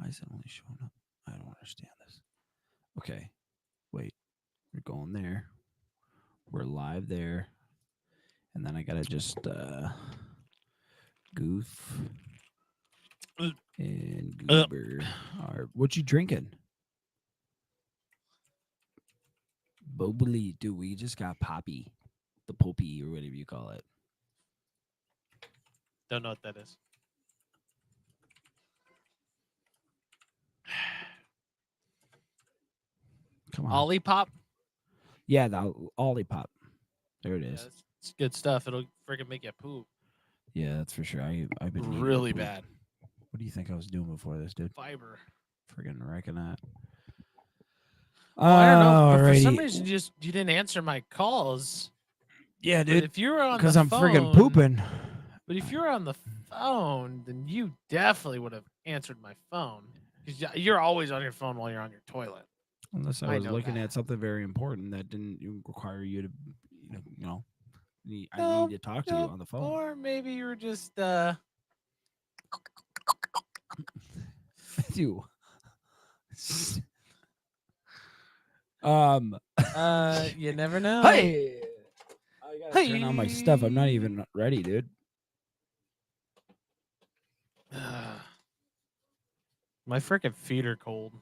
Why is it only showing up? I don't understand this. Okay, wait. We're going there. We're live there. And then I gotta just goof and goober. What you drinking? Bubbly. Dude, we just got poppy. The poppy or whatever you call it. Don't know what that is. Come on. Olipop? Yeah, the Olipop. There it Yeah, is. it's good stuff. It'll freaking make you poop. Yeah, that's for sure. I've been needing to Really poop. bad. What do you think I was doing before this, dude? Fiber. Friggin' wrecking that. Well, I don't know, but for some Alrighty. reason you didn't answer my calls. Yeah, But dude. if you were on the Because I'm friggin' phone, pooping. but if you were on the phone, then you definitely would have answered my phone because you're always on your phone while you're on your toilet. Unless I I was know looking that. at something very important that didn't require you to, I need No, to talk to you no, on the phone. or maybe you were just You. you never know. Hey, I gotta turn on my stuff. I'm not Hey. even ready, dude. My freaking feet are cold.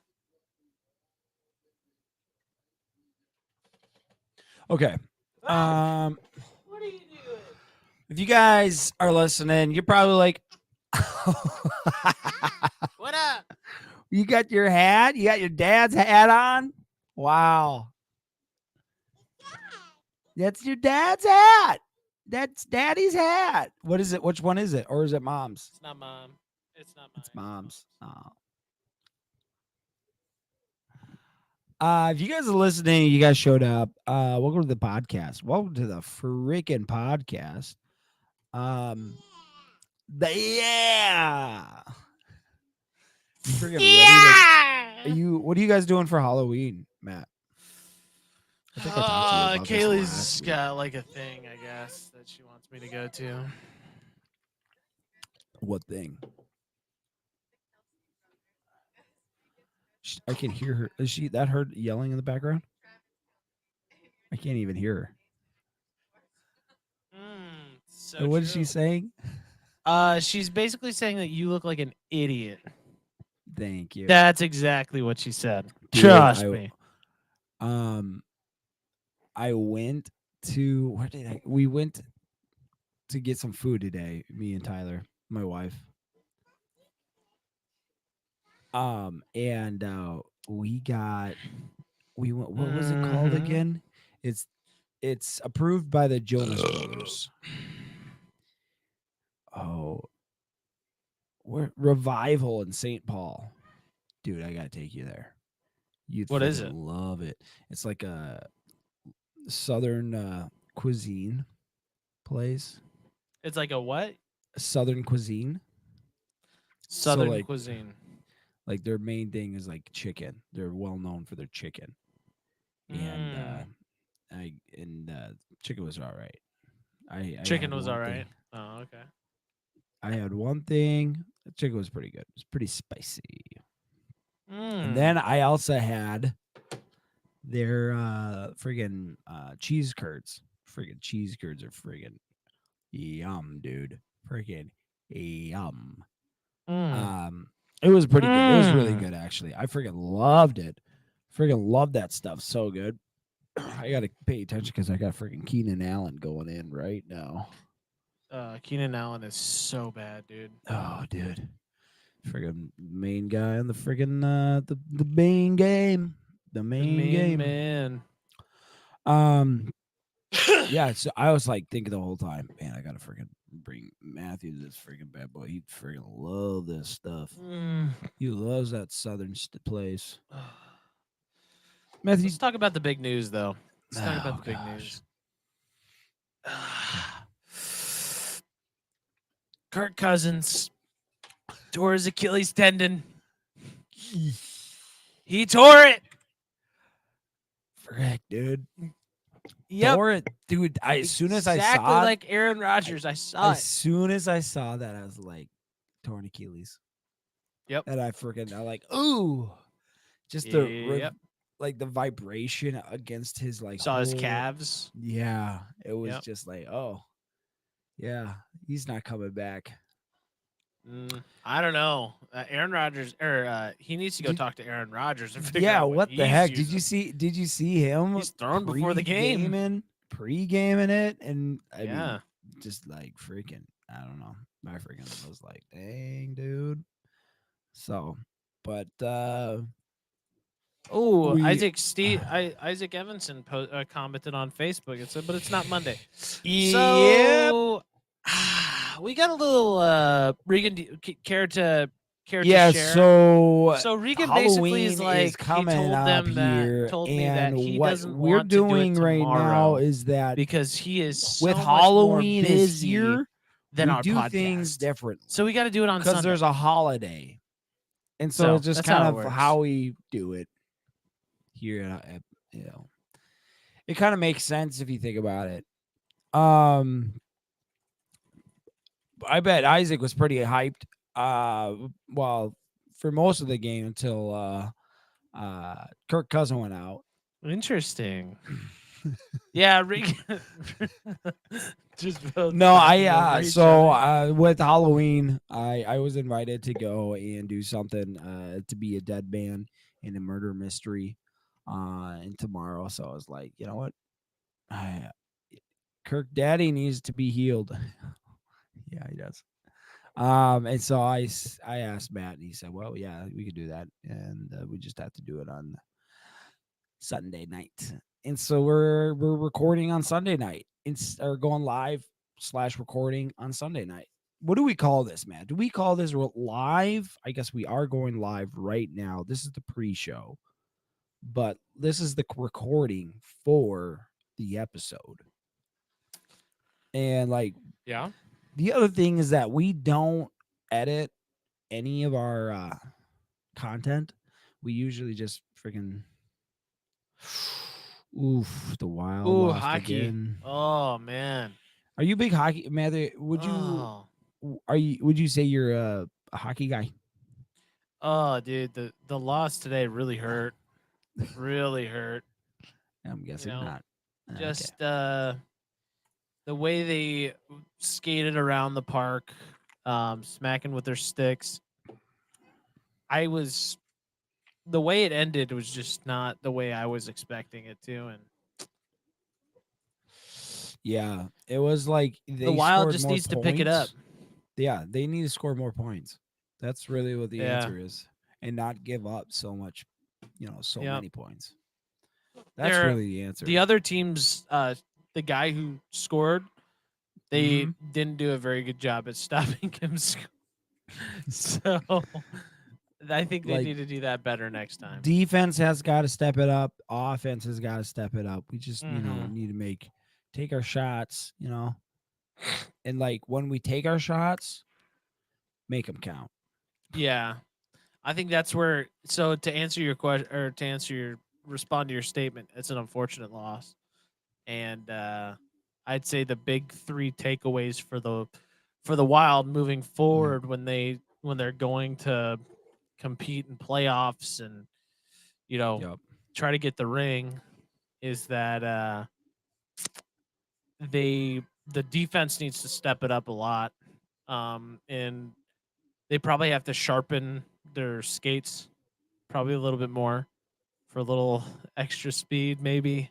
Okay. What are you doing? If you guys are listening, you're probably like, What up? you got your hat? You got your dad's hat on? Wow. That's your dad's hat. That's daddy's hat. What is it? Which one is it? Or is it mom's? It's not mom. It's not mine. It's mom's. Oh. If you guys are listening, you guys showed up. Welcome to the podcast. Welcome to the freaking podcast. Yeah. Freaking ready to, what are you guys doing for Halloween, Matt? I think I talked to you about this Kaylee's last week. got like a thing, I guess, that she wants me to go to. What thing? I can hear her. Is she that her yelling in the background? I can't even hear her. So What is she saying? she's basically saying that you look like an idiot. Thank you. That's exactly what she said. Dude, Trust me. I went to we went to get some food today, me and Tyler, my wife. And we went, what was it called again? It's approved by the Jonas Brothers. Oh, we're Revival in St. Paul. Dude, I gotta take you there. You'd What is it? love it. It's like a southern cuisine place. It's like a what? Southern cuisine. Southern cuisine. Like their main thing is like chicken. They're well known for their chicken. And chicken was all right. Chicken was all right. Oh, okay. I had one thing. The chicken was pretty good. It was pretty spicy. And Mm. then I also had their friggin' cheese curds. Friggin' cheese curds are friggin' yum, dude. Friggin' yum. It was pretty good. It was really good, actually. I friggin' loved it. Friggin' loved that stuff. So good. I gotta pay attention because I got friggin' Keenan Allen going in right now. Keenan Allen is so bad, dude. Oh, dude. Friggin' main guy on the friggin' the main game. The main game. Man. Yeah, so I was like thinking the whole time, man, I gotta friggin' bring Matthew to this friggin' bad boy. He'd friggin' love this stuff. He loves that southern place. Matthew, Let's talk about the big news, though. Let's talk about the big gosh. news. Kirk Cousins tore his Achilles tendon. He tore it. Frick, dude. Yep. Tore it, dude. As soon as I Exactly saw like Aaron Rodgers, I saw as it. soon as I saw that, I was like, torn Achilles. Yep. and I like, ooh, just Yep. like the vibration against his like Saw his whole, calves. yeah, it was Yep. just like, oh yeah, he's not coming back. I don't know. Aaron Rodgers, or he needs to go Did talk to Aaron Rodgers and figure Yeah, out what what the he's heck? using. Did you see him He's thrown before the game. pre-gaming it? And I mean, Yeah. just like freaking, I don't know. I freaking was like, dang, dude. So, but Oh, we Isaac Evanson commented on Facebook. It said, but it's not Monday. Yep. So we got a little Regan. Care to Yeah, share? so So Regan basically is Halloween is like he coming up here, told me that and he what doesn't we're want to do it doing right now tomorrow is that because he is with so much more Halloween is busy here, than we our do things podcast. So differently we got to do it on because Sunday. there's a holiday. And so So it's just that's kind how it of works. how we do it here. You know, it kind of makes sense if you think about it. Um, I bet Isaac was pretty hyped. Well, for most of the game until Kirk Cousin went out. Interesting. Yeah, Regan. Just both No, talking over each so other. with Halloween, I was invited to go and do something to be a dead man in a murder mystery and tomorrow. So I was like, you know what? I, Kirk Daddy needs to be healed. Yeah, he does. And so I asked Matt, and he said, "Well, yeah, we could do that, and we just have to do it on Sunday night." And so we're recording on Sunday night, or going live slash recording on Sunday night. What do we call this, Matt? Do we call this live? I guess we are going live right now. This is the pre-show, but this is the recording for the episode. And like Yeah. the other thing is that we don't edit any of our content. We usually just freaking oof, the Wild Ooh, lost hockey. again. Oh man. Are you a big hockey Mather? Oh. Would you say you're a hockey guy? Oh, dude, the loss today really hurt. Really hurt. I'm You guessing know, not. Okay. just the way they skated around the park, smacking with their sticks. I was the way it ended was just not the way I was expecting it to, and Yeah, it was like the they Wild scored just more needs to pick it up. points. Yeah, they need to score more points. That's really what the Yeah. answer is, and not give up so much. So Yep. many points. That's They're really the the answer. other team's the guy who scored, they Mm-hmm. didn't do a very good job at stopping him. So I think they Like need to do that better next time. defense has got to step it up. Offense has got to step it up. We just, Mm-hmm. need to take our shots, and like when we take our shots, make them count. Yeah, I think that's where. So to answer your question, or to answer your respond to your statement, it's an unfortunate loss, and I'd say the big three takeaways for the Wild moving forward when they're going to compete in playoffs and Yep. try to get the ring is that the defense needs to step it up a lot, and they probably have to sharpen their skates probably a little bit more for a little extra speed maybe,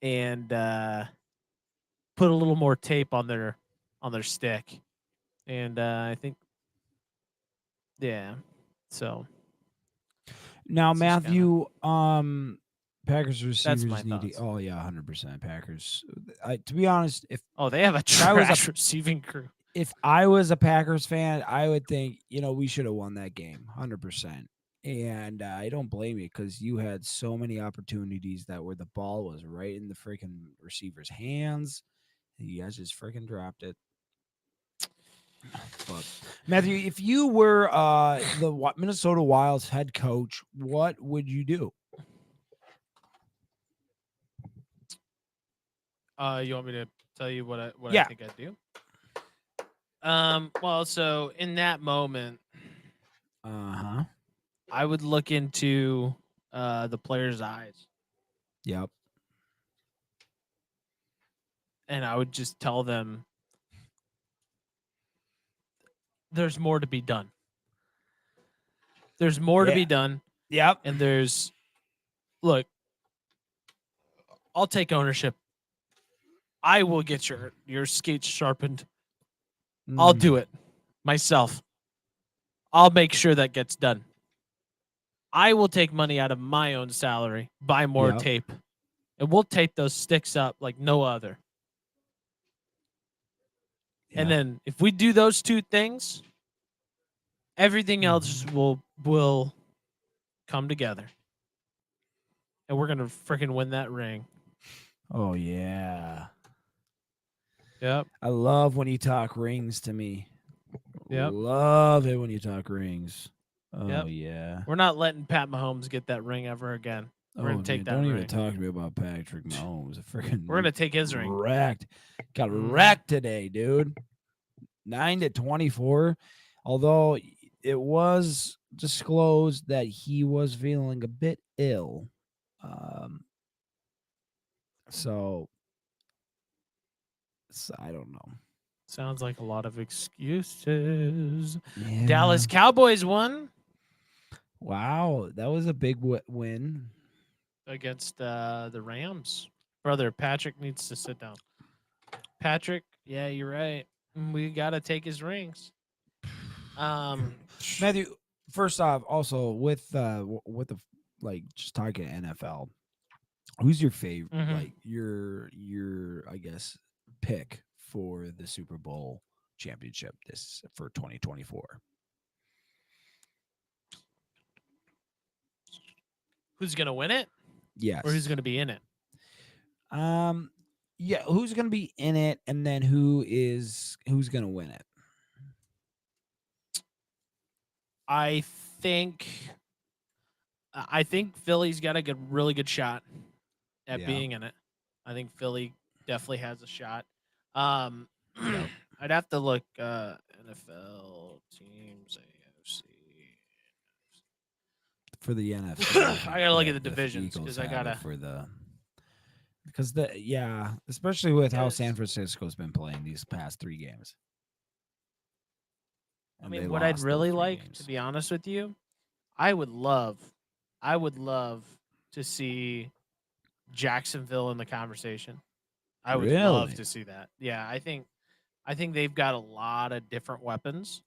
and put a little more tape on their stick, and I think yeah, so Now, it's just kind of Matthew, Packers that's my receivers need to. thoughts. Oh yeah, 100% Packers. To be honest, Oh, they have a if I was a trash receiving crew. if I was a Packers fan, I would think we should have won that game, 100%. And I don't blame you because you had so many opportunities that where the ball was right in the freaking receiver's hands. And you guys just freaking dropped it. But Matthew, if you were the Minnesota Wild's head coach, what would you do? You want me to tell you what I Yeah. think I'd do? Well, so in that moment, Uh-huh. I would look into the player's eyes, Yep. and I would just tell them there's more to be done. There's more to Yeah. be done, Yep. and there's look. I'll take ownership. I will get your skates sharpened. I'll Mm, do it myself. I'll make sure that gets done. I will take money out of my own salary, buy more yep. tape, and we'll tape those sticks up like no other. And Yeah. then if we do those two things, everything else Mhm. will come together. And we're gonna freaking win that ring. Oh yeah. Yep. I love when you talk rings to me. Yep. Love it when you talk rings. Oh Yep. yeah. We're not letting Pat Mahomes get that ring ever again. We're Oh gonna take man, that don't even ring. talk to me about Patrick Mahomes. We're Freaking gonna take his ring. wrecked. Got Mhm. wrecked today, dude. 9-24. Although it was disclosed that he was feeling a bit ill. Um, so, I don't know. Sounds like a lot of excuses. Yeah. Dallas Cowboys won Wow, that was a big win. against the Rams. Brother, Patrick needs to sit down. Patrick, yeah, you're right. We gotta take his rings. Um, Matthew, first off, also with the like just talking NFL, who's your favorite mhm. like your I guess pick for the Super Bowl championship this for 2024? Who's gonna win it, or who's Yes. gonna be in it? Um yeah, who's going to be in it and then who's going to win it? I think I think Philly's got a really good shot at Yeah. being in it. I think Philly definitely has a shot. Um, Yep. I'd have to look NFL teams AFC. For the NFC, I I think gotta look at the the divisions Eagles because I have it gotta. for the because the yeah, especially with how San Because Francisco's been playing these past 3 games. I And they mean, what I'd lost those really 3 like, to games. be honest with you, I would love, I would love to see Jacksonville in the conversation. I would love Really? to see that. Yeah, I think they've got a lot of different weapons.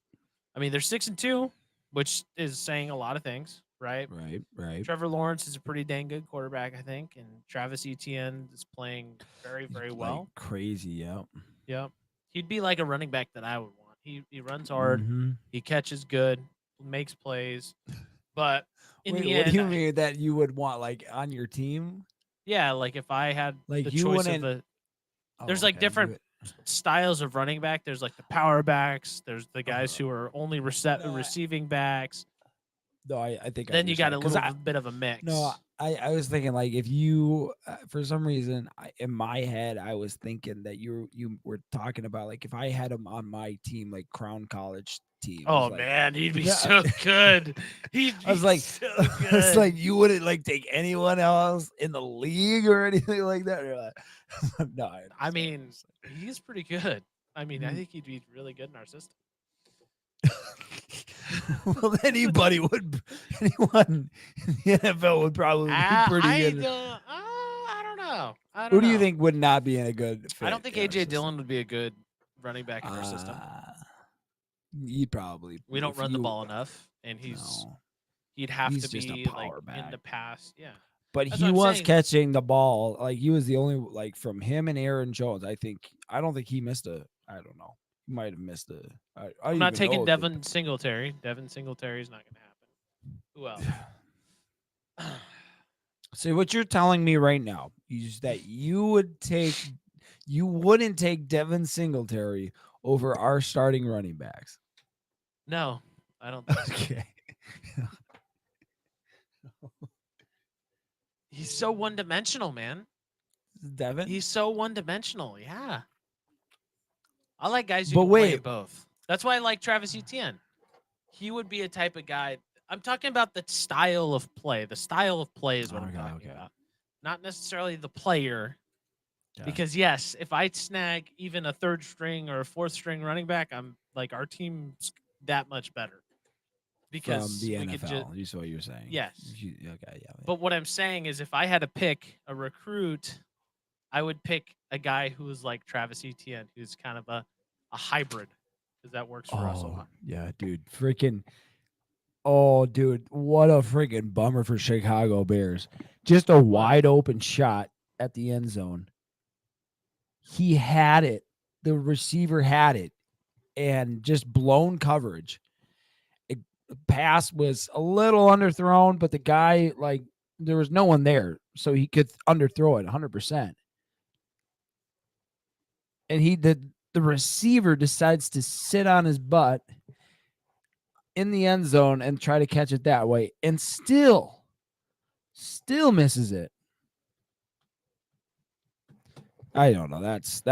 I mean, they're 6-2, which is saying a lot of things, right? Right, right. Trevor Lawrence is a pretty dang good quarterback, I think, and Travis Etienne is playing very, very Like well. crazy, yep. Yep, he'd be like a running back that I would want. He runs hard, Mhm. he catches good, makes plays, but in Wait, the what do end, you mean that you would want like on your team? yeah, like if I had Like the you choice of wouldn't a, there's Oh, like okay. different styles of running back. There's like the power backs. There's the guys Uh, who are only no, receiving backs. no, I think I Then you got understand a because little bit of a no, mix. I was thinking like if you for some reason in my head I was thinking that you were talking about like if I had him on my team like Crown College team. I was Oh like, man, he'd be yeah. so good. He'd I be was like, so I was good. like, you wouldn't like take anyone else in the league or anything like that. Or like, no, I I understand. mean, he's pretty good. I mean, I Mm. think he'd be really good in our system. Well, anyone in the NFL would probably be pretty good. I don't know. I Who don't do you know. think would not be in a good I don't fit think in our AJ system? Dillon would be a good running back in our system. Uh, you'd probably We don't if run the you ball enough, and no, he'd have to he's just a be like power in back. the pass. Yeah, But that's what he I'm was saying. catching the ball. Like he was the only like from him and Aaron Jones. I don't think he missed a. I don't know. He might have missed a. I I'm don't not even taking know if they. Devin Singletary. Devin Singletary is not going to happen. Who else? See what you're telling me right now is that you wouldn't take Devin Singletary over our starting running backs. No, I don't think so. Okay. He's so one dimensional, man. Devin? He's so one dimensional. Yeah. I like guys who But can play in wait, both. That's why I like Travis Etienne. he would be a type of guy. I'm talking about the style of play. The style of play is what I'm talking Okay. about, not necessarily the player. Yeah. Because yes, if I snag even a third string or a fourth string running back, I'm like our team's that much better From because the we could just NFL, you see what you're saying? yes. Okay, yeah. But what I'm saying is, if I had to pick a recruit, I would pick a guy who is like Travis Etienne, who's kind of a hybrid, because that works for us a Oh, lot. yeah, dude. Freaking. Oh, dude. What a freaking bummer for Chicago Bears. Just a What? wide open shot at the end zone. He had it. The receiver had it. And just blown coverage. The pass was a little underthrown, but the guy, like, there was no one there. So he could underthrow it 100%. And the receiver decides to sit on his butt in the end zone and try to catch it that way, and still misses it. I don't know. That's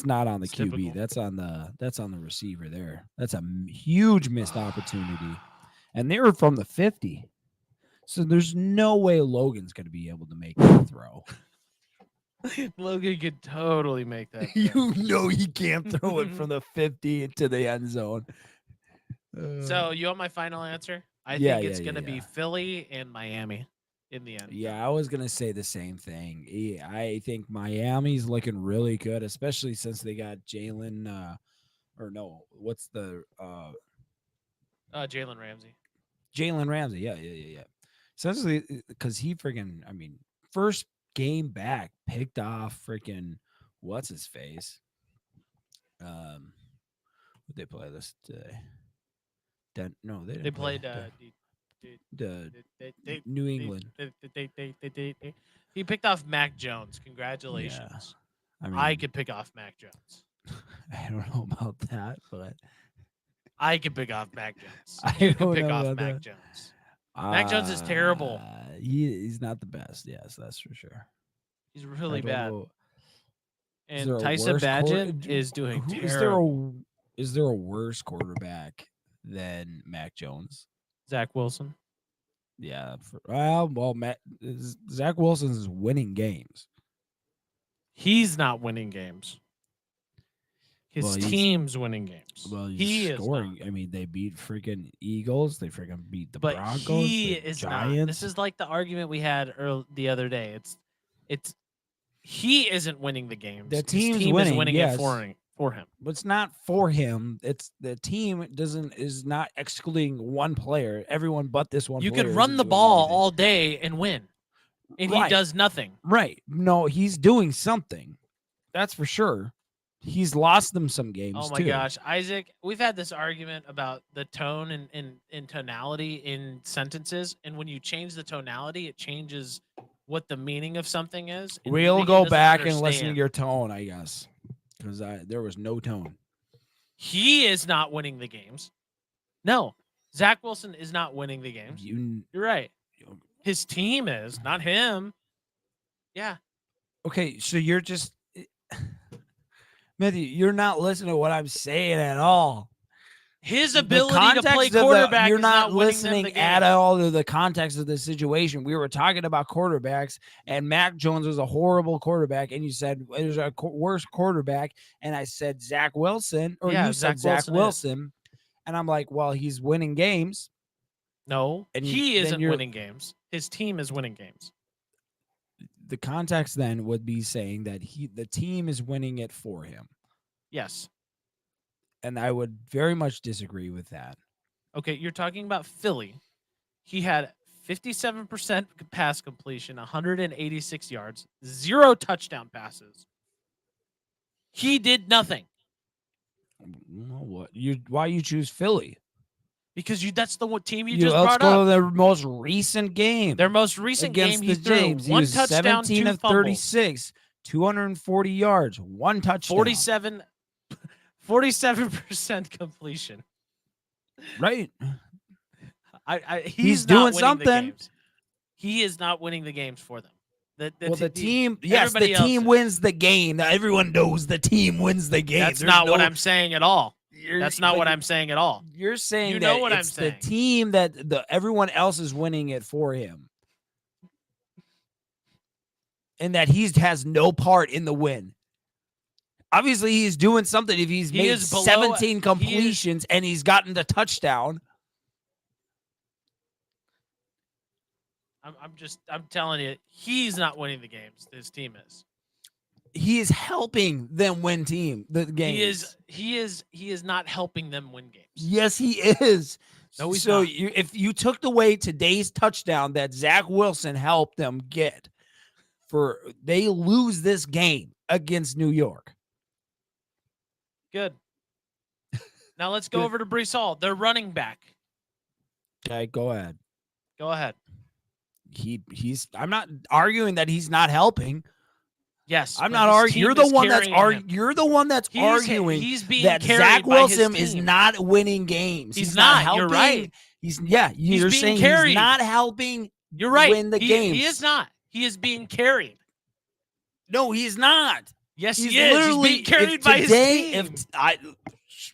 not on the It's QB. typical. That's on the receiver there. That's a huge missed opportunity, and they were from the 50. So there's no way Logan's going to be able to make that throw. Logan could totally make that. You know he can't throw it from the 50 into the end zone. So you want my final answer? I Yeah, think yeah, it's yeah, gonna be yeah. Philly and Miami in the end. Yeah, I was gonna say the same thing. I think Miami's looking really good, especially since they got Jalen. Or no, what's the Jalen Ramsey. Jalen Ramsey? Yeah. Essentially, because he freaking, first game back picked off freaking what's his face. Who'd they play this today? No, they They didn't play played the they- New England. he picked off Mac Jones. Yeah, Congratulations. I I mean, could pick off Mac Jones. I don't know about that, but I could pick off Mac Jones. I You can don't pick know off about Mac that. Jones. Mac Jones is terrible. He's not the best. Yes, that's for sure. He's I really don't bad. know. Is there And a Tyson worse Bagent is doing who terrible. is there a worse quarterback than Mac Jones? Zach Wilson. Yeah. Zach Wilson is winning games. He's not winning games. His Well, team's winning games. he's He scoring. is not. I mean, they beat freaking Eagles. They freaking beat the But Broncos, he the is not. Giants. This is like the argument we had the other day. It's he isn't winning the games. The His team's team winning, is winning yes. it for him. But it's not for him. It's the team is not excluding one player. Everyone but this one You player. could run isn't the doing ball anything. all day and win, and he Right. does nothing. Right. No, he's doing something. That's for sure. He's lost them some games. Oh my gosh, Isaac, we've had this argument about the tone and tonality in sentences, and when you change the tonality, it changes what the meaning of something is. And We'll Megan go doesn't back and listen to understand. your tone, I guess, because there was no tone. He is not winning the games. No, Zach Wilson is not winning the games. You're right. His team is, not him. Yeah. Okay, so you're just Matthew, you're not listening to what I'm saying at all. His The ability to context play of the- quarterback you're is not not winning them listening the game. at all to the context of the situation. We were talking about quarterbacks, and Mac Jones was a horrible quarterback, and you said there's a worse quarterback, and I said Zach Wilson, or Yeah, you said Zach Zach Wilson Wilson, and I'm like, well, he's winning games. No, And he then isn't you're- winning games. His team is winning games. The context then would be saying that the team is winning it for him, Yes. and I would very much disagree with that. Okay, you're talking about Philly. He had 57% pass completion, 186 yards, 0 touchdown passes. He did nothing Why you choose Philly? because that's the one team you Let's just brought go up. to their most recent game. Their most recent against game, he the threw James. He one was touchdown, 17 two of fumbles, 36, 240 yards, one touchdown. 47% completion. Right. He's doing not winning the something. games. He is not winning the games for them. The team, yes, the everybody else team is. wins the game. Everyone knows the team wins the game. That's not what I'm saying at all. That's not what I'm saying at all. You're saying You that know what I'm it's the saying. team that everyone else is winning it for him, and that he has no part in the win. Obviously, he's doing something if he's He made is below- 17 completions and he's gotten the touchdown. I'm telling you, he's not winning the games. His team is. He is helping them win the games. He is not helping them win games. Yes, he is. No, he's so not. If you took away today's touchdown that Zach Wilson helped them get, they lose this game against New York. Good. Now let's go over to Breece Hall. They're running back. Okay, go ahead. Go ahead. I'm not arguing that he's not helping. Yes, I'm not arguing. You're the one that's arguing that Zach Wilson is not winning games. He's not helping. You're right. You're saying carried. He's not helping. You're right. Win the games. He is not. He is being carried. No, he's not. Yes, he is. He's being carried by his team.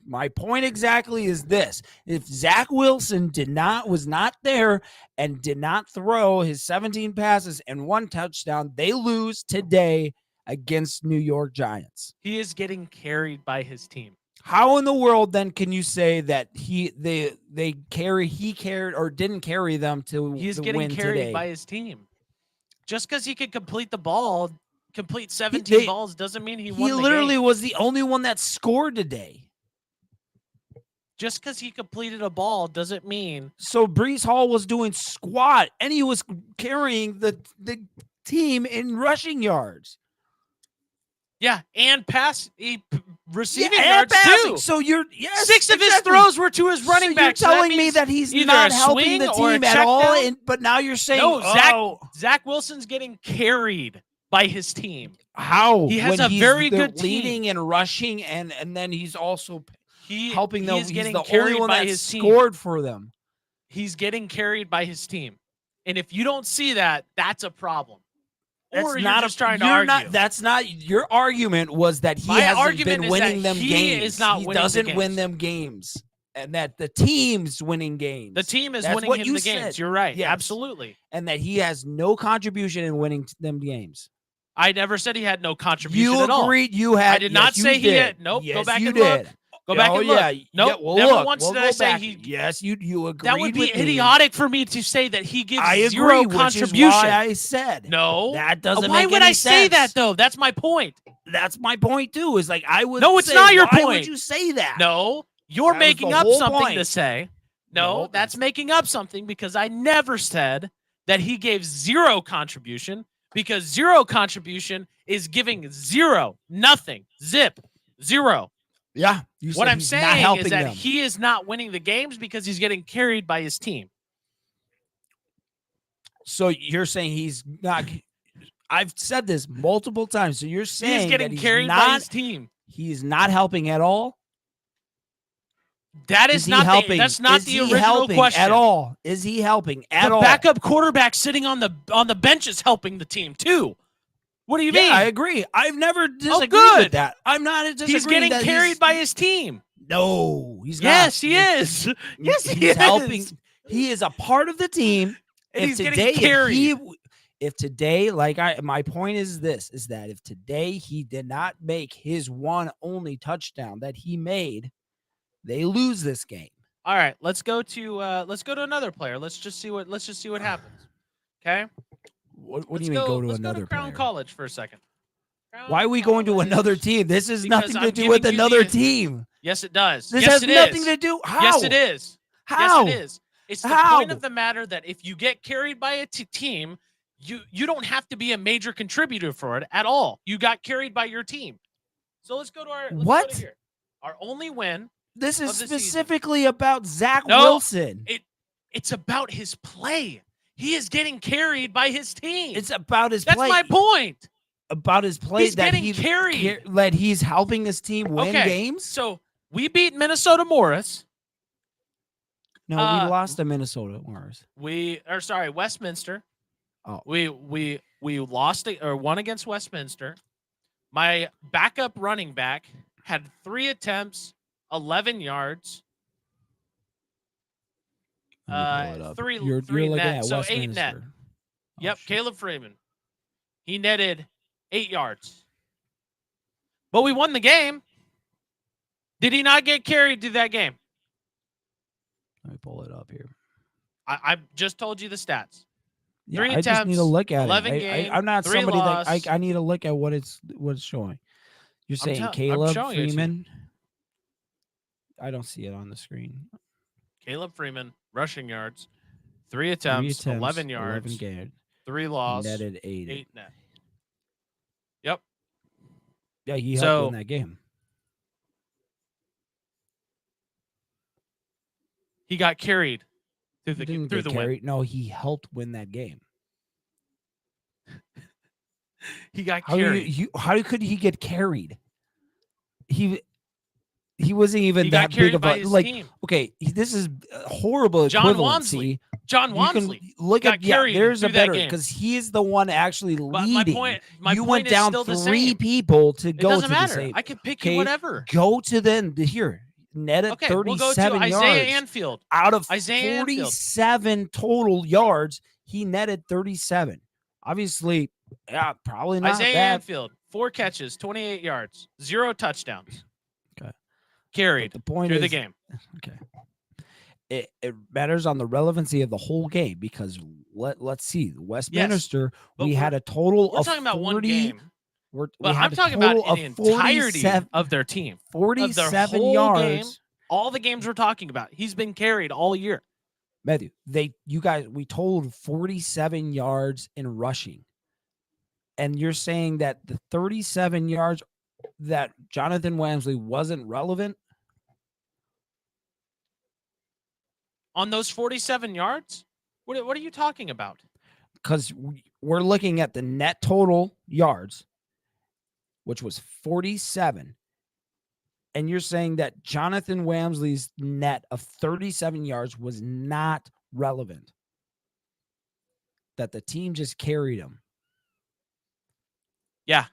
My point exactly is this: if Zach Wilson was not there and did not throw his 17 passes and 1 touchdown, they lose today against New York Giants. He is getting carried by his team. How in the world then can you say that he carried or didn't carry them to He's the getting win carried today? by his team. Just because he could complete 17 balls doesn't mean he won the game. He literally was the only one that scored today. Just because he completed a ball doesn't mean. So Breece Hall was doing squat and he was carrying the team in rushing yards. Yeah, and receiving yards too. So 6 of his throws were to his running back. You're telling me that he's not helping the team at all. But now you're saying no. Zach Wilson's getting carried by his team. How? He has a very good leading team. and rushing, and then he's also helping them. He's getting the carried only one by that his team. Scored for them. He's getting carried by his team, and if you don't see that, that's a problem. Or you're just trying to argue. That's not your argument. Was that he hasn't been winning them games? He doesn't win them games, and that the team's winning games. The team is winning him the games. You're right. Yes. Absolutely. And that he has no contribution in winning them games. I never said he had no contribution at all. You agreed you had. I did not say he had. Nope. Yes, go back you and did. look. Go back and look. Yeah. Nope. Well, never once did I say back. he. Yes, you agreed. That would be with idiotic for me to say that he gives I zero agree, contribution. Which is why I said no. That doesn't. Why make would any I say sense. that though? That's my point. That's my point too. Is like I would. No, it's say, not your why point. Would you say that? No, you're that making up something point. to say. No, that's making up something because I never said that he gave zero contribution. Because zero contribution is giving zero, nothing, zip, zero. Yeah. What I'm saying is that he is not winning the games because he's getting carried by his team. So you're saying he's not. I've said this multiple times. So you're saying he's getting that carried by his team. He's not helping at all. That is not helping. That's not the original question at all. Is he helping at all? The backup quarterback sitting on the bench is helping the team too. What do you mean? I agree. I've never disagreed with that. I'm not disagreeing. He's getting carried by his team. No, he's not. Yes, he is. Yes, he is helping. He is a part of the team. And he's getting carried. If today, my point is this: is that if today he did not make his one only touchdown that he made, they lose this game. All right, let's go to another player. Let's just see what happens. Okay. What do you mean go to another Crown player? College for a second. Why are we going to another team? This has nothing to do with another team. Yes, it does. This has nothing to do. How? Yes, it is. How? Yes, it is. It's the point of the matter that if you get carried by a team, you don't have to be a major contributor for it at all. You got carried by your team. So let's go to our our only win. This is specifically about Zach Wilson. It's about his play. He is getting carried by his team. It's about his play. That's my point. About his play he's getting carried. That he's helping his team win games. So we beat Minnesota Morris. No, we lost to Minnesota Morris. Westminster. Oh, we lost or won against Westminster. My backup running back had 3 attempts 11 yards, Let me pull it up. three You're three looking net, at so 8 net. Westminster. Oh, Yep, shit. Caleb Freeman. He netted 8 yards. But we won the game. Did he not get carried through that game? Let me pull it up here. I just told you the stats. Yeah, 3 I just need to attempts, look at 11 it. gain, I'm not 3 somebody loss. that I need to look at what it's showing. You're saying I'm Caleb showing it to you. Freeman? I don't see it on the screen. Caleb Freeman, rushing yards, 3 attempts, 11 yards, 11 gained, 3 loss, netted 8 net. Yep. Yeah, he helped win that game. He got carried through He the didn't get carried. No, he helped win that game. He got carried. How could he get carried? He wasn't even that big of a team. Okay, this is horrible equivalency. John Wansley. You can look got at carried there's a through that better game. because he is the one actually leading. My you point went is down still the 3 same. people to It go doesn't to matter. the same. I can pick you whatever. Go to then here. Net at 37 we'll go to Isaiah yards. Anfield. Out of Isaiah 47 Anfield. total yards, he netted 37. Obviously, yeah, probably not Isaiah that. Anfield, 4 catches, 28 yards, 0 touchdowns. Okay. Carried the point through is, the game. Okay. It matters on the relevancy of the whole game because let's see. Westminster, we had a total we're of talking about 40, one game. But I'm talking about the entirety of their team. 47 of their whole yards. Game, all the games we're talking about. He's been carried all year. Matthew, we totaled 47 yards in rushing. And you're saying that the 37 yards that Jonathan Wamsley wasn't relevant? On those 47 yards? What are you talking about? Because we're looking at the net total yards, which was 47. And you're saying that Jonathan Wamsley's net of 37 yards was not relevant. That the team just carried him. Yeah.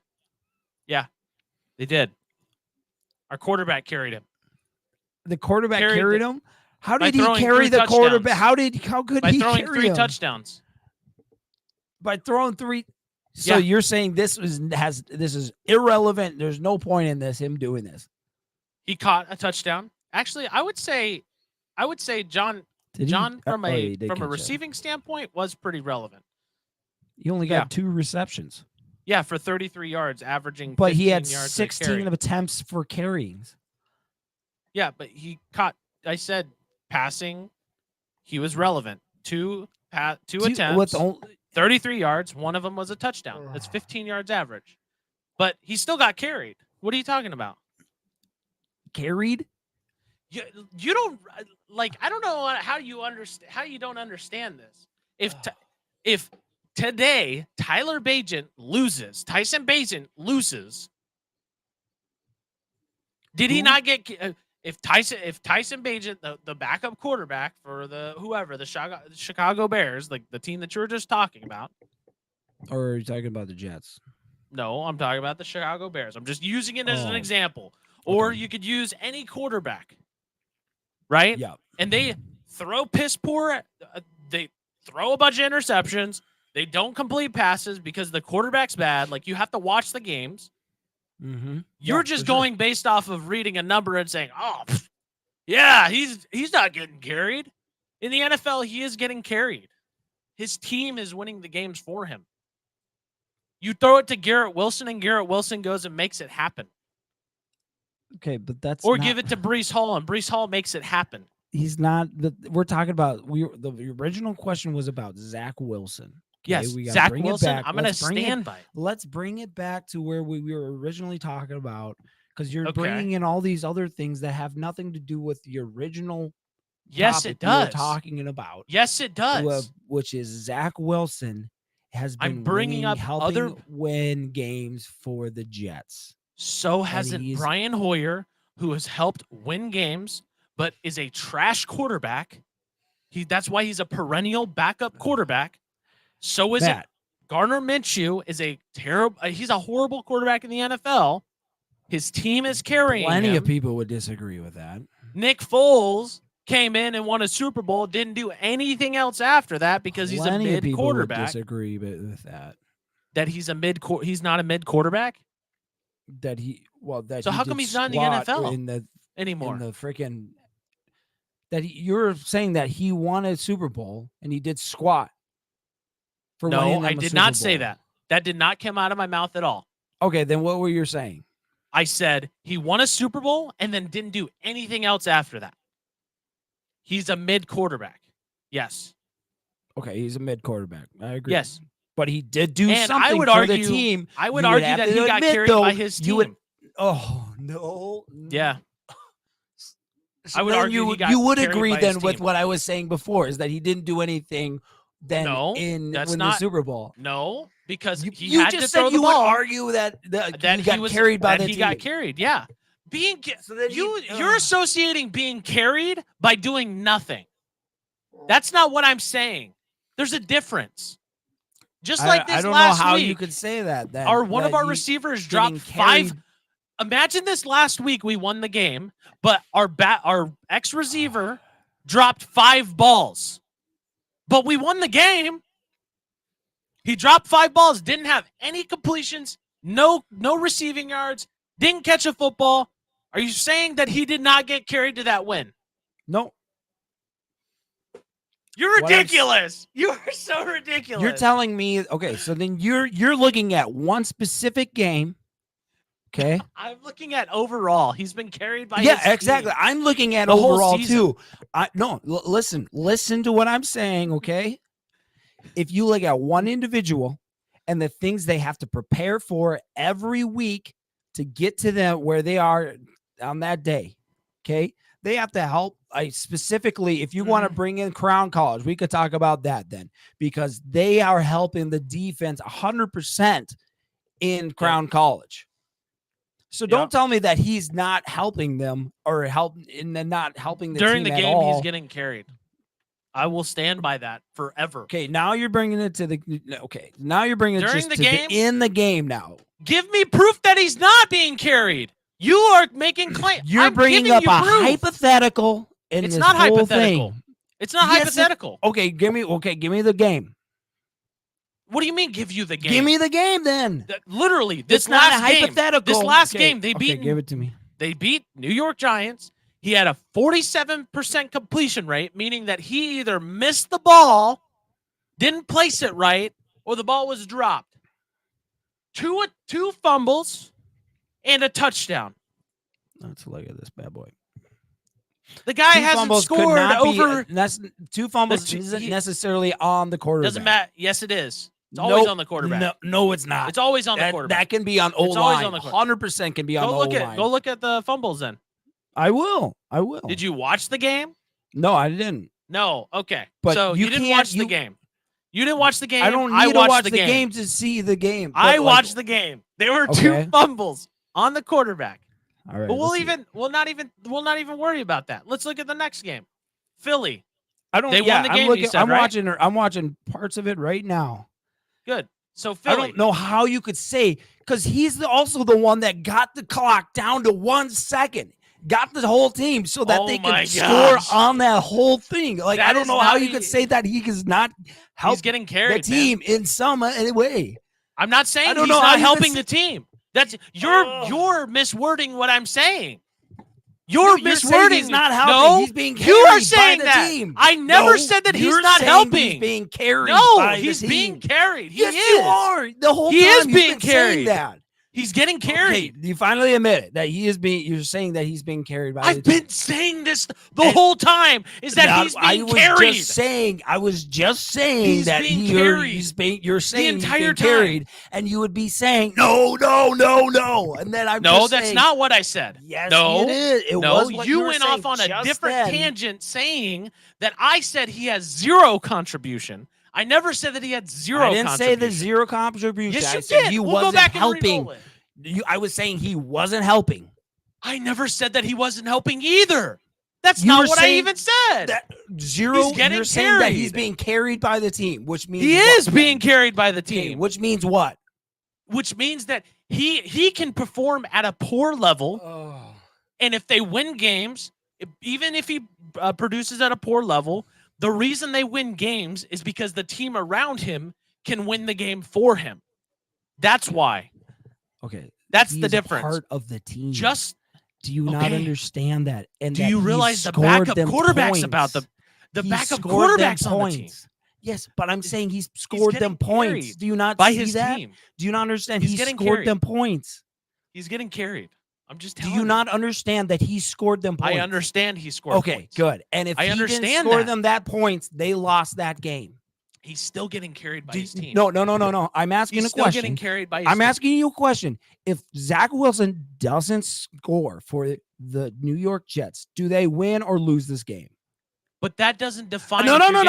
Yeah. They did. Our quarterback carried him. The quarterback carried him? How did he carry the touchdowns. Quarterback? How could he throwing carry 3 him? touchdowns. By throwing 3. So you're saying this is irrelevant. There's no point in him doing this. He caught a touchdown. Actually, I would say John from a receiving standpoint was pretty relevant. He only got 2 receptions. Yeah, for 33 yards, averaging. But he had yards 16 attempts for carryings. Yeah, but he caught. I said passing. He was relevant. Two attempts. 33 yards. One of them was a touchdown. That's 15 yards average. But he still got carried. What are you talking about? Carried? You don't like. I don't know how you understand. How you don't understand this. If today Tyson Bagent loses, did he not get? If Tyson Bagent, the backup quarterback for the Chicago Bears, like the team that you were just talking about, or are you talking about the Jets? No, I'm talking about the Chicago Bears. I'm just using it as an example. Or you could use any quarterback, right? Yeah. And they throw piss poor. They throw a bunch of interceptions. They don't complete passes because the quarterback's bad. Like, you have to watch the games. Mm-hmm. You're just going based off of reading a number and saying, "Oh, yeah, he's not getting carried." In the NFL, he is getting carried. His team is winning the games for him. You throw it to Garrett Wilson, and Garrett Wilson goes and makes it happen. Okay, but that's give it to Breece Hall, and Breece Hall makes it happen. He's not. We're talking about. The original question was about Zach Wilson. Okay, yes, Zach Wilson. I'm going to stand by it. Let's bring it back to where we were originally talking about, because you're bringing in all these other things that have nothing to do with the original. Yes, it does. We're talking about. Yes, it does. Which is Zach Wilson has been helping win games for the Jets. So hasn't Brian Hoyer, who has helped win games, but is a trash quarterback. That's why he's a perennial backup quarterback. So is it. Gardner Minshew is he's a horrible quarterback in the NFL. His team is carrying Plenty him. of people would disagree with that. Nick Foles came in and won a Super Bowl, didn't do anything else after that because he's a Plenty of mid people would quarterback. disagree with that. That he's not a mid quarterback? That he So how come he's not in the NFL anymore? In the freaking you're saying that he won a Super Bowl and he did squat for winning them I a did Super not Bowl. say that. That did not come out of my mouth at all. Okay, then what were you saying? I said he won a Super Bowl and then didn't do anything else after that. He's a mid quarterback. Yes. Okay, he's a mid quarterback. I agree. Yes. But he did do and something I would for argue, the team. I would argue that he got carried by his team. Oh, no. Yeah. So I would argue you would carried agree by then his with team. what I was saying before is that he didn't do anything then in the Super Bowl. No, because he you had just to said throw the you ball. would argue that he got carried by the team. He got carried, yeah. You're associating being carried by doing nothing. That's not what I'm saying. There's a difference. Just like this last week. I don't know how you could say that. One of our receivers dropped 5. Imagine this last week we won the game, but our ex-receiver dropped 5 balls. But we won the game. He dropped 5 balls, didn't have any completions, no receiving yards, didn't catch a football. Are you saying that he did not get carried to that win? No. You're ridiculous. You are so ridiculous. You're telling me, okay, so then you're looking at one specific game. Okay. I'm looking at overall. He's been carried by his exactly. Team. I'm looking at overall too. Listen to what I'm saying, okay? If you look at one individual and the things they have to prepare for every week to get to them where they are on that day, okay? They have to help. Specifically, if you want to bring in Crown College, we could talk about that then, because they are helping the defense 100% in Crown College. So don't tell me that he's not helping them or not helping the during team the game. At all. He's getting carried. I will stand by that forever. Okay, now you're bringing it to the. Okay, now you're bringing it during just the to game in the game now. Give me proof that he's not being carried. You are making claims. You're bringing up a hypothetical. It's not hypothetical. It's not hypothetical. Okay, give me the game. What do you mean? Give you the game? Give me the game then. Literally, this last game. Hypothetical. This last game, they beat. Give it to me. They beat New York Giants. He had a 47% completion rate, meaning that he either missed the ball, didn't place it right, or the ball was dropped. Two fumbles and a touchdown. Let's look at this bad boy. The guy hasn't scored over. Two fumbles isn't necessarily on the quarterback. Doesn't matter. Yes, it is. It's always on the quarterback. No, it's not. It's always on the quarterback. That can be on O-line. 100% can be on the O-line. Go look at the fumbles then. I will. Did you watch the game? No, I didn't. No. Okay. But so you didn't watch the game. You didn't watch the game. I don't need to watch the game to see the game. I watched the game. There were 2 fumbles on the quarterback. All right. But we'll not even worry about that. Let's look at the next game. Philly. They won the game. I'm watching parts of it right now. Good. So Philly. I don't know how you could say, because he's also the one that got the clock down to 1 second. Got the whole team so that they could score on that whole thing. Like, I don't know how you could say that he is not helping the team in some way. I'm not saying he's not helping the team. That's you're miswording what I'm saying. You're miswording. He's not helping. No, he's being carried you are saying by the that. team. I never said that he's not helping. He's being carried. No, by he's the being team. carried. Yes, you are. The whole time he is you've being been carried. saying that. He's getting carried. Okay, you finally admit it that he is being. You're saying that he's being carried by. I've been saying this the whole time. Is that he's being carried? I was just saying that you're saying the entire he's being carried, and you would be saying no, and then I'm no. That's not what I said. Yes, no, it is. It was what you went off on a different tangent, saying that I said he has 0 contribution. I never said that he had 0 I didn't say the 0 contribution. Yes, you said did. he We'll wasn't go back helping. And I was saying he wasn't helping. I never said that he wasn't helping either. That's not what I even said. You're saying that he's being carried by the team, which means he is being carried by the team. Okay, which means what? Which means that He can perform at a poor level, Oh. and if they win games, even if he produces at a poor level, the reason they win games is because the team around him can win the game for him. That's why. Okay. That's he the is difference. Part of the team. Just do you not okay. understand that? And do that you he realize the scored backup them quarterbacks points. about the He backup scored them quarterbacks on the team? points. Yes, but I'm saying he's scored them getting points. carried Do you not by see his that? team. Do you not understand? He's He getting scored carried. them points. He's getting carried. I'm just Do telling you not understand that he scored them points? I understand he scored Okay, points. good. And if I he didn't understand score that. them that points, they lost that game. He's still getting carried by his team. No. I'm asking He's a still question. getting carried by his I'm team. asking you a question. If Zach Wilson doesn't score for the New York Jets, do they win or lose this game? But that doesn't define. No. That Answer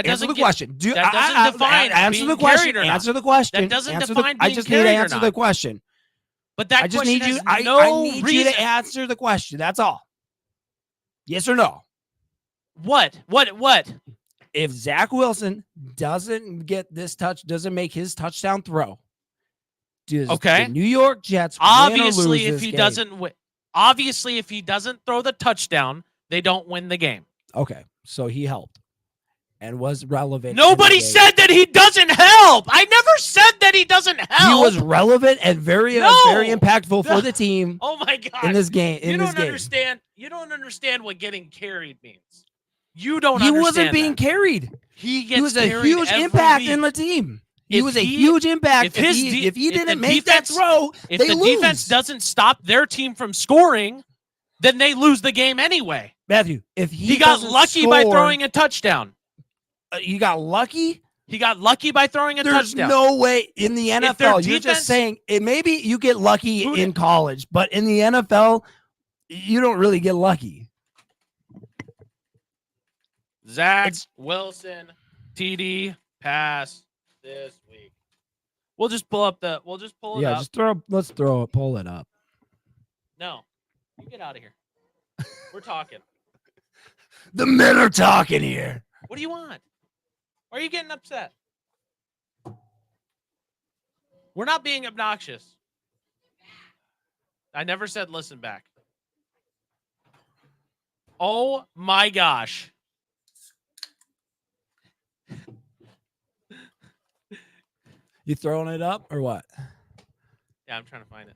doesn't the question. That doesn't define answer the being question. carried or not. Answer the question. That doesn't answer define the, I being just need to carried or answer not. the question. But that I just question need you. has I need you reason. to answer the question. That's all. Yes or no? What? If Zach Wilson doesn't get this doesn't make his touchdown throw, does the New York Jets obviously win or lose if he game? doesn't win, obviously if he doesn't throw the touchdown, they don't win the game. Okay, so he helped and was relevant. Nobody said that he doesn't help. I never said that he doesn't help. He was relevant and very impactful for the team. Oh my god! In this game, you don't understand. You don't understand what getting carried means. You don't. He wasn't being carried. He was a huge impact in the team. He was a huge impact. If he didn't make that throw, if they the lose. Defense doesn't stop their team from scoring, then they lose the game anyway. Matthew, if he got lucky by throwing a touchdown. You got lucky? He got lucky by throwing a touchdown. There's no way in the NFL. You're just saying maybe you get lucky in college, but in the NFL, you don't really get lucky. Zach Wilson, TD pass this week. We'll just pull it up. Yeah, let's pull it up. No, you get out of here. We're talking. The men are talking here. What do you want? Why are you getting upset? We're not being obnoxious. I never said listen back. Oh my gosh. You throwing it up or what? Yeah, I'm trying to find it.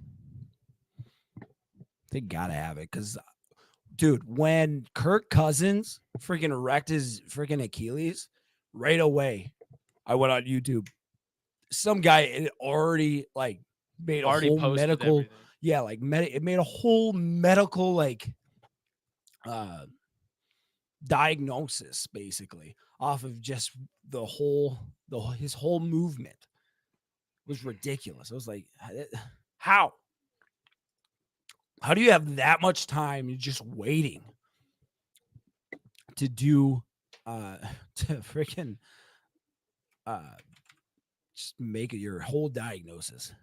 They gotta have it because, dude, when Kirk Cousins freaking wrecked his freaking Achilles, right away, I went on YouTube. Some guy had already made a whole medical, everything. It made a whole medical diagnosis basically off of just his whole movement. It was ridiculous. I was like, how do you have that much time? You're just waiting to do to freaking just make it your whole diagnosis.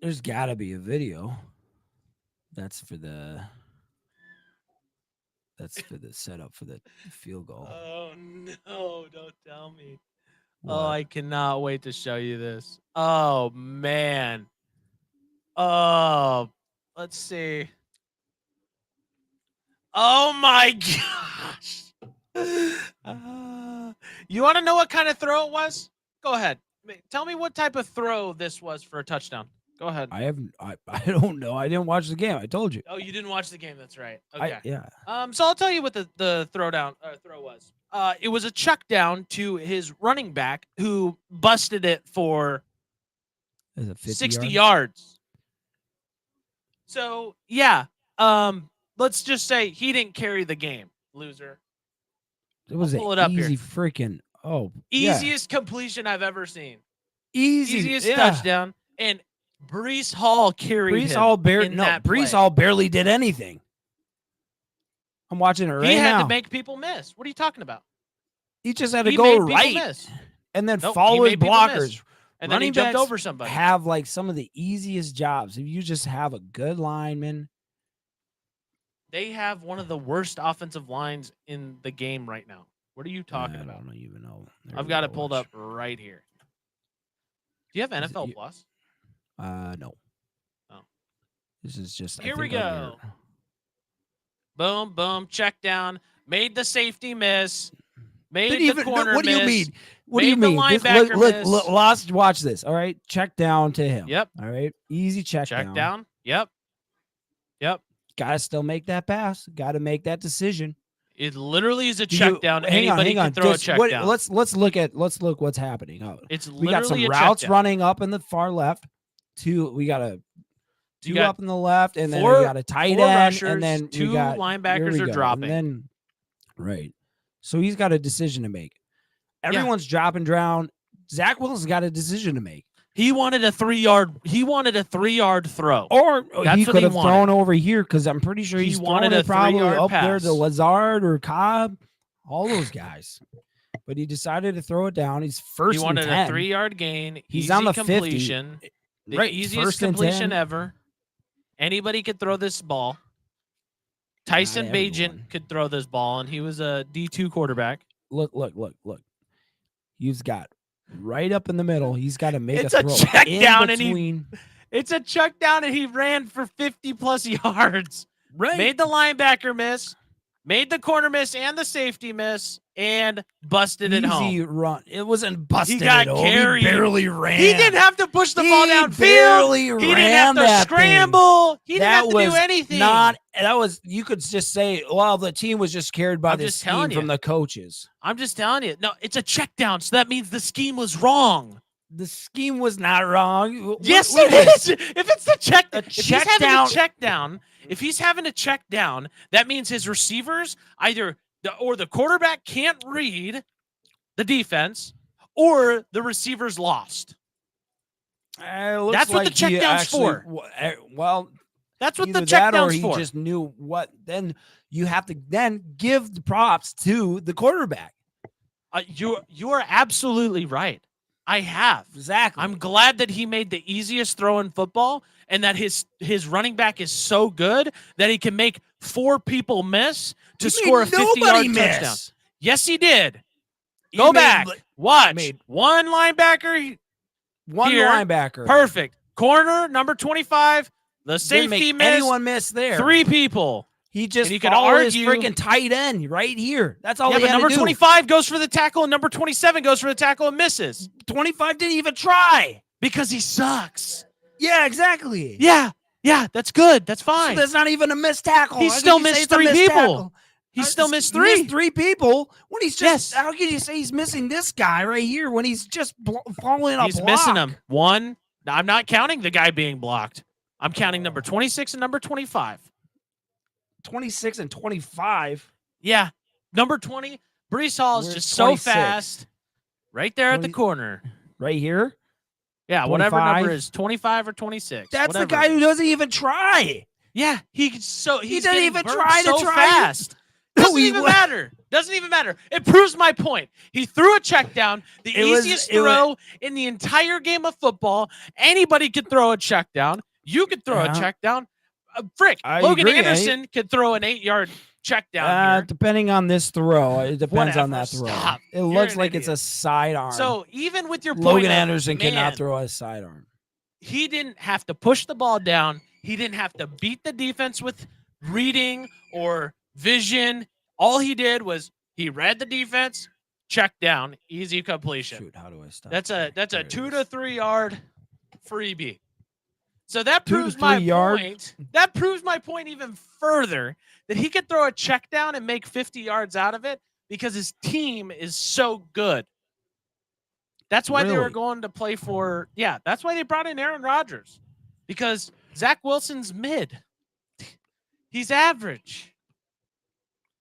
There's got to be a video. That's for the setup for the field goal. Oh no, don't tell me. What? Oh, I cannot wait to show you this. Oh man. Oh, let's see. Oh my gosh. You want to know what kind of throw it was? Go ahead. Tell me what type of throw this was for a touchdown. Go ahead. I don't know. I didn't watch the game. I told you. Oh, you didn't watch the game. That's right. Okay. Yeah. So I'll tell you what the throw was. It was a chuck down to his running back who busted it for 60 yards. So yeah. Let's just say he didn't carry the game, loser. It was an easy freaking easiest completion I've ever seen. Easiest touchdown. And Breece Hall carried him. Breece Hall barely did anything. I'm watching it right now. He had to make people miss. What are you talking about? He just had to go right and then follow his blockers. and then he running jumped backs over somebody. have like some of the easiest jobs if you just have a good lineman. They have one of the worst offensive lines in the game right now. What are you talking about? I don't even know. There I've we got it go, pulled watch. up right here. Do you have Is it NFL you- Plus? No. Oh. This is just Here I we think on your go. Boom, boom, check down. Made the safety miss. Made the corner what do you miss. mean? What do you Made the mean? This, linebacker miss. lost. Watch this. All right, check down to him. Yep. All right, easy check down. Yep. Got to still make that pass. Got to make that decision. It literally is a check down. Hang Anybody on. can throw Just a check down. Let's look what's happening. It's we got some literally a routes check down. running up in the far left. We got a You two got up in the left, and then four- we got a tight four end, rushers, and then two we got, linebackers here we are go. dropping. And then right, so he's got a decision to make. Yeah. Everyone's dropping down. Zach Wilson's got a decision to make. He wanted a 3-yard. He wanted a 3-yard throw. Or That's he what could he have wanted. thrown over here because I'm pretty sure He he's wanted throwing a it probably 3-yard up there pass. to Lazard or Cobb, all those guys. But he decided to throw it down. He's first. He wanted and 10. a 3-yard gain. He's easy on the completion. 50. The Right, easiest first and completion 10. ever. Anybody could throw this ball. Tyson Bagent everyone. could throw this ball, and he was a D2 quarterback. Look. He's got right up in the middle. He's got to make It's a a throw check in down, and between. It's a check down, and he ran for 50-plus yards. Right. Made the linebacker miss, made the corner miss and the safety miss, and busted it home. Easy run. It wasn't busted. He got at all. carried. He barely ran. He didn't have to push the ball downfield. Barely He ran didn't have to that scramble. Thing. He didn't have to do anything. You could just say, well, the team was just carried by the scheme from the coaches. I'm just telling you. No, it's a check down, so that means the scheme was wrong. The scheme was not wrong. Yes, it is. If it's the check down, if he's having a check down, that means his receivers or the quarterback can't read the defense, or the receivers lost. That's what the check down's for. Well, that's what the check down's for. He just knew what. Then you have to then give the props to the quarterback. You are absolutely right. I have. Exactly. I'm glad that he made the easiest throw in football, and that his running back is so good that he can make 4 people miss to score a 50-yard touchdown. Yes, he did. Go back. Watch. One linebacker. One linebacker. Perfect. Corner, number 25. The safety miss. Anyone miss there? 3 people. He just could followed his freaking tight end right here. That's all he had to do. Number 25 goes for the tackle, and number 27 goes for the tackle and misses. 25 didn't even try. Because he sucks. Yeah, exactly. Yeah, that's good. That's fine. So that's not even a missed tackle. He still missed 3 people. He still missed 3. Missed 3 people when he's just. How can you say he's missing this guy right here when he's just following up? He's missing him. 1. I'm not counting the guy being blocked. I'm counting number 26 and number 25. 26 and 25. Yeah. Number 20, Brees Hall is just 26? So fast. Right there at the corner. Right here? Yeah, 25? Whatever number is 25 or 26. That's the guy who doesn't even try. Yeah, he doesn't even try so to try fast. Doesn't even matter. Doesn't even matter. It proves my point. He threw a check down, the easiest throw in the entire game of football. Anybody could throw a check down. You could throw a check down. Logan Anderson could throw an 8-yard check down here. Depending on this throw. It depends on that throw. Stop. It looks like it's a sidearm. So even with your point, Logan Anderson cannot throw a sidearm. He didn't have to push the ball down. He didn't have to beat the defense with reading or vision. All he did was he read the defense, check down, easy completion. Shoot, how do I stop? That's a 2 to 3 yard freebie. So that proves my point. That proves my point even further, that he could throw a check down and make 50 yards out of it because his team is so good. That's why they were going to play for. Yeah, that's why they brought in Aaron Rodgers, because Zach Wilson's mid. He's average.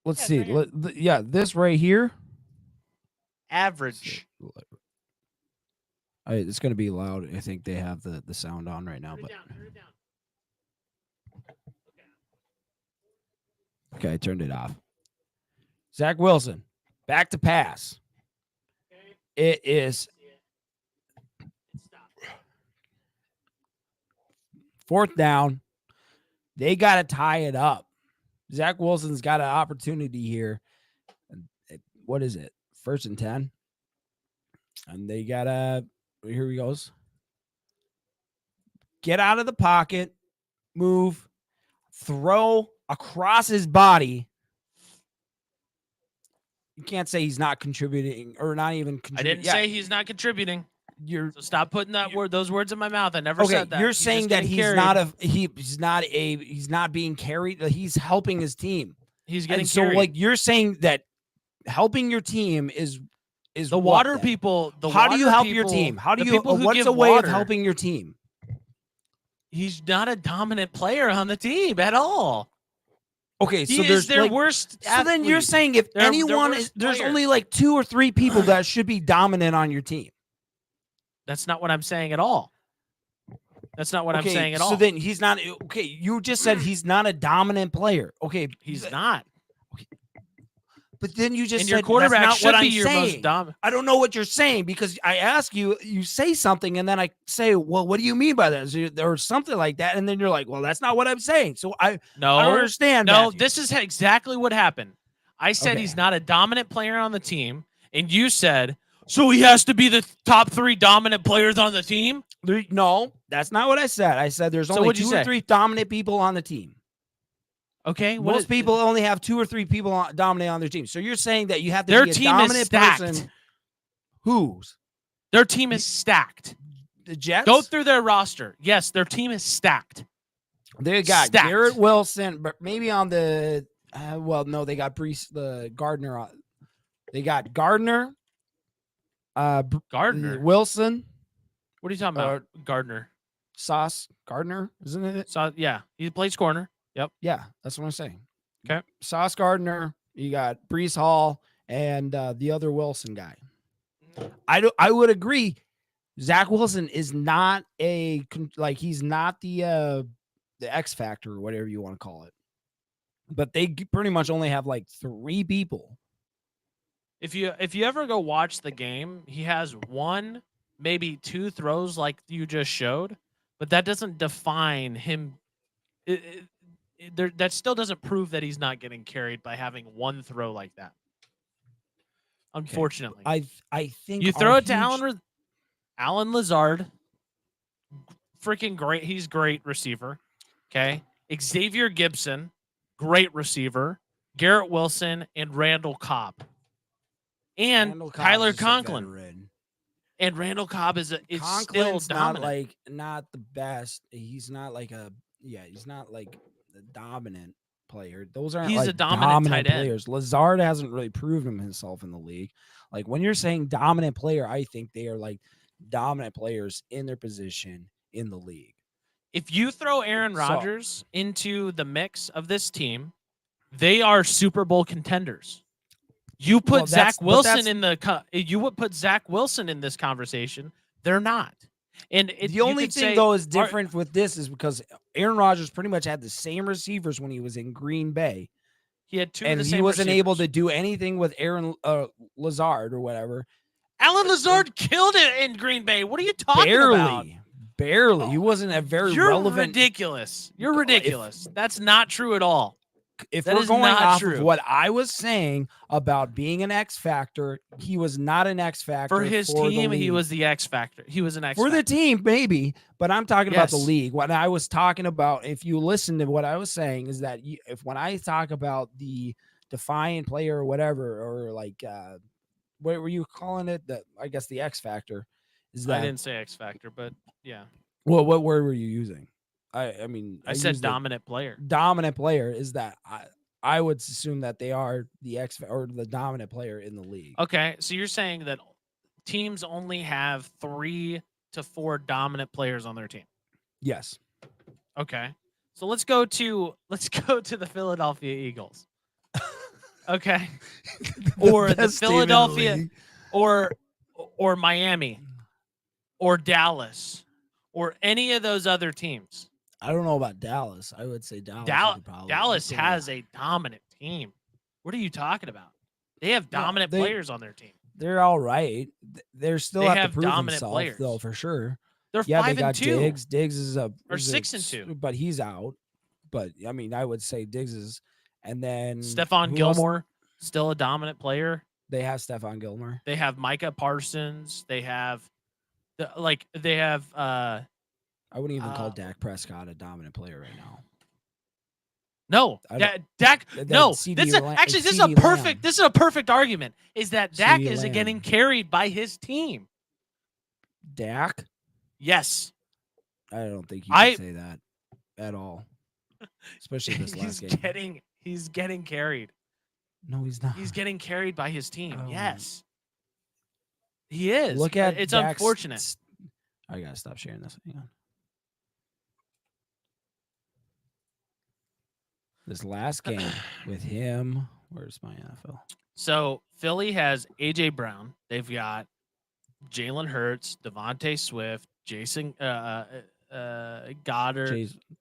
Let's see. This right here. Average. It's going to be loud. I think they have the sound on right now. Turn But it down. Okay, I turned it off. Zach Wilson, back to pass. Okay. It is. It's 4th down. They got to tie it up. Zach Wilson's got an opportunity here. What is it? 1st and 10. And they got to, here he goes. Get out of the pocket, move, throw across his body. You can't say he's not contributing or not even contributing. I didn't say he's not contributing. So stop putting those words in my mouth. I never said that. You're saying that he's not being carried. He's helping his team. He's getting so carried. like you're saying that helping your team is the water people. How do you help your team? How do you? What's a way of helping your team? He's not a dominant player on the team at all. Okay, so there's their worst. So then you're saying if anyone is, there's only like 2 or 3 people that should be dominant on your team. That's not what I'm saying at all. That's not what I'm saying at all. So then he's not okay. You just said he's not a dominant player. Okay, he's not. Okay. But then you just and said your quarterback that's not should what be I'm your saying. most dominant. I don't know what you're saying because I ask you, you say something, and then I say, "Well, what do you mean by that?" Or something like that, and then you're like, "Well, that's not what I'm saying." So I don't understand. No, Matthew. This is exactly what happened. I said he's not a dominant player on the team, and you said, so he has to be the top 3 dominant players on the team? No, that's not what I said. I said there's only 2 or 3 dominant people on the team. Okay. Most people only have 2 or 3 people dominate on their team. So you're saying that you have to be a dominant person. Whose? Their team is stacked. The Jets? Go through their roster. Yes, their team is stacked. They got Garrett Wilson, but maybe on the no, they got Gardner. They got Gardner. Gardner. Wilson. What are you talking about? Gardner. Sauce Gardner, isn't it? Yeah, he plays corner. Yep. Yeah, that's what I'm saying. Okay. Sauce Gardner. You got Brees Hall and the other Wilson guy. I would agree. Zach Wilson is not he's not the X factor or whatever you want to call it. But they pretty much only have like 3 people. If you ever go watch the game, he has 1, maybe 2 throws like you just showed, but that doesn't define him. That still doesn't prove that he's not getting carried by having 1 throw like that. Unfortunately, I think you throw it to Alan Lazard. Freaking great! He's great receiver. Okay, Xavier Gibson, great receiver. Garrett Wilson and Randall Cobb, and Tyler Conklin. And Randall Cobb is still dominant. Not the best. He's not like he's not like the dominant player. Those aren't he's like a dominant tight end. players. Lazard hasn't really proven himself in the league. Like when you're saying dominant player, I think they are like dominant players in their position in the league. If you throw Aaron Rodgers into the mix of this team, they are Super Bowl contenders. You put Zach Wilson you would put Zach Wilson in this conversation. They're not. And the only thing though is different with this is because Aaron Rodgers pretty much had the same receivers when he was in Green Bay. He had 2 and of the same he wasn't receivers. able to do anything with Aaron Lazard or whatever. Alan Lazard killed it in Green Bay. What are you talking about? Barely. He wasn't a very relevant. You're ridiculous. You're ridiculous. That's not true at all. If we're going off of what I was saying about being an X factor, he was not an X factor for his team. He was the X factor. He was an X for factor. the team, maybe. But I'm talking about the league. What I was talking about, if you listen to what I was saying, is that when I talk about the defiant player or whatever, or like what were you calling it? I guess the X factor is that. I didn't say X factor, but yeah. Well, what word were you using? I mean, I said dominant player. Dominant player is that I would assume that they are the the dominant player in the league. Okay, so you're saying that teams only have 3 to 4 dominant players on their team. Yes. Okay. So let's go to the Philadelphia Eagles. Okay. Or the Philadelphia or Miami or Dallas or any of those other teams. I don't know about Dallas. I would say Dallas. Dallas has a dominant team. What are you talking about? They have dominant players on their team. They're all right. They're still have to prove dominant themselves, players, though, for sure. They're Yeah, they 5 and got 2 Diggs. Diggs is a or 6 and 2. but he's out. But I mean, I would say Diggs is, and then Stephon who else? Gilmore, still a dominant player. They have Stephon Gilmore. They have Micah Parsons. They have they have I wouldn't even call uh Dak Prescott a dominant player right now. no, I don't- Dak. That No, CD actually this is a CD Lamb. perfect. This is a perfect argument. Is that Dak CeeDee isn't getting Lamb. carried by his team? Dak? Yes, I don't think you can I. say that at all. Especially this last game. He's getting carried. No, he's not. He's getting carried by his team. Oh. Yes, he is. Look at It's Dak's unfortunate. I gotta stop sharing this. Hang on. This last game with him. Where's my NFL? So Philly has AJ Brown. They've got Jalen Hurts, Devontae Swift, Jason Goddard,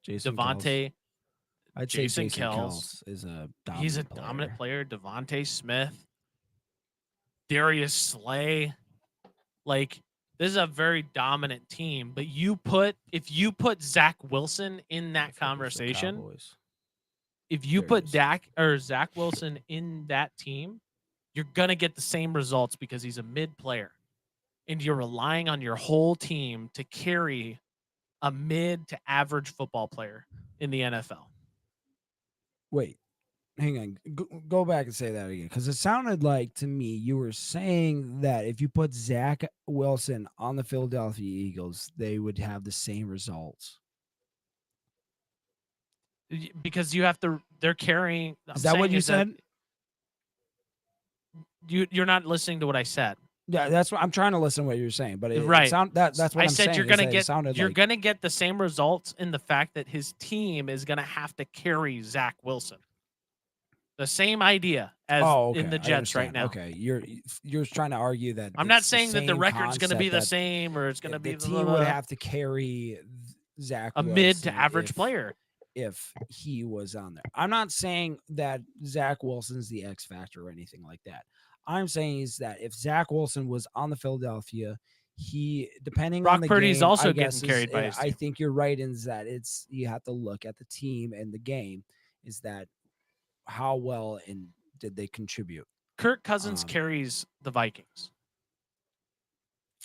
Jason Devontae. Kelce. I'd say Jason Jason Kelce. Kelce is a dominant He's a player. dominant player. Devontae Smith, Darius Slay. Like, this is a very dominant team. But if you put Zach Wilson in that I thought it was the conversation, Cowboys. if you There it put is. Dak or Zach Wilson in that team, you're gonna get the same results because he's a mid player, and you're relying on your whole team to carry a mid to average football player in the NFL. Wait, hang on. Go back and say that again, because it sounded like to me you were saying that if you put Zach Wilson on the Philadelphia Eagles, they would have the same results. Because you have to, they're carrying. Is that what you said? You're not listening to what I said. Yeah, that's what I'm trying to listen to what you're saying, but Right. that's what I'm saying. You're is gonna that it get sounded you're like, gonna get the same results in the fact that his team is gonna have to carry Zach Wilson. The same idea as in the I Jets right understand. now. Okay, you're trying to argue that I'm not it's saying that the same record's going to be the concept that same or it's going to be the team would have to carry Zach a Wilson mid to average if- player. if he was on there. I'm not saying that Zach Wilson's the X factor or anything like that. I'm saying is that if Zach Wilson was on the Philadelphia, he depending Brock on the Purdy's game, also I getting guess carried by his I team. think you're right in that it's you have to look at the team and the game. Is that how well and did they contribute? Kirk Cousins Um, carries the Vikings.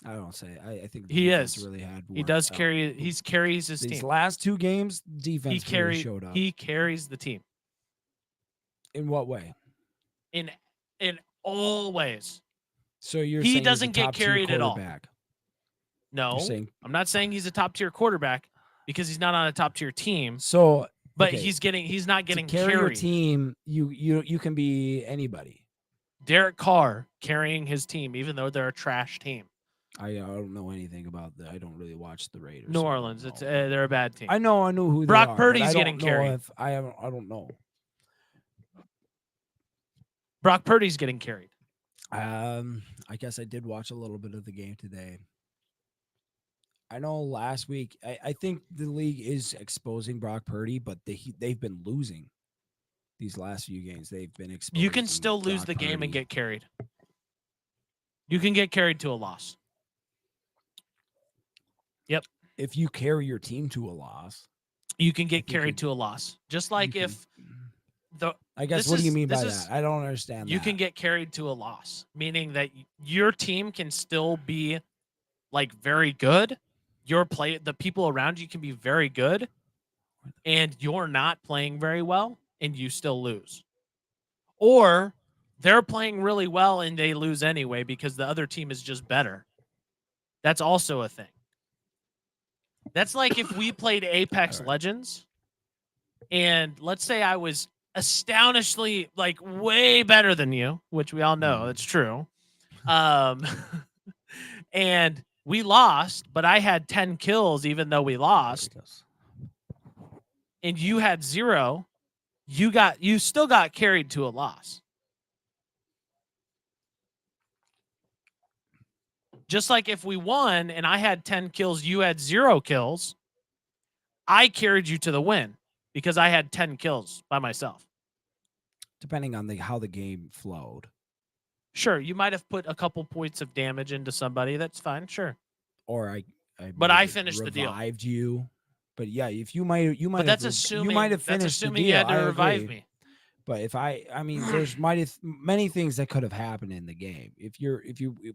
I don't say. I think the He defense is. really had. He worked does out. carry. He carries his These team. last two games. Defense really showed up. He carries the team In what way? in all ways. So you're He saying doesn't he's a get top tier carried at all. quarterback. No, You're saying I'm not saying he's a top tier quarterback because he's not on a top tier team. so. But okay, he's not getting to carry your carried. team. You can be anybody. Derek Carr carrying his team, even though they're a trash team. I don't know anything about that. I don't really watch the Raiders. New so I don't Orleans, it's know. they're a bad team. I know who Brock they are. Purdy's but I getting don't know carried. If I don't know. Brock Purdy's getting carried. I guess I did watch a little bit of the game today. I know last week. I think the league is exposing Brock Purdy, but they've been losing these last few games. They've been exposed. You can still lose the game and get carried. You can get carried to a loss. Yep. If you carry your team to a loss, you can get carried to a loss. Just like if the I guess what do you mean by that? I don't understand you that. can get carried to a loss, meaning that your team can still be like very good. The people around you can be very good, and you're not playing very well, and you still lose. Or they're playing really well and they lose anyway because the other team is just better. That's also a thing. That's like if we played Apex Legends, and let's say I was astonishingly like way better than you, which we all know it's true. And we lost, but I had 10 kills even though we lost. And you had 0. You still got carried to a loss. Just like if we won and I had 10 kills, you had 0 kills, I carried you to the win because I had 10 kills by myself. Depending on how the game flowed. Sure, you might have put a couple points of damage into somebody. That's fine, sure. Or I But may I have finished the deal. revived you. But yeah, if you might But have that's you might have assuming finished the you deal. had to I revive agree. me. But if I mean, there's many things that could have happened in the game. If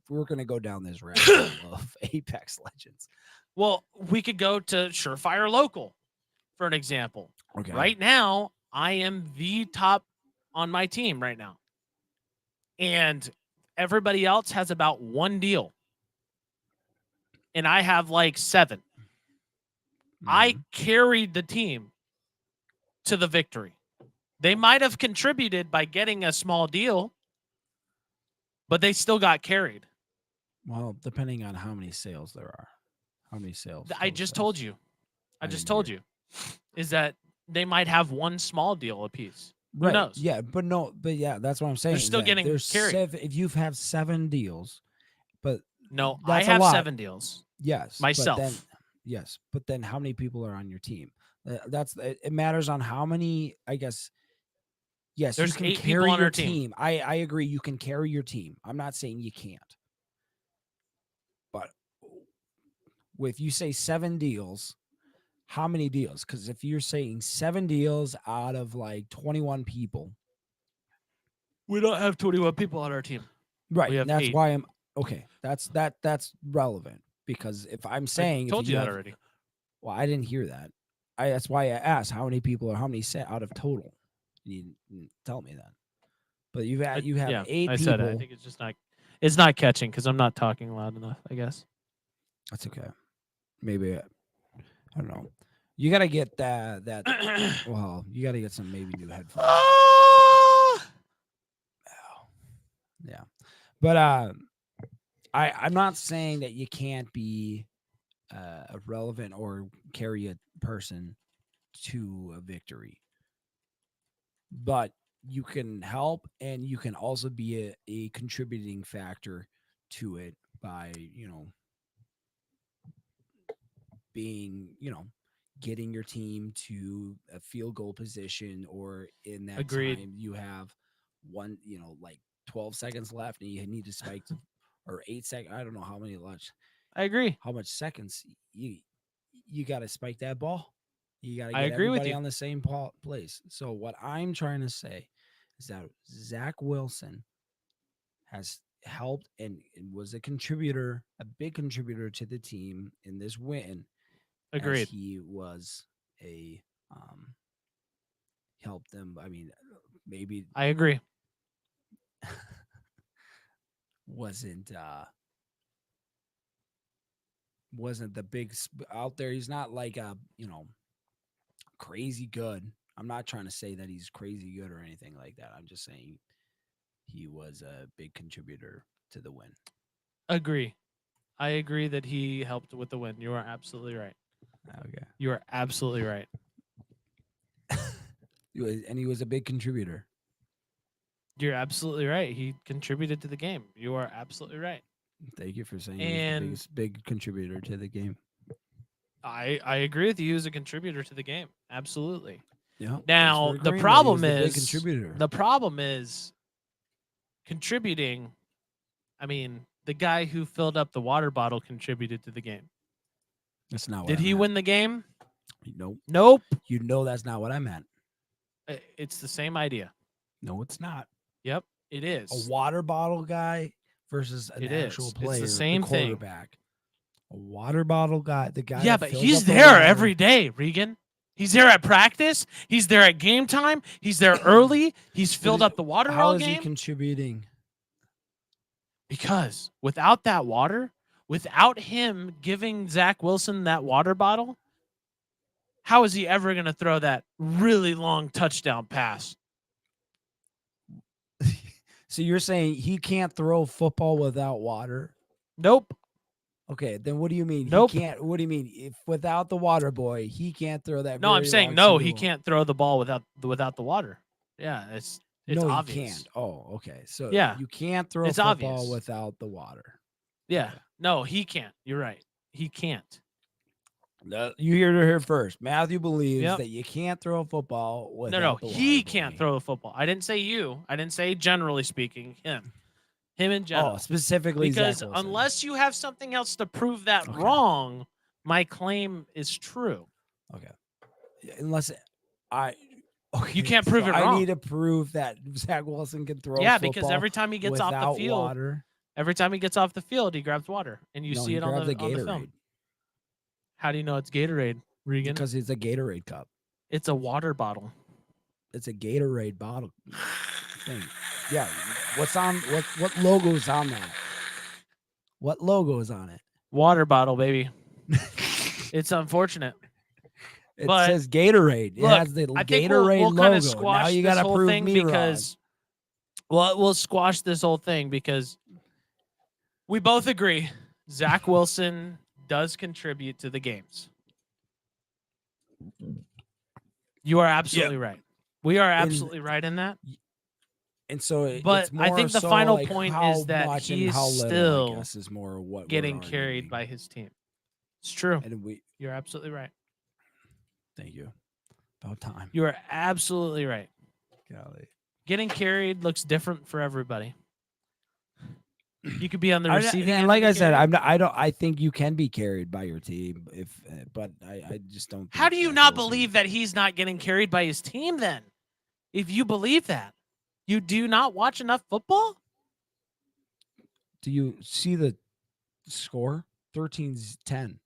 we're gonna go down this rabbit hole of Apex Legends. Well, we could go to Surefire Local for an example. Okay. Right now, I am the top on my team right now. And everybody else has about one deal. And I have like 7. I Mhm. carried the team to the victory. They might have contributed by getting a small deal, but they still got carried. Well, depending on how many sales there are, how many sales? I Total just sales. told you. I I just didn't told hear. you is that they might have one small deal apiece. Who Right. knows? Yeah. But no. But yeah, that's what I'm They're saying. Is still that getting there's carried. 7. If you have 7 deals, but No, I that's a have lot. 7 deals Yes. But then, myself. yes. But then, how many people are on your team? It matters on how many. I guess. Yes, you There's can 8 people carry on your our team. team. I agree. You can carry your team. I'm not saying you can't. But if you say 7 deals, how many deals? Because if you're saying 7 deals out of like 21 people, We don't have 21 people on our team. right? We And have that's 8. why I'm okay. That's relevant because if I'm I saying if told you you that have, already. well, I didn't hear that. That's why I asked how many people or how many set out of total. You didn't tell me that. But you have Yeah, 8 I said it. I people. think it's not catching because I'm not talking loud enough, I guess. That's okay. Maybe I don't know. You got to get that. Well, you got to get some maybe new headphones. Ah! Yeah, but I'm not saying that you can't be relevant or carry a person to a victory, but you can help and you can also be a contributing factor to it by being getting your team to a field goal position, or in that Agreed. time you have one like 12 seconds left and you need to spike to, or 8 seconds, I don't know how many left, I agree. how much seconds you got to spike that ball. You got to I get agree with everybody you. on the same place. So what I'm trying to say is that Zach Wilson has helped and was a contributor, a big contributor to the team in this win, as Agreed. he was a um helped them. I mean, maybe I agree. wasn't wasn't the big out there. He's not like a crazy good. I'm not trying to say that he's crazy good or anything like that. I'm just saying he was a big contributor to the win. Agree. I agree that he helped with the win. You are absolutely right. Okay. You are absolutely right. And he was a big contributor. You're absolutely right. He contributed to the game. You are absolutely right. Thank you for saying he was the And biggest big contributor to the game. I agree with you. He was a contributor to the game. Absolutely. Yeah. Thanks for Now, agreeing that he was the big contributor. the problem is contributing. I mean, the guy who filled up the water bottle contributed to the game. That's not what Did I he meant. win the game? Nope. Nope. That's not what I meant. It's the same idea. No, it's not. Yep, it A is. water bottle guy versus an It actual is. It's the player, the same thing. quarterback. A water bottle guy, the guy Yeah, that but fills he's up the there water. every day, Regan. He's there at practice. He's there at game time. He's there early. He's filled up the water How all is he game. contributing? Because without that water, without him giving Zach Wilson that water bottle, how is he ever going to throw that really long touchdown pass? So you're saying he can't throw football without water? Nope. Okay, then what do you mean? He Nope. can't. What do you mean? If without the water boy, he can't throw that No, I'm very saying long no, field he goal? can't throw the ball without the water. Yeah, it's No, he obvious. can't. Oh, okay. So Yeah, you can't throw it's football obvious. without the water. Yeah. Okay. No, he can't. You're right. He can't. You hear it here first. Matthew believes Yep. that you can't throw a football without No, the water he boy. can't throw a football. I didn't say you. I didn't say generally speaking him. Him in Oh, general. specifically Zach Because Wilson. unless you have something else to prove that Okay. wrong, my claim is true. Okay. Unless I okay, You can't so prove it I wrong. need to prove that Zach Wilson can throw Yeah, football because every time he gets off the without field, water. he grabs water, and you No, see he it on grabbed the the film. Gatorade How do you know it's Gatorade, Regan? because it's a Gatorade cup. It's a water bottle. It's a Gatorade bottle thing. Yeah. What logo is on that? What logo is on it? Water bottle, baby. It's unfortunate. It But says Gatorade. It look, has the I think Gatorade we'll kind logo. of Now squash you this got to whole prove thing me wrong. because we'll squash this whole thing because we both agree Zach Wilson does contribute to the games. You are absolutely right. We are absolutely right in that. And so But it's more I think the so final like point how is that much and he is how little, I still guess, is more what getting we're carried arguing. by his team. It's true. And we You're absolutely right. thank you. About time. You are absolutely right. Golly. Getting carried looks different for everybody. You could be on the I, receiving and end. like of I the said, carry. I'm not, I don't. I think you can be carried by your team if, but I just don't. How think do you Zach not Wilson- believe that he's not getting carried by his team then? If you believe that, you do not watch enough football? Do you see the score? 13-10.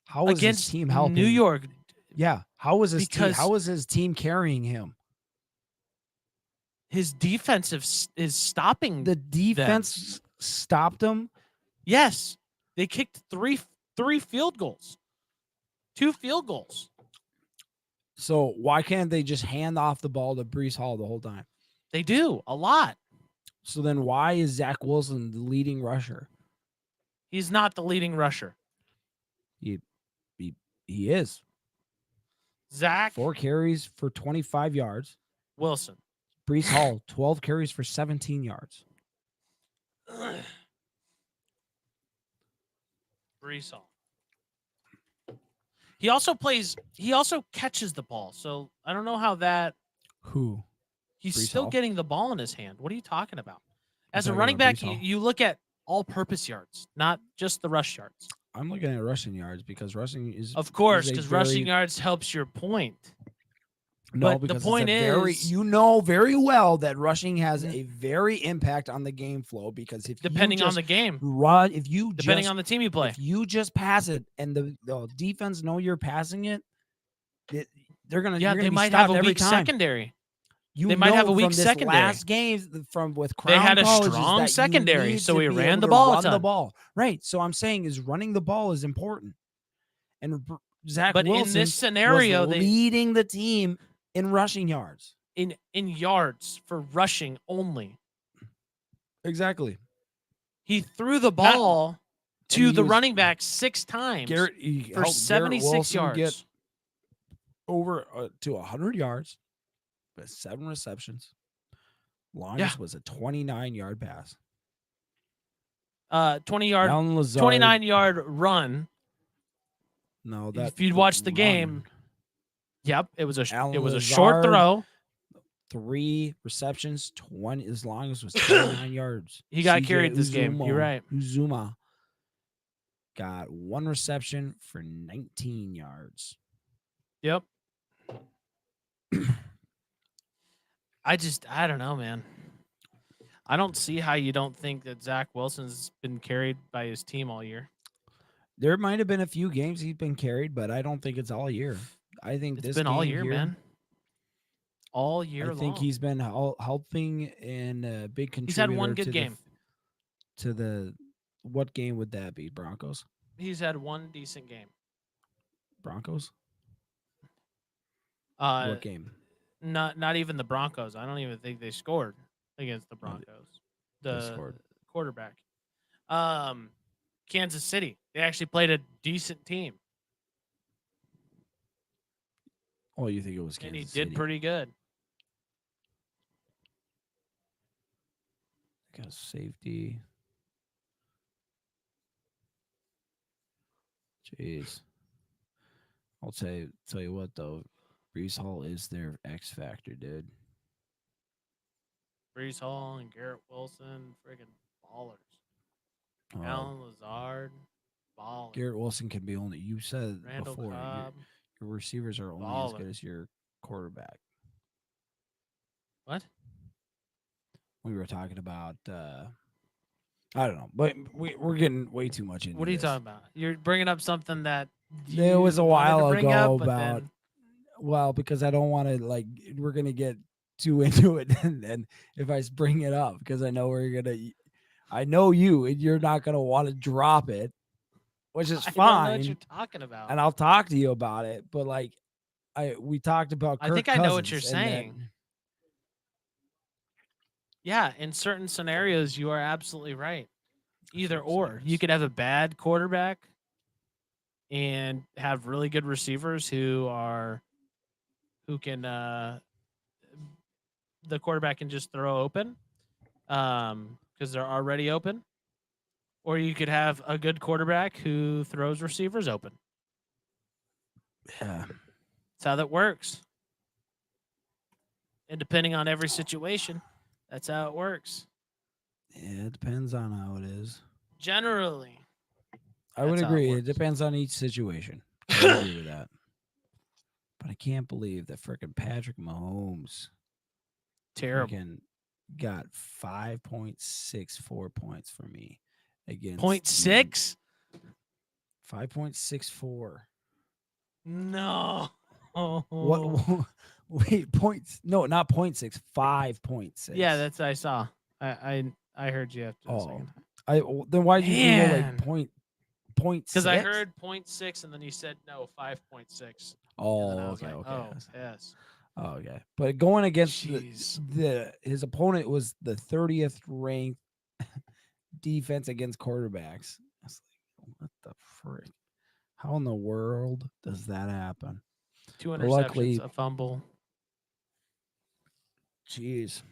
How was his Against team helping? New York. Yeah. How was his team? Because- How was his team carrying him? His defensive is stopping. The defense stopped him. Yes. They kicked three field goals. 2 field goals. So why can't they just hand off the ball to Brees Hall the whole time? They do a lot. So then why is Zach Wilson the leading rusher? He's not the leading rusher. He is. Zach 4 carries for 25 yards. Wilson. Brees Hall, 12 carries for 17 yards. Brees Hall. He also catches the ball. So I don't know how that Who? he's Brees still Hall? getting the ball in his hand. What are you talking about? As a talking running about back, Brees Hall. you look at all-purpose yards, not just the rush yards. I'm looking at rushing yards because rushing is Of course, is a because very- rushing yards helps your point. No, but the because point it's a very, is- you know very well that rushing has a very impact on the game flow because if Depending you on just the game, run, if you depending just, on the team you play. if you just pass it and the defense know you're passing it, they're gonna Yeah, you're gonna they be might have stopped a every weak time. secondary. You they might have know a weak from this secondary. last games from with They Crown had a College is strong that you secondary, need so to we be ran able the to ball a run the ton. ball. Right. So I'm saying is running the ball is important, and Zach But Wilson in this scenario, was leading the team in rushing yards. in yards for rushing only. Exactly. He threw the ball to he the was- running back 6 times He for helped 76 Wilson yards. get over to 100 yards with 7 receptions. Longest was a 29-yard pass. 20-yard, Alan Lazard, 29-yard run. No, that If you'd watch the run. game, yep, it was a Alan short Lazard, throw. 3 receptions, 20 as long as was 29 yards. He got CJ carried this game. You're right. Uzuma got 1 reception for 19 yards. Yep. I don't know, man. I don't see how you don't think that Zach Wilson's been carried by his team all year. There might have been a few games he's been carried, but I don't think it's all year. I think It's this been all game year, here, man. All year long. I think he's been helping and a big contributor. He's had one good to game. What game would that be? Broncos? He's had one decent game. Broncos? What game? Not even the Broncos. I don't even think they scored against the No, Broncos. they The scored. quarterback. Kansas City. They actually played a decent team, Oh, you think it was Kansas and he City? did pretty good. Got a safety. Jeez. I'll tell you what though, Brees Hall is their X factor, dude. Brees Hall and Garrett Wilson, friggin' ballers. Uh, Alan Lazard, baller. Garrett Wilson can be only. You said Randall before Cobb, your receivers are only as baller. good as your quarterback. What? We were talking about. I don't know, but we're getting way too much into What are you this. talking about? You're bringing up something that It was you a wanted to while bring ago up, but about then well because I don't want to like we're gonna get too into it, and then if bring it up because I know we're gonna. I know you, and you're not gonna want to drop it, which is I don't know what you're fine, talking about. and I'll talk to you about it. But like, we talked about I think Kirk I know what you're Cousins, and saying. then Yeah, in certain scenarios, you are absolutely right. Either certain or. You scenarios. could have a bad quarterback and have really good receivers who can the quarterback can just throw open because they're already open, or you could have a good quarterback who throws receivers open. Yeah, That's how that works. And depending on every situation, that's how it works. yeah, it depends on how it is. Generally, I would that's how it agree. It works. depends on each situation. I would agree with that. But I can't believe that freaking Patrick Mahomes Terrible. freaking got 5.64 points for me against Point the six? 5.64. No. What? Wait, points? No, not point six. 5.6. Yeah, that's I saw. I heard you after the Oh, second time. then why did you Google like Man, point because I six? heard point six and then you said no 5.6, and then I Oh, was okay, like, okay. oh yes, Oh, okay. But going against jeez. the his opponent was the 30th ranked defense against quarterbacks. I was like, what the frick? How in the world does that happen? Two But interceptions, luckily, a fumble. geez,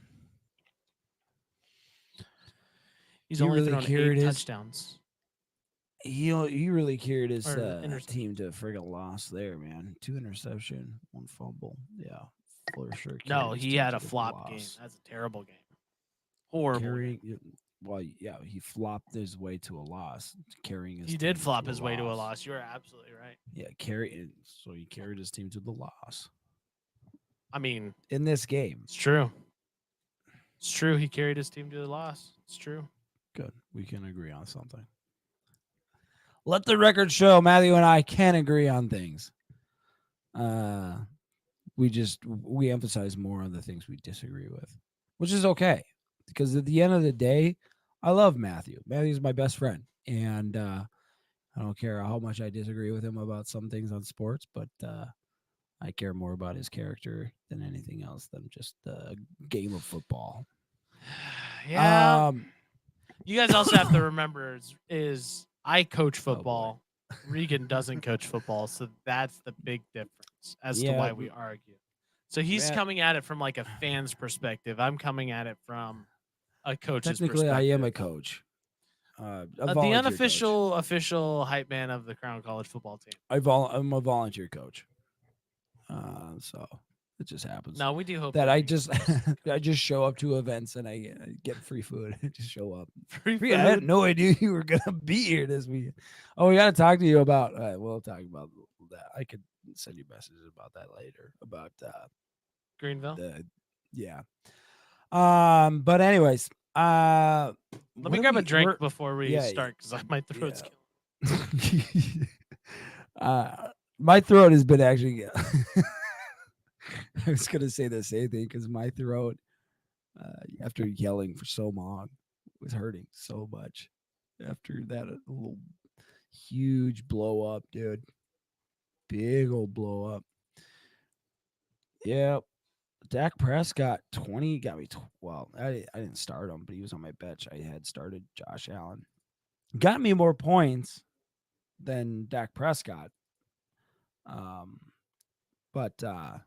He's he only really thrown carried 8 his touchdowns he really carried his or interceptions. team to a friggin' loss there, man. 2 interception, 1 fumble. Yeah, for sure No, carried his he team had to a the flop game. loss. That's a terrible game. Horrible game. Carrying, well, yeah, he flopped his way to a loss, carrying his He did team flop to a his way to a loss. loss. You are absolutely right. Yeah, so he carried his team to the loss I mean, in this game. it's true. It's true. He carried his team to the loss. It's true. Good, we can agree on something. Let the record show Matthew and I can agree on things. Uh, we emphasize more on the things we disagree with, which is okay because at the end of the day, I love Matthew. Matthew's my best friend, and I don't care how much I disagree with him about some things on sports, but I care more about his character than anything else than just a game of football. Yeah. Um, You guys also have to remember is I coach oh boy, football. Regan doesn't coach football, so that's the big difference as to yeah, why we argue. So he's Matt. coming at it from like a fan's perspective. I'm coming at it from a coach's Technically, I am a perspective. coach, a The volunteer coach. unofficial official hype man of the Crown College football team. I'm a volunteer coach. So it just happens No, we do hope that that I Regan just becomes I coach. just show up to events and I get free food. I just show up. Free I had food. no idea you were gonna be here this week. Oh, we got to talk to you about. We'll talk about that. I could send you messages about that later. About Greenville. the yeah. But anyways, Let what me do grab a we? drink before we Yeah, start because my throat's yeah. killing. My throat has been actually. I was gonna say the same thing because my throat, after yelling for so long, was hurting so much. After that, little huge blow up, dude, big old blow up. Yeah, Dak Prescott 20 got me. Well, I didn't start him, but he was on my bench. I had started Josh Allen. Got me more points than Dak Prescott. Um, but I'm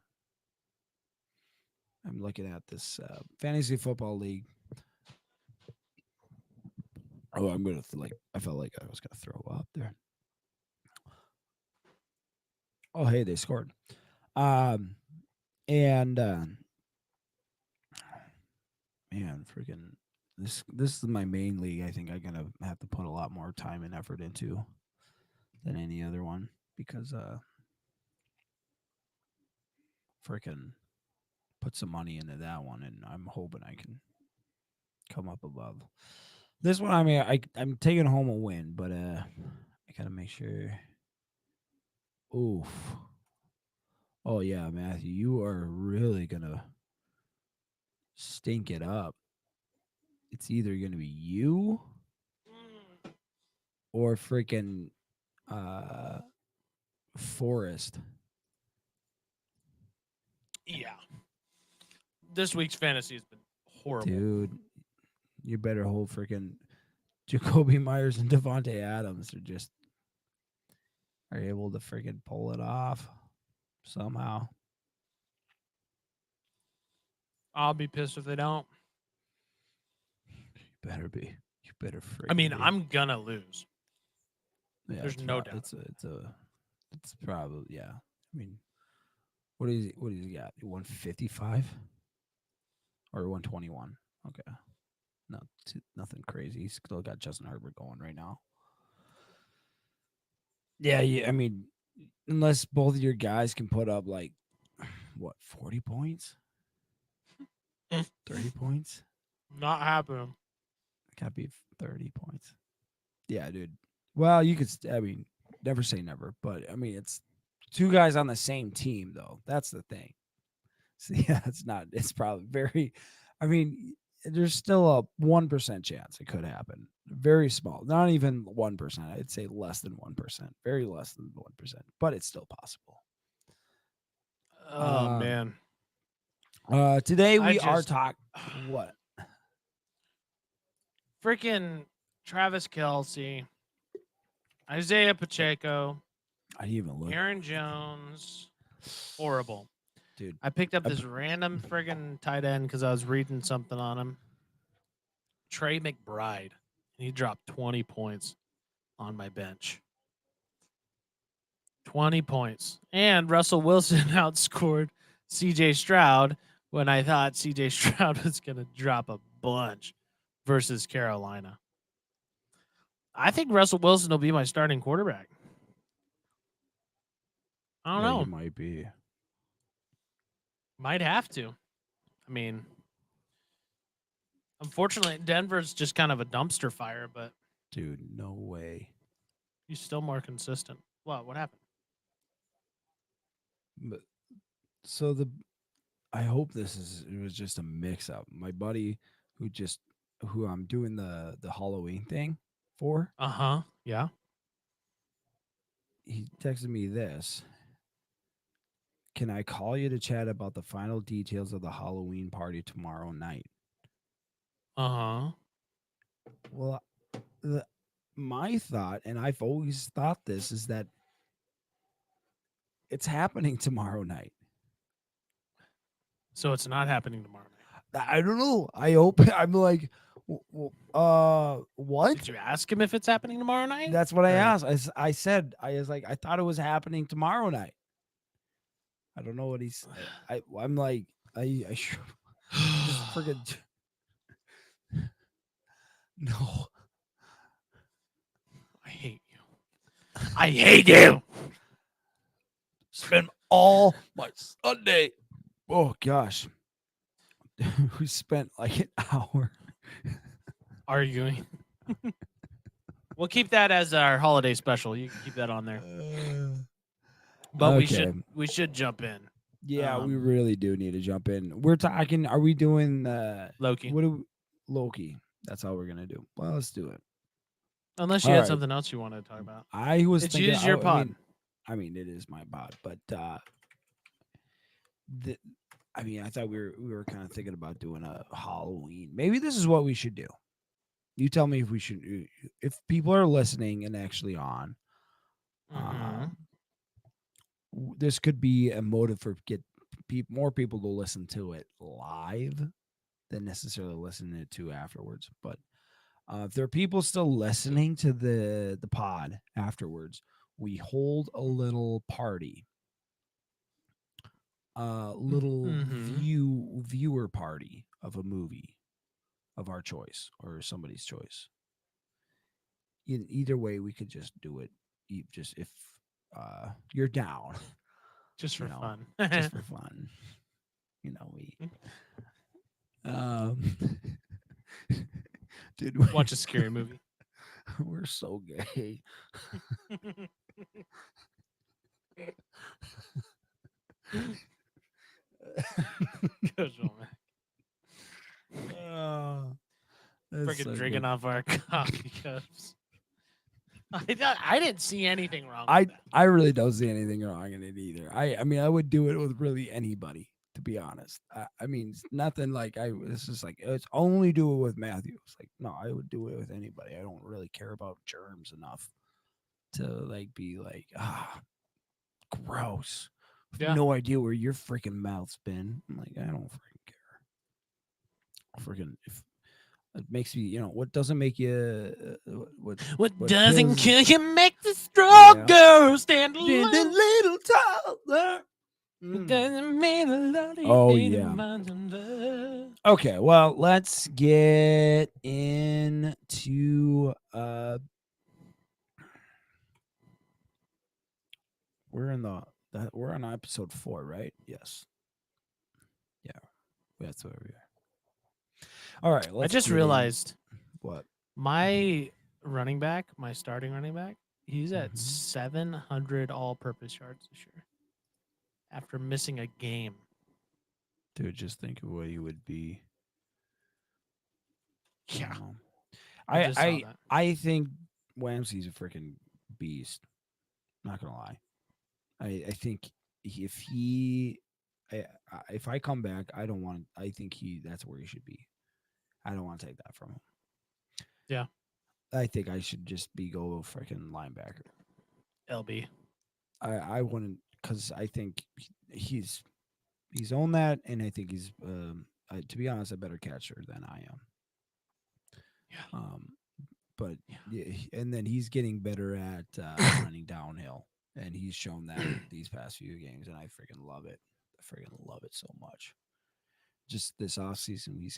looking at this fantasy football league. Oh, I'm gonna like. I felt like I was gonna throw up there. Oh, hey, they scored. Um, and man, freaking this is my main league. I think I'm gonna have to put a lot more time and effort into than any other one because freaking put some money into that one, and I'm hoping I can come up above this one. I mean, I'm taking home a win, but I gotta make sure. Oof. Oh yeah, Matthew, you are really gonna stink it up. It's either gonna be you or freaking uh Forest. Yeah. This week's fantasy has been horrible. Dude, you better hold freaking Jacoby Myers and Devontae Adams are able to freaking pull it off somehow. I'll be pissed if they don't. You better be. You better I freaking mean, be. I'm gonna lose. Yeah, There's no doubt of it. it's probably yeah. I mean, what is he got? 155 or 121? Okay, no, nothing crazy. He's still got Justin Herbert going right now. Yeah, yeah. I mean, unless both of your guys can put up like what 40 points, 30 points, Not happening. gotta be 30 points. Yeah, dude. Well, you could. I mean, never say never, but I mean, it's two guys on the same team though. That's the thing. So, yeah, it's not. It's probably very. I mean, there's still a 1% chance it could happen. Very small. Not even 1%. I'd say less than 1%. Very less than 1%, but it's still possible. Oh Um. man. Today I we are just talking. What? freaking Travis Kelsey, Isaiah Pacheco, I didn't even look, Aaron Jones. Horrible. dude. I picked up I, this random friggin' tight end because I was reading something on him. Trey McBride. And he dropped 20 points on my bench. 20 points. And Russell Wilson outscored CJ Stroud when I thought CJ Stroud was going to drop a bunch versus Carolina. I think Russell Wilson will be my starting quarterback. I don't yeah, he know. might be, Might have to. I mean, unfortunately, Denver's just kind of a dumpster fire, but dude. No way. he's still more consistent. What happened? But so the I hope it was just a mix up. My buddy who I'm doing the Halloween thing for, Uh huh. Yeah. he texted me this. Can I call you to chat about the final details of the Halloween party tomorrow night? Uh huh. Well, the, my thought, and I've always thought this, is that it's happening tomorrow night. So it's not happening tomorrow night. I don't know. I hope I'm like, what? Did you ask him if it's happening tomorrow night? That's what I Or asked. I said, I was like, I thought it was happening tomorrow night. I don't know what he's. I'm like, I sure just forget. No, I hate you. I hate you. spend all my Sunday. Oh gosh, we spent like an hour. Arguing. We'll keep that as our holiday special. You can keep that on there. But Okay. we should jump in. Yeah, we Um, really do need to jump in. We're talking. Are we doing Loki. what do Loki? That's all we're gonna do. Well, let's do it. Unless you All had right. something else you wanted to talk about. I was It's thinking. use your pod. I mean, it is my bot, but the, I mean, I thought we were kind of thinking about doing a Halloween. Maybe this is what we should do. You tell me if we should, if people are listening and actually on. Mm-hmm. This could be a motive for more people to listen to it live than necessarily listening to afterwards. But if there are people still listening to the pod afterwards, we hold a little party, little Mm-hmm. viewer party of a movie, of our choice or somebody's choice. Either way, we could just do it. Just if you're down, Just you for know, fun. just for fun. We um, dude, Watch a scary movie. we're so gay. Casual, man. Oh, that's Freaking so drinking good. off our coffee cups. I didn't see anything wrong with I that. I really don't see anything wrong in it either. I mean I would do it with really anybody, to be honest. I mean it's nothing like it's just like it's only do it with Matthew. It's like no, I would do it with anybody. I don't really care about germs enough to like be like gross. Yeah. No idea where your freaking mouth's been. I'm like I don't freaking care. Freaking if it makes me, what doesn't make you, What what doesn't kills, kill you makes the yeah, stronger. Stand stand a alone. little taller. It Mm. doesn't mean a lot of you Oh ain't yeah. in mind some love. Okay, well, let's get into we're in we're on episode 4, right? Yes. Yeah, that's where we are. All right, I let's just get in. realized What? my running back, my starting running back, he's at Hmm. 700 all-purpose yards this year after missing a game. Dude, just think of what he would be. I Yeah, don't know. I I just saw I that. I think Wamsey's a freaking beast. Not gonna lie. I think if he, if I come back, I don't want. I think that's where he should be. I don't want to take that from him. Yeah, I think I should just be go freaking linebacker. LB. I wouldn't because I think he's owned that, and I think he's to be honest, a better catcher than I am. Yeah, Um, but yeah. yeah, and then he's getting better at running downhill, and he's shown that these past few games, and I freaking love it. I freaking love it so much. Just this off season, we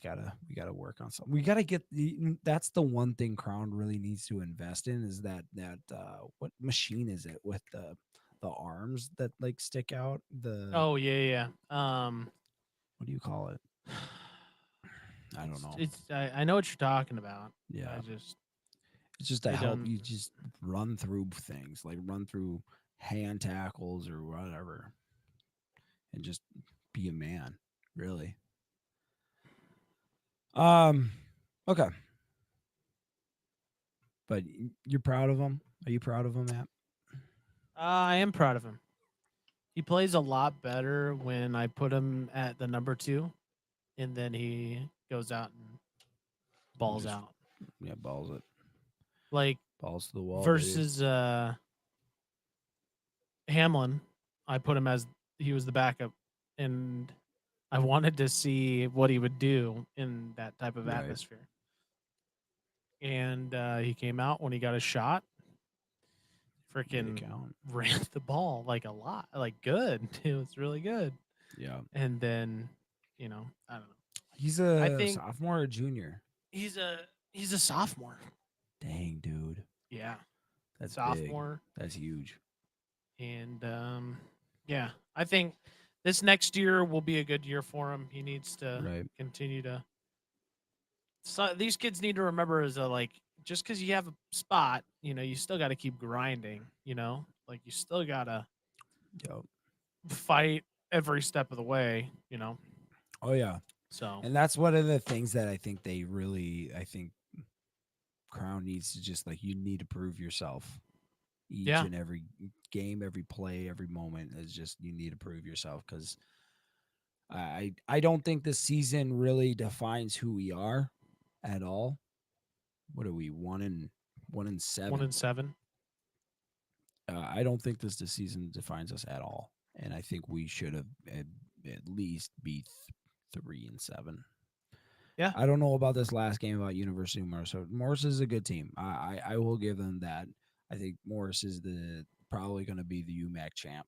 gotta work on something. We gotta get that's the one thing Crown really needs to invest in is that what machine is it with the arms that like stick out? The Oh yeah, yeah. what do you call it? I don't know. It's I know what you're talking about. I Yeah, just it's just to I help don't. you just run through things, like run through hand tackles or whatever, and just be a man. Really. Um. Okay, but you're proud of him. Are you proud of him, Matt? I am proud of him. He plays a lot better when I put him at the number 2, and then he goes out and And balls just out. yeah, balls it, Like balls to the wall, baby. versus Hamlin, I put him as he was the backup, and I wanted to see what he would do in that type of Right. atmosphere. And he came out when he got a shot, Made it freaking count. ran the ball like a lot, like good. It was really good. Yeah. And then, I don't know. He's I a think sophomore or junior. he's a he's a sophomore. Dang, dude. Yeah, That's big. sophomore. That's huge. And yeah, I think this next year will be a good year for him. He needs to Right. continue to. So these kids need to remember is like just because you have a spot, you still got to keep grinding. Like you still gotta Yo. fight every step of the way. Oh yeah. So And that's one of the things that I think I think Crown needs to just like you need to prove yourself each yeah, and every game, every play, every moment is just you need to prove yourself because I don't think this season really defines who we are at all. What are we 1-7? 1-7. I don't think this season defines us at all, and I think we should have at least be 3-7. Yeah, I don't know about this last game about University of Morris. Morris is a good team. I will give them that. I think Morris is the probably going to be the UMAC champ.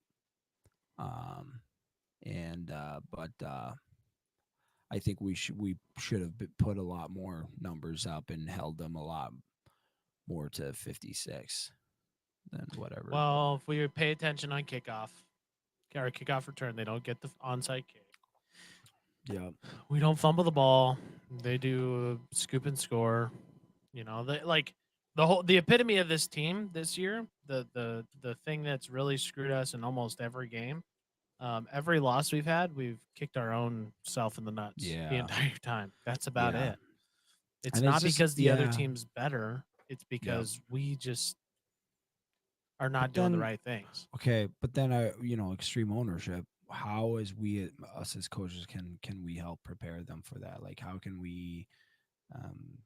Um, and but I think we should have put a lot more numbers up and held them a lot more to 56 than whatever. But Well, if we would pay attention on kickoff or kickoff return, they don't get the onside kick. yeah, We don't fumble the ball. They do scoop and score. You know, they like the epitome of this team this year. The thing that's really screwed us in almost every game. Every loss we've had, we've kicked our own self in the nuts the yeah, entire time. That's about yeah, it. It's and it's not just because the other yeah, team's better. It's yeah. because we just are But not doing the then right things. okay, but then extreme ownership. How as we us as coaches can we help prepare them for that? Like, how can we um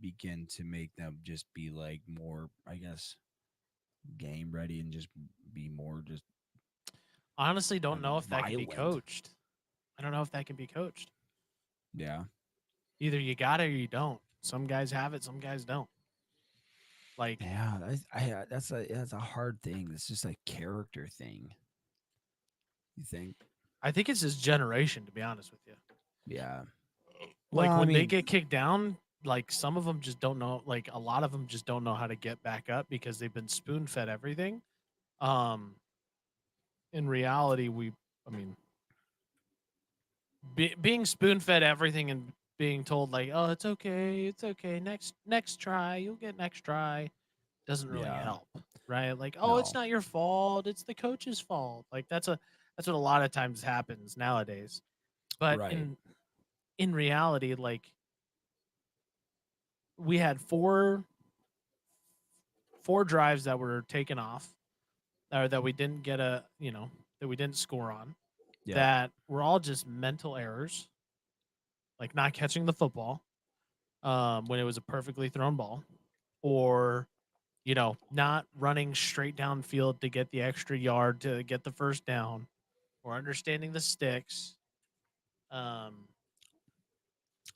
begin to make them just be like more, I guess, game ready and just be more just Honestly, I don't don't know, know if that can be violent. coached. I don't know if that can be coached. Yeah. Either you got it or you don't. Some guys have it, some guys don't. Like Yeah, that's a hard thing. It's just a character thing. You think? I think it's his generation, to be honest with you. Yeah. Well, Like I when they mean, get kicked down, like some of them just don't know. Like a lot of them just don't know how to get back up because they've been spoon fed everything. Um, in reality, I mean, being spoon fed everything and being told like, oh, it's okay, next try, you'll get next try, doesn't really yeah, help, right? Like, oh, it's no, not your fault, it's the coach's fault. Like that's what a lot of times happens nowadays. But right. in reality, like we had four drives that were taken off or that we didn't get that we didn't score on, Yep. that were all just mental errors, like not catching the football when it was a perfectly thrown ball, or not running straight downfield to get the extra yard to get the first down, or understanding the sticks. Um,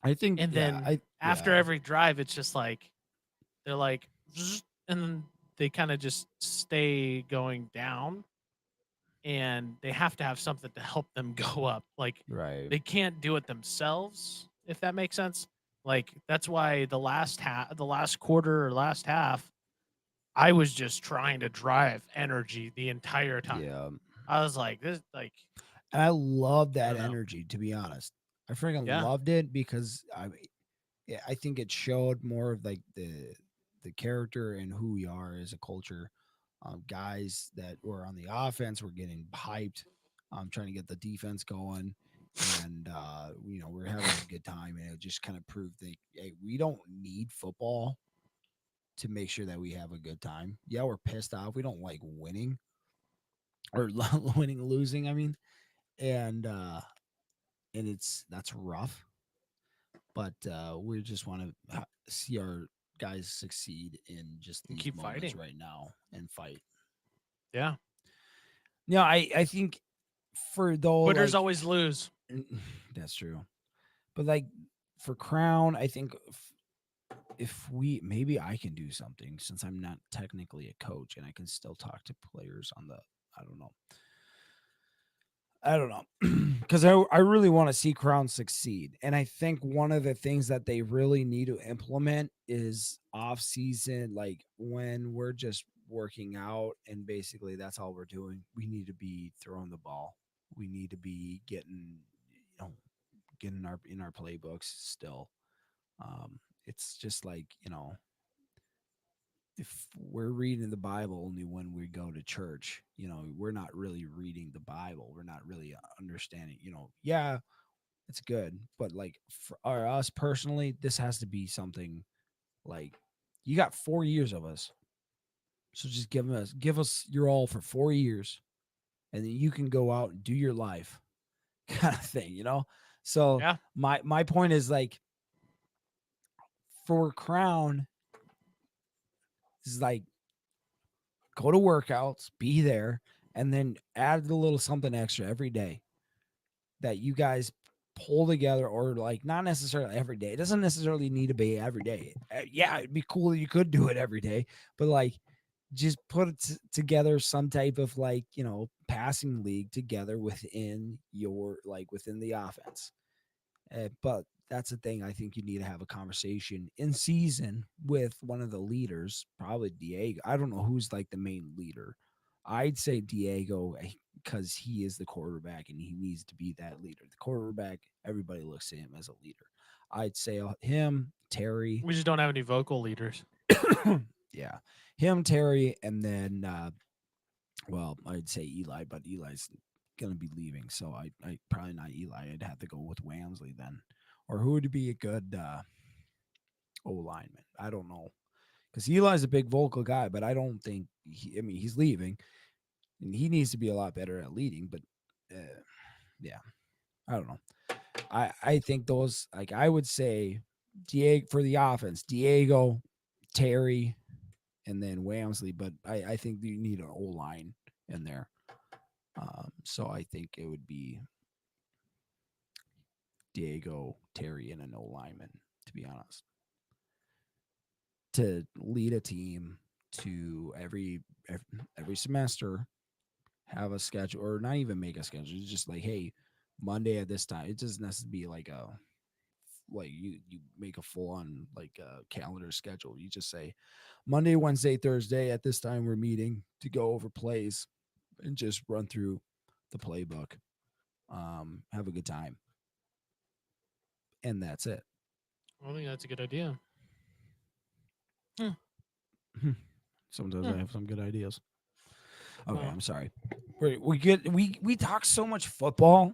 I think, and yeah, then after yeah, every drive, it's just like they're like, and then they kind of just stay going down, and they have to have something to help them go up. Like right. they can't do it themselves, if that makes sense. Like that's why the last quarter or last half, I was just trying to drive energy the entire time. Yeah. I was like, this, like, And I love I that don't know. energy, to be honest. I freaking Yeah, loved it because yeah, I think it showed more of like the character and who we are as a culture. Guys that were on the offense were getting hyped, trying to get the defense going, and we're having a good time. And it just kind of proved that hey, we don't need football to make sure that we have a good time. Yeah, we're pissed off. We don't like winning or winning, losing. I mean, and that's rough, but we just want to see our guys succeed in just and these keep moments fighting. right now and fight. Yeah, Yeah, I think for though quitters like always lose. that's true, but like for Crown, I think if we maybe I can do something since I'm not technically a coach and I can still talk to players on the I don't know I don't know. Because I really want to see Crown succeed. And I think one of the things that they really need to implement is off season, like when we're just working out and basically that's all we're doing. We need to be throwing the ball. We need to be getting our playbooks still. It's just like, if we're reading the Bible only when we go to church, we're not really reading the Bible. We're not really understanding, yeah, it's good, but like for us personally, this has to be something like you got 4 years of us, so just give us your all for 4 years, and then you can go out and do your life, kind of thing. So Yeah, my point is like for Crown is like go to workouts, be there, and then add a little something extra every day that you guys pull together, or like not necessarily every day. It doesn't necessarily need to be every day. Yeah, it'd be cool if you could do it every day, but like just put it together some type of like, passing league together within your like within the offense. But that's the thing. I think you need to have a conversation in season with one of the leaders, probably Diego. I don't know who's like the main leader. I'd say Diego because he is the quarterback and he needs to be that leader. The quarterback, everybody looks at him as a leader. I'd say him, Terry. We just don't have any vocal leaders. Yeah, him, Terry, and then I'd say Eli, but Eli's gonna be leaving, so I probably not Eli. I'd have to go with Wamsley then, or who would be a good O lineman? I don't know, because Eli's a big vocal guy, but I don't think I mean, he's leaving, and he needs to be a lot better at leading. But yeah, I don't know. I think those, like, I would say Diego for the offense, Diego, Terry, and then Wamsley. But I think you need an O line in there. So I think it would be Diego, Terry, and an O lineman, to be honest, to lead a team to every semester have a schedule, or not even make a schedule. It's just like, hey, Monday at this time. It doesn't necessarily be like you make a full on like calendar schedule. You just say Monday, Wednesday, Thursday at this time we're meeting to go over plays and just run through the playbook. Have a good time, and that's it. I think that's a good idea. Sometimes I have some good ideas. Okay, Well, I'm sorry. We talk so much football.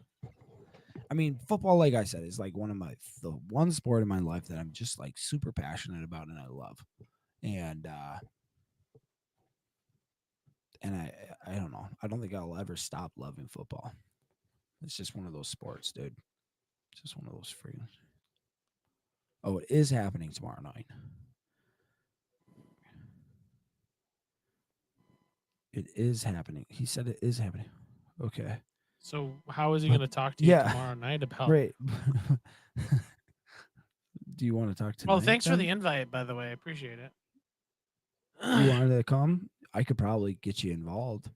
I mean, football, like I said, is like the one sport in my life that I'm just like super passionate about and I love. And I don't know. I don't think I'll ever stop loving football. It's just one of those sports, dude. It's just one of those freaking. Oh, it is happening tomorrow night. It is happening. He said it is happening. Okay. so how is he But- going to talk to you yeah. tomorrow night about? Great. Do you want to talk tonight? Oh, thanks for then? the invite, by the way. I appreciate it. You wanted to come? I could probably get you involved.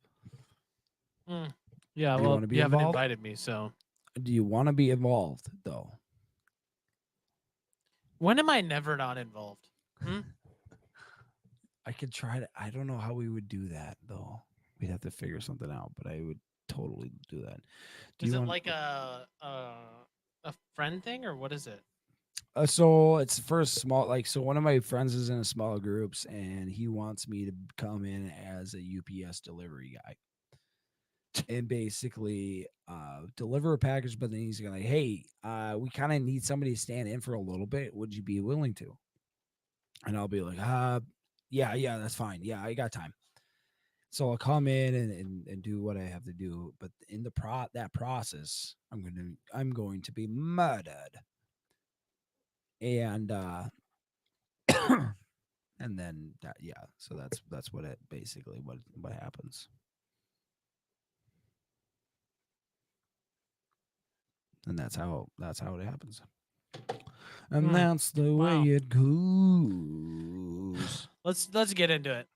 Yeah, Do you well, wanna be you haven't involved? invited me, so Do you want to be involved though? when am I never not involved? I could try to. I don't know how we would do that though. We'd have to figure something out, but I would totally do that. Do Is you it want? like a friend thing or what is it? So it's first small. Like, so one of my friends is in a small groups, and he wants me to come in as a UPS delivery guy, and basically deliver a package. But then he's gonna, hey, we kind of need somebody to stand in for a little bit. Would you be willing to? And I'll be like, yeah, that's fine. Yeah, I got time. So I'll come in and do what I have to do. But in that process, I'm going to be murdered. And and then that, yeah, so that's what it basically what happens. And that's how it happens. And that's the Wow. way it goes. Let's get into it.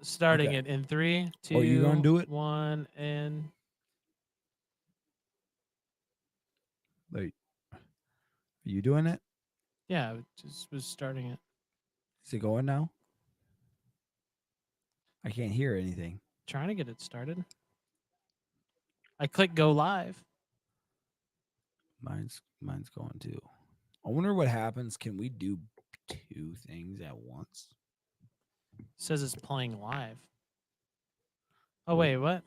Starting Okay. it in 3, 2, Oh, you gonna do it? 1, and Wait, are you doing it? yeah, I just was starting it. Is it going now? I can't hear anything. Trying to get it started. I click go live. Mine's going too. I wonder what happens. Can we do two things at once? It says it's playing live. Oh Wait. wait, what?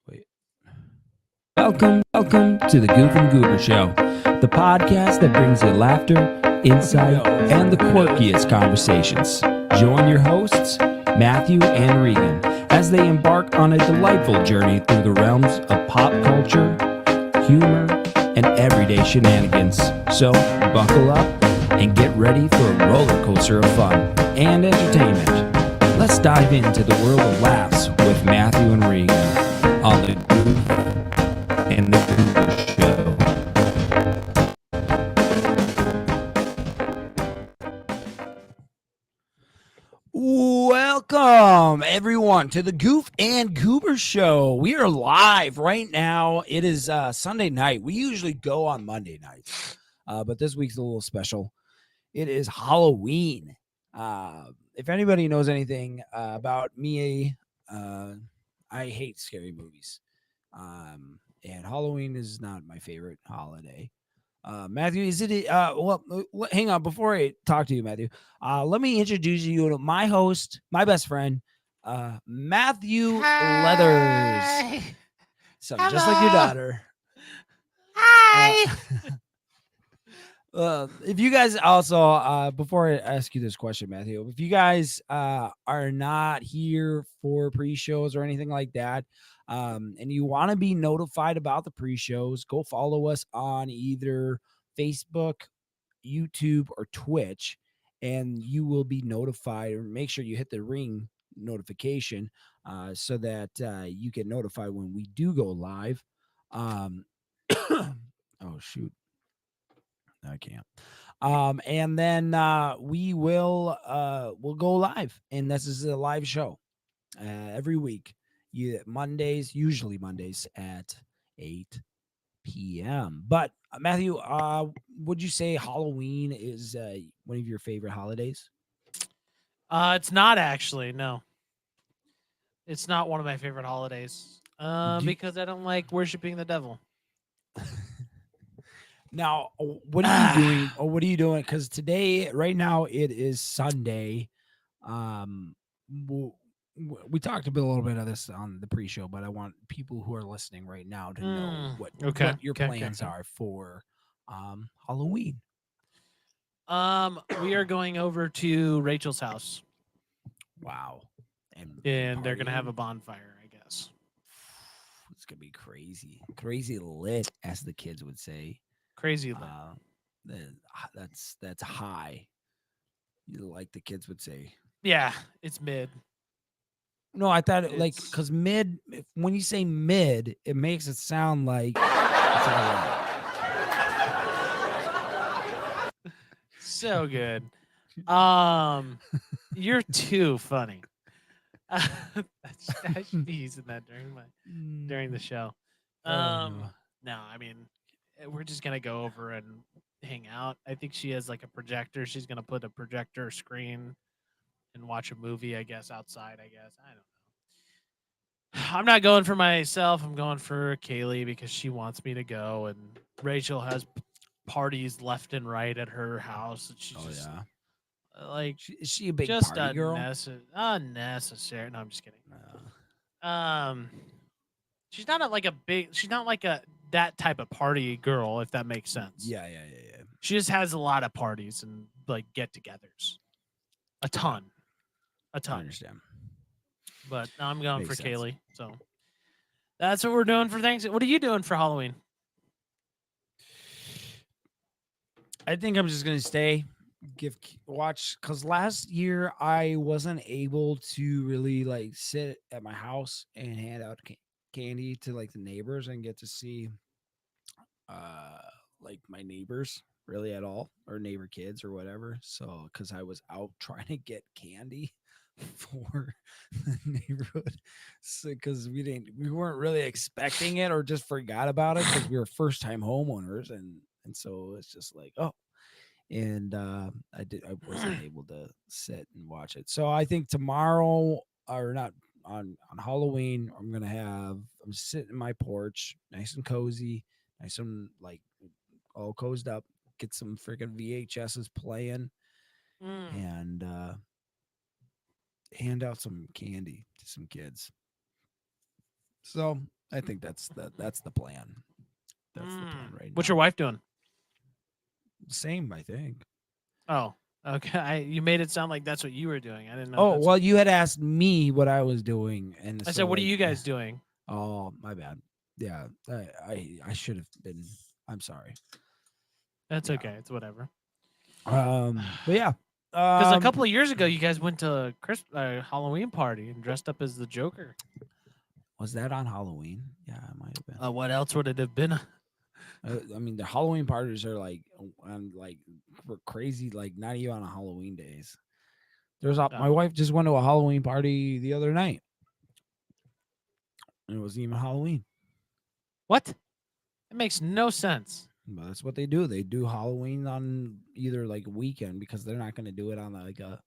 Wait. Welcome to the Goof and Goober Show, the podcast that brings you laughter, insight, and the quirkiest conversations. Join your hosts, Matthew and Regan, as they embark on a delightful journey through the realms of pop culture, humor, and everyday shenanigans. So, buckle up and get ready for a roller coaster of fun and entertainment. Let's dive into the world of laughs with Matthew and Regan on the Goof and the Goober Show. Welcome, everyone, to the Goof and Goober Show. We are live right now. It is Sunday night. We usually go on Monday nights, but this week's a little special. It is Halloween. If anybody knows anything about me, I hate scary movies. And Halloween is not my favorite holiday. Matthew, is it? Hang on. Before I talk to you, Matthew, let me introduce you to my host, my best friend, Matthew Leathers. Hi. Sounds just like your Hello. daughter. Hi. If you guys also, before I ask you this question, Matthew, if you guys are not here for pre-shows or anything like that, and you want to be notified about the pre-shows, go follow us on either Facebook, YouTube, or Twitch, and you will be notified. Or make sure you hit the ring notification so that you get notified when we do go live. Oh shoot. I can't. And then we'll go live, and this is a live show every week. Usually Mondays at 8 p.m. But Matthew, would you say Halloween is one of your favorite holidays? It's not actually. No, it's not one of my favorite holidays. Do- Because I don't like worshiping the devil. Now, what are you doing? Or what are you doing? Because today, right now, it is Sunday. Um, we talked a little bit of this on the pre-show, but I want people who are listening right now to know what your plans are for Halloween. We are going over to Rachel's house, Wow, and they're gonna have a partying? bonfire, I guess. It's gonna be crazy lit, as the kids would say. Crazy lit. That's high, like the kids would say. Yeah, it's mid. No, I thought like It's because when you say mid, it makes it sound like it's all right. so good. You're too funny. I should be using that during the show. Oh, No, I mean, we're just gonna go over and hang out. I think she has like a projector. She's gonna put a projector screen and watch a movie. I guess outside. I guess I don't know. I'm not going for myself. I'm going for Kaylee because she wants me to go, and Rachel has parties left and right at her house, and she oh just yeah. like Is she a big just party girl? unnecessary. No, I'm just kidding. Uh, Um, she's not like a big. She's not like a that type of party girl, if that makes sense. yeah. She just has a lot of parties and like get-togethers, a ton, a I ton. understand. But I'm going Makes for sense. Kaylee. So that's what we're doing for Thanksgiving. What are you doing for Halloween? I think I'm just gonna stay, watch, because last year I wasn't able to really like sit at my house and hand out candy to like the neighbors and get to see uh like my neighbors really at all, or neighbor kids or whatever. So because I was out trying to get candy for the neighborhood, so because we weren't really expecting it or just forgot about it because we were first time homeowners, and so it's just like, oh, and I wasn't able to sit and watch it. So I think tomorrow, or not, on Halloween, I'm sitting in my porch, nice and cozy, nice and like all cozied up, get some freaking VHSs playing, Mm, and hand out some candy to some kids. So I think that's the plan. That's the plan right What's now. your wife doing? Same, I think. Oh, okay. You made it sound like that's what you were doing. I didn't know. Oh, well, you had asked me what I was doing, and I so said, "What are like, you guys doing?" oh, my bad. Yeah, I should have been. I'm sorry. That's Yeah. okay. It's whatever. But yeah. Because a couple of years ago, you guys went to a Halloween party and dressed up as the Joker. Was that on Halloween? Yeah, it might have been. What else would it have been? I mean, the Halloween parties are like on like crazy, like not even on Halloween days. My Oh. wife just went to a Halloween party the other night. And it wasn't even Halloween. What? It makes no sense. But that's what they do. They do Halloween on either like a weekend because they're not going to do it on like a.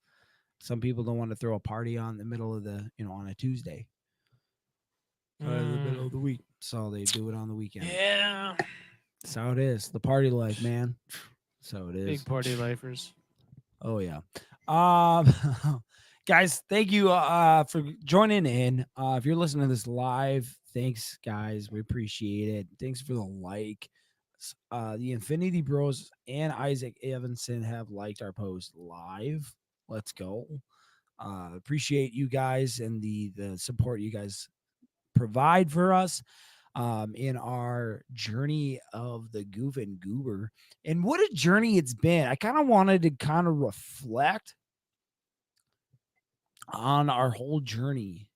Some people don't want to throw a party on the middle of the on a Tuesday, in the middle Mm, of the week. So they do it on the weekend. yeah. That's how it is. The party life, man. So it Big is. party lifers. Oh yeah. Um guys, thank you for joining in. If you're listening to this live, thanks guys. We appreciate it. Thanks for the like. The Infinity Bros and Isaac Evanson have liked our post live. Let's go. Appreciate you guys and the support you guys provide for us in our journey of the Goof and Goober. And what a journey it's been. I kind of wanted to kind of reflect on our whole journey,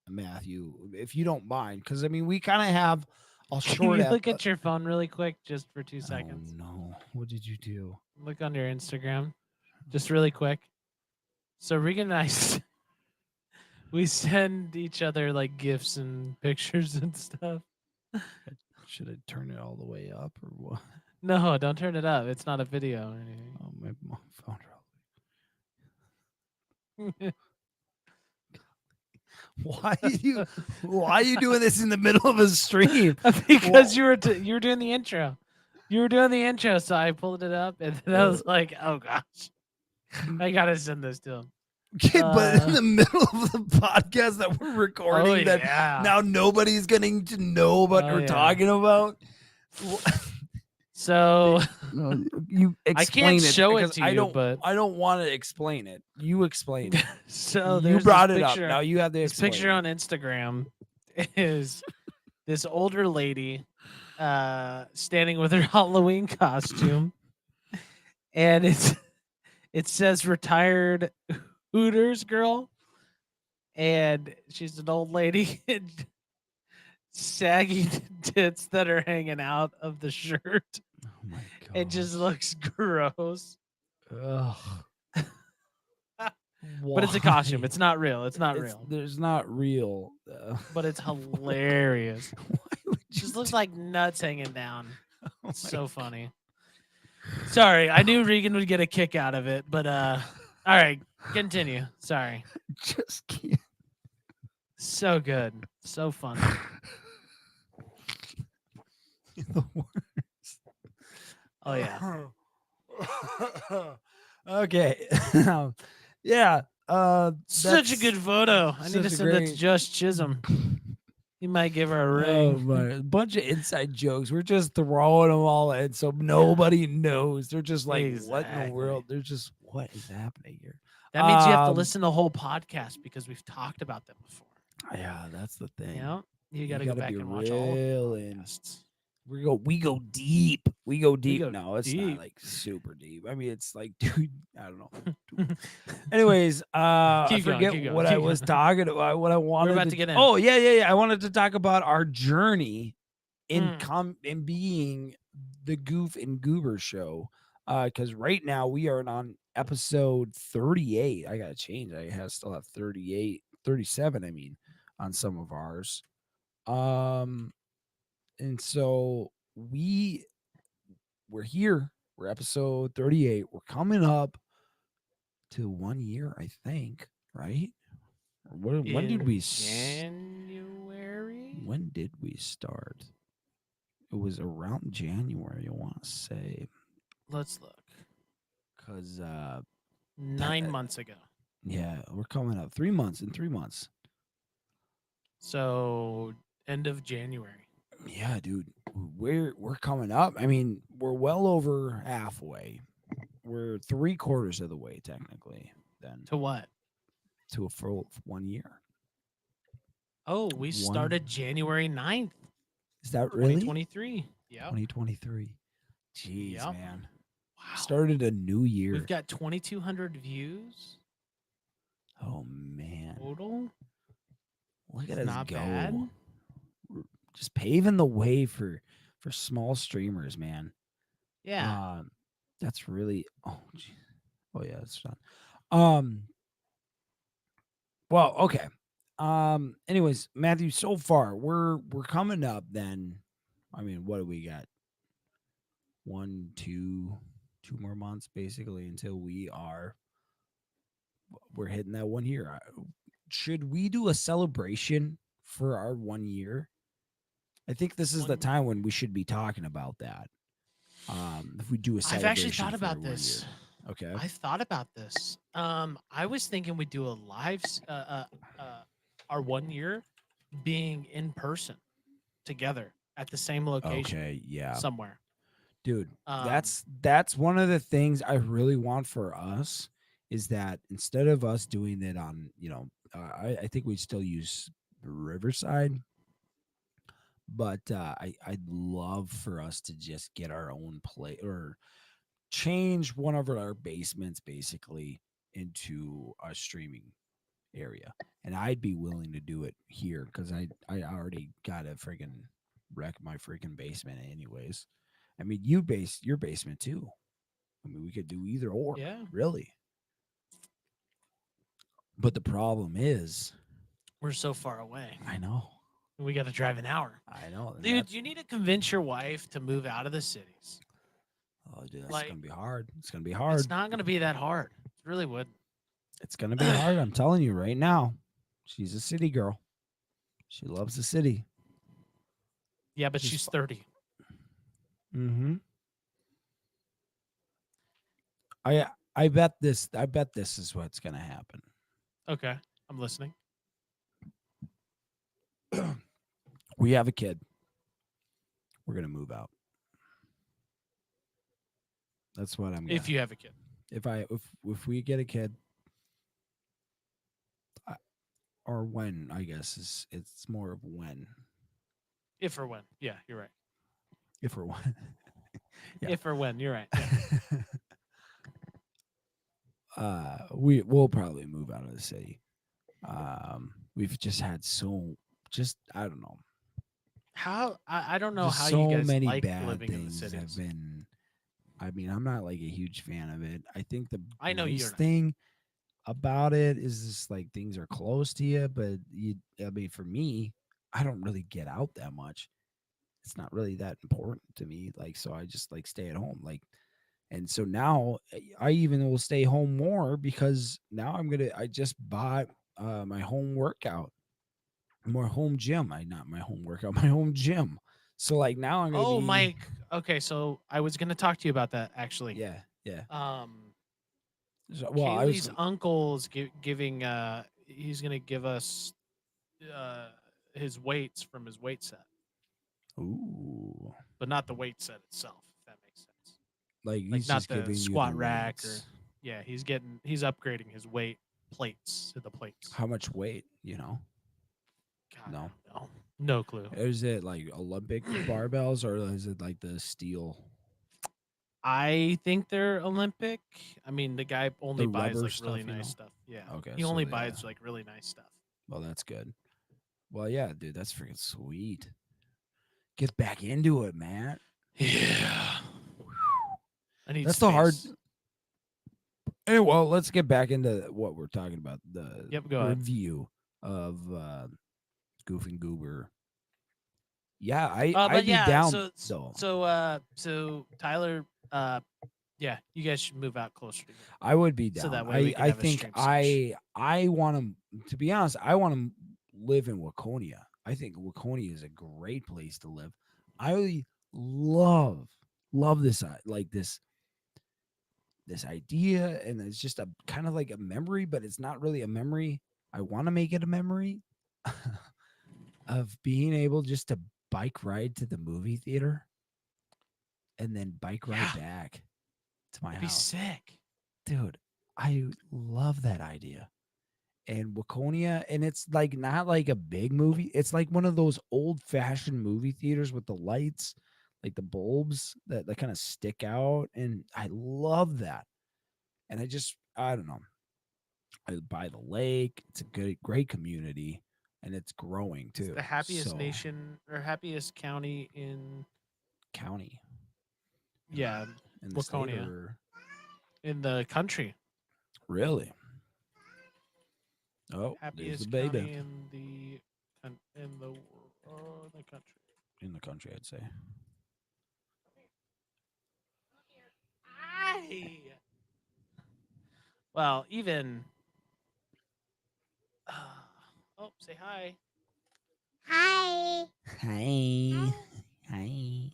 Matthew, if you don't mind, because I mean, we kind of have a Can short you look at your phone really quick, just for 2 seconds? Oh no, what did you do? Look on your Instagram, just really quick. So Regan and I, we send each other like gifts and pictures and stuff. Should I turn it all the way up or what? No, don't turn it up. It's not a video or anything. Oh, my phone. Why are you doing this in the middle of a stream? Because you were doing the intro. You were doing the intro, so I pulled it up, and then I was like, "Oh gosh, I gotta send this to him." Okay, but in the middle of the podcast that we're recording, that now nobody's getting to know what we're talking about. So No, you explain I can't show it because to you, but I don't want to explain it. You explain it. so You there's brought this it up. picture. Now you have to This explain picture it. on Instagram is this older lady standing with her Halloween costume, and it says retired Hooters girl, and she's an old lady and saggy tits that are hanging out of the shirt. Oh my god! It just looks gross. Ugh. But it's a costume. Why? It's not real. It's not real. There's not real. But it's hilarious. Why would you Just looks do- like nuts hanging down. Oh my It's so funny. Sorry, I knew Regan would get a kick out of it, but all right, continue. Sorry. just can't. So good. So funny. The worst. Oh yeah. Okay. Yeah. Such a that's good photo. I need to such a send that to great- Josh Chisholm. He might give her a Oh ring. my! A bunch of inside jokes. We're just throwing them all in, so nobody knows. They're just like, "What in the Exactly. world?" They're just, "What is happening here?" That means you have to listen to the whole podcast because we've talked about them before. Yeah, that's the thing. You know? You got to go gotta back be and watch all of the real in. podcasts. We go deep. We go deep. go No, it's deep. not like super deep. I mean, it's like, dude, I don't know. Anyways, I Keep going, forget keep going, what I keep was going. talking about. What I wanted about to get in. Oh yeah. I wanted to talk about our journey in Mm. in being the Goof and Goober show. Because right now we are on episode 38. I gotta change. Still have 38, 37. I mean, on some of ours. And so we're here. We're episode 38. We're coming up to 1 year, I think, right? Or when did we January? when did we start? It was around January, I want to say, Let's look. cuz 9 months ago. yeah, we're coming up 3 months in 3 months. So end of January. Yeah, dude. We're coming up. I mean, we're well over halfway. We're 3/4 of the way technically then To what? to a full 1 year. Oh, we started January 9th, Is that really 2023. Yeah. 2023? Jeez, Yep. man. Wow. Started a new year. We've got 2,200 views Oh man. total. Look at It's us not go. bad. We're just paving the way for small streamers, man. Yeah. That's really gee. Oh yeah, it's done. Well, okay. Anyways, Matthew, so far we're coming up then. I mean, what do we got? One, two more months basically until we're hitting that 1 year. Should we do a celebration for our 1 year? I think this is the One. time when we should be talking about that. If we do a I've actually celebration thought for our about one this. year. Okay. I thought about this. I was thinking we do a our 1 year being in person together at the same location Okay, yeah. somewhere. Dude, Um, that's one of the things I really want for us is that instead of us doing it on, I think we'd still use Riverside, but I'd love for us to just get our own play or change one of our basements basically into a streaming area. And I'd be willing to do it here because I already got to friggin' wreck my freaking basement anyways. I mean, you base your basement too. I mean, we could do either or, yeah, really. But the problem is, we're so far away. I know, We got to drive an hour. I know, and Dude, that's you need to convince your wife to move out of the cities. oh, dude, that's Like, gonna be hard. It's gonna be it's hard. not going to be that hard. It really wouldn't. It's gonna be hard. I'm telling you right now. She's a city girl. She loves the city. Yeah, but Just she's 30. mm-hmm. I bet this is what's gonna happen. Okay, I'm listening. We have a kid. We're gonna move out. That's what I'm If gonna. you have a kid. If we get a kid, I- or when I guess is it's more of when If or when. Yeah, you're right. if or when. Yeah. If or when. You're right. Yeah. We'll probably move out of the city. We've just had just I don't know. I don't know Just how you so guys many like bad living in the things have cities. been. I mean, I'm not like a huge fan of it. I think the I know you're nice not. thing about it is just like things are close to you, but I mean, for me, I don't really get out that much. It's not really that important to me. Like, so I just like stay at home. Like, and so now I even will stay home more because now I just bought my home workout, more home gym. Not my home workout, my home gym. So like now I'm gonna Oh, be Mike. Okay, so I was going to talk to you about that actually. yeah, yeah. Um, Well, I was Kaylee's uncle's giving. He's going to give us uh his weights from his weight set, ooh, but not the weight set itself. If that makes sense. like Like he's not just the giving you the squat rack or weights. yeah. He's upgrading his weight plates to the plates. How much weight? You know? God, I No. don't know. No clue. Is it like Olympic barbells or is it like the steel, I think they're Olympic. I mean, the guy only the buys rubber like really stuff? You nice know? stuff. Yeah, Okay, he so only yeah. buys like really nice stuff. Well, that's good. Well, yeah, dude, that's freaking sweet. Get back into it, man. Yeah, I need That's the hard. space. Hey, well, let's get back into what we're talking about. The Yep, go ahead. review of Goof and Goober. Yeah, But I'd be yeah, down though. so Tyler, yeah, you guys should move out closer together, I would be so down. that way we can I have a think stream sesh. I want to be honest. I want to live in Waconia. I think Waconia is a great place to live. I love this like this idea, and it's just a kind of like a memory, but it's not really a memory. I want to make it a memory of being able just to bike ride to the movie theater and then bike ride Yeah, back to my that'd be house. sick. Dude, I love that idea. And Waconia, and it's like not like a big movie. It's like one of those old fashioned movie theaters with the lights, like the bulbs that kind of stick out. And I love that. And I don't know. By the lake. It's a great community, and it's growing It's the too. happiest So nation or happiest county in county in the yeah, state Waconia or in the country. really? Oh, there's the Happiest baby county in the country. in the country, I'd say. Hi. Well, even. Oh, say hi. Hi. Hi. Hi.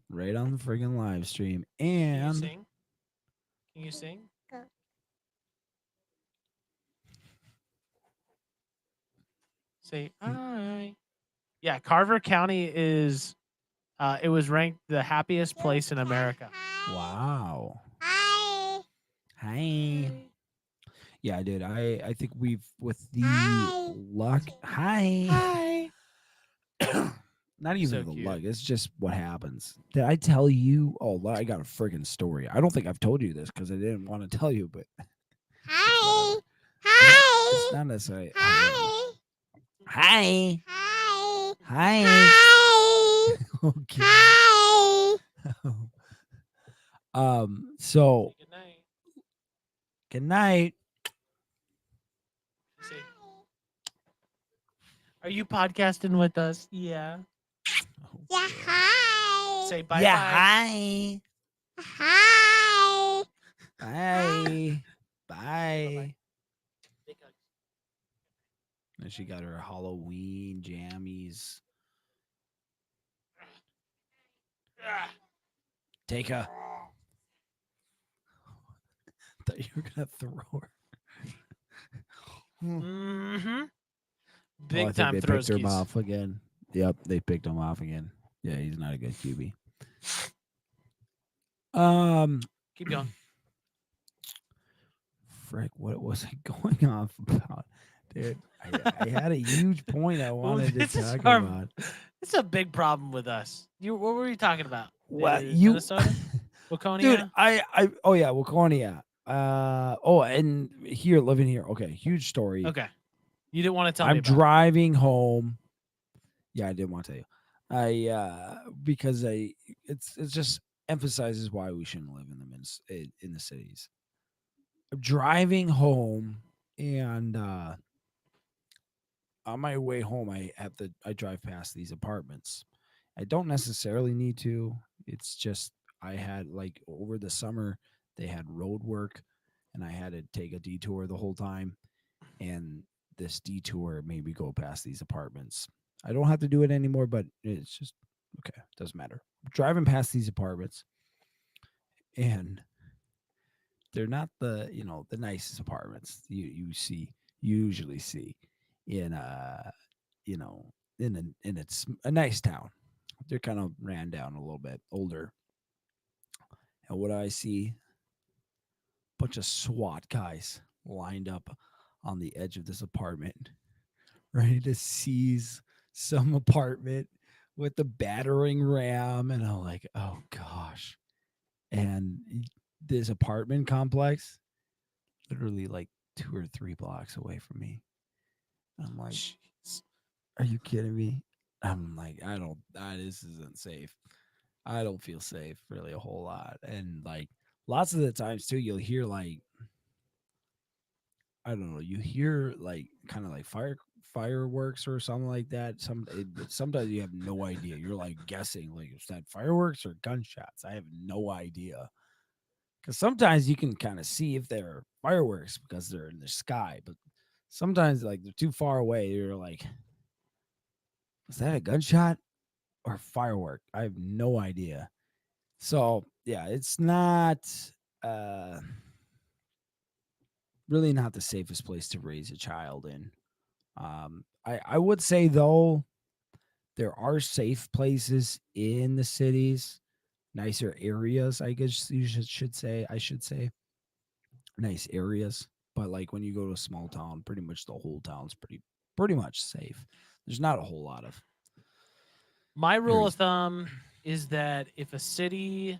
Right on the friggin' live stream. Can you And sing? Can you sing? Say hi. Yeah, Carver County is. It was ranked the happiest place in America. wow. Hi. Hi. Hi. Yeah, dude. I think we've with the luck. Hi. Hi. Not even So the cute. luck. It's just what happens. Did I tell you? Oh, I got a friggin' story. I don't think I've told you this because I didn't want to tell you, but it's Hi. whatever. It's Hi. not necessarily. Hi. Hi. Hi. Hi. Hi. Okay. Hi. So Say good night. good night. Say, are you podcasting with us? Yeah. Oh, Yeah. boy. Hi. Say bye Yeah. bye. Hi. Hi. Bye. Bye-bye. Bye. Big hugs. And she got her Halloween jammies. Ah. Take a. Thought you were gonna throw her. Mm-hmm. Oh, I Big think time they picked him Throwskis. off again. Yep, they picked him off again. Yeah, he's not a good QB. Keep going. Frick, what was I going off about, dude? I had a huge point I Well, wanted to this is talk our. about. It's a big problem with us. What were you talking about? What you, Minnesota, dude? Waconia. Oh yeah, Waconia. Oh, and here, living here. Okay, huge story. Okay, you didn't want to tell me I'm about it. driving home. Yeah, I didn't want to tell you. Because it's just emphasizes why we shouldn't live in in the cities. I'm driving home, and on my way home, I drive past these apartments. I don't necessarily need to. It's just I had like over the summer they had road work, and I had to take a detour the whole time, and this detour made me go past these apartments. I don't have to do it anymore, but it's just okay. Doesn't matter. Driving past these apartments, and they're not the nicest apartments you usually see in you know in it's a nice town. They're kind of ran down a little bit, older. And what do I see? Bunch of SWAT guys lined up on the edge of this apartment, ready to seize some apartment with the battering ram. And I'm like, oh gosh. And this apartment complex, literally like 2 or 3 blocks away from me. I'm like, Jeez. are you kidding me? I'm like, I don't, this isn't safe. I don't feel safe really a whole lot. And like lots of the times too, you'll hear like, I don't know, you hear like kind of like fireworks or something like that. Sometimes you have no idea. You're like guessing like is that fireworks or gunshots? I have no idea. Because sometimes you can kind of see if they're fireworks because they're in the sky, but sometimes like they're too far away. You're like, is that a gunshot or firework? I have no idea. So yeah, it's not uh really not the safest place to raise a child in. I would say though there are safe places in the cities, nicer areas. I guess you should say. I should say nice areas. But like when you go to a small town, pretty much the whole town's pretty much safe. There's not a whole lot of My rule of areas. thumb is that if the city,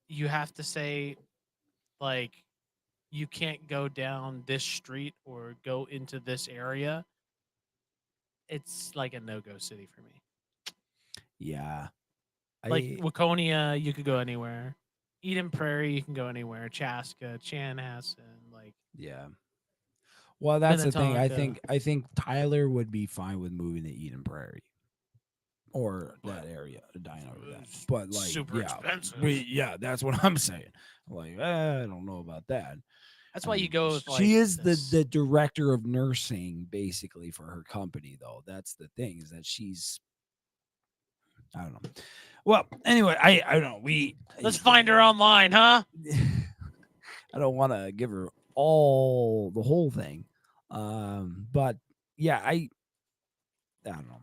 you have to say like you can't go down this street or go into this area. It's like a no go city for me. Yeah, Like I Waconia, you could go anywhere. Eden Prairie, you can go anywhere. Chaska, Chanhassen, like Yeah. Well, that's the thing. I Minnetonka, think I think Tyler would be fine with moving to Eden Prairie or but that area, dying over that. it's But like, super yeah, expensive. yeah, that's what I'm saying. Like, I don't know about that. That's I why you mean, go with she like is the this. director of nursing basically for her company, though. That's the thing is that she's I don't know. Well, anyway, I don't know. We Let's find her online, huh? I don't want to give her all the whole thing, but yeah, I don't know.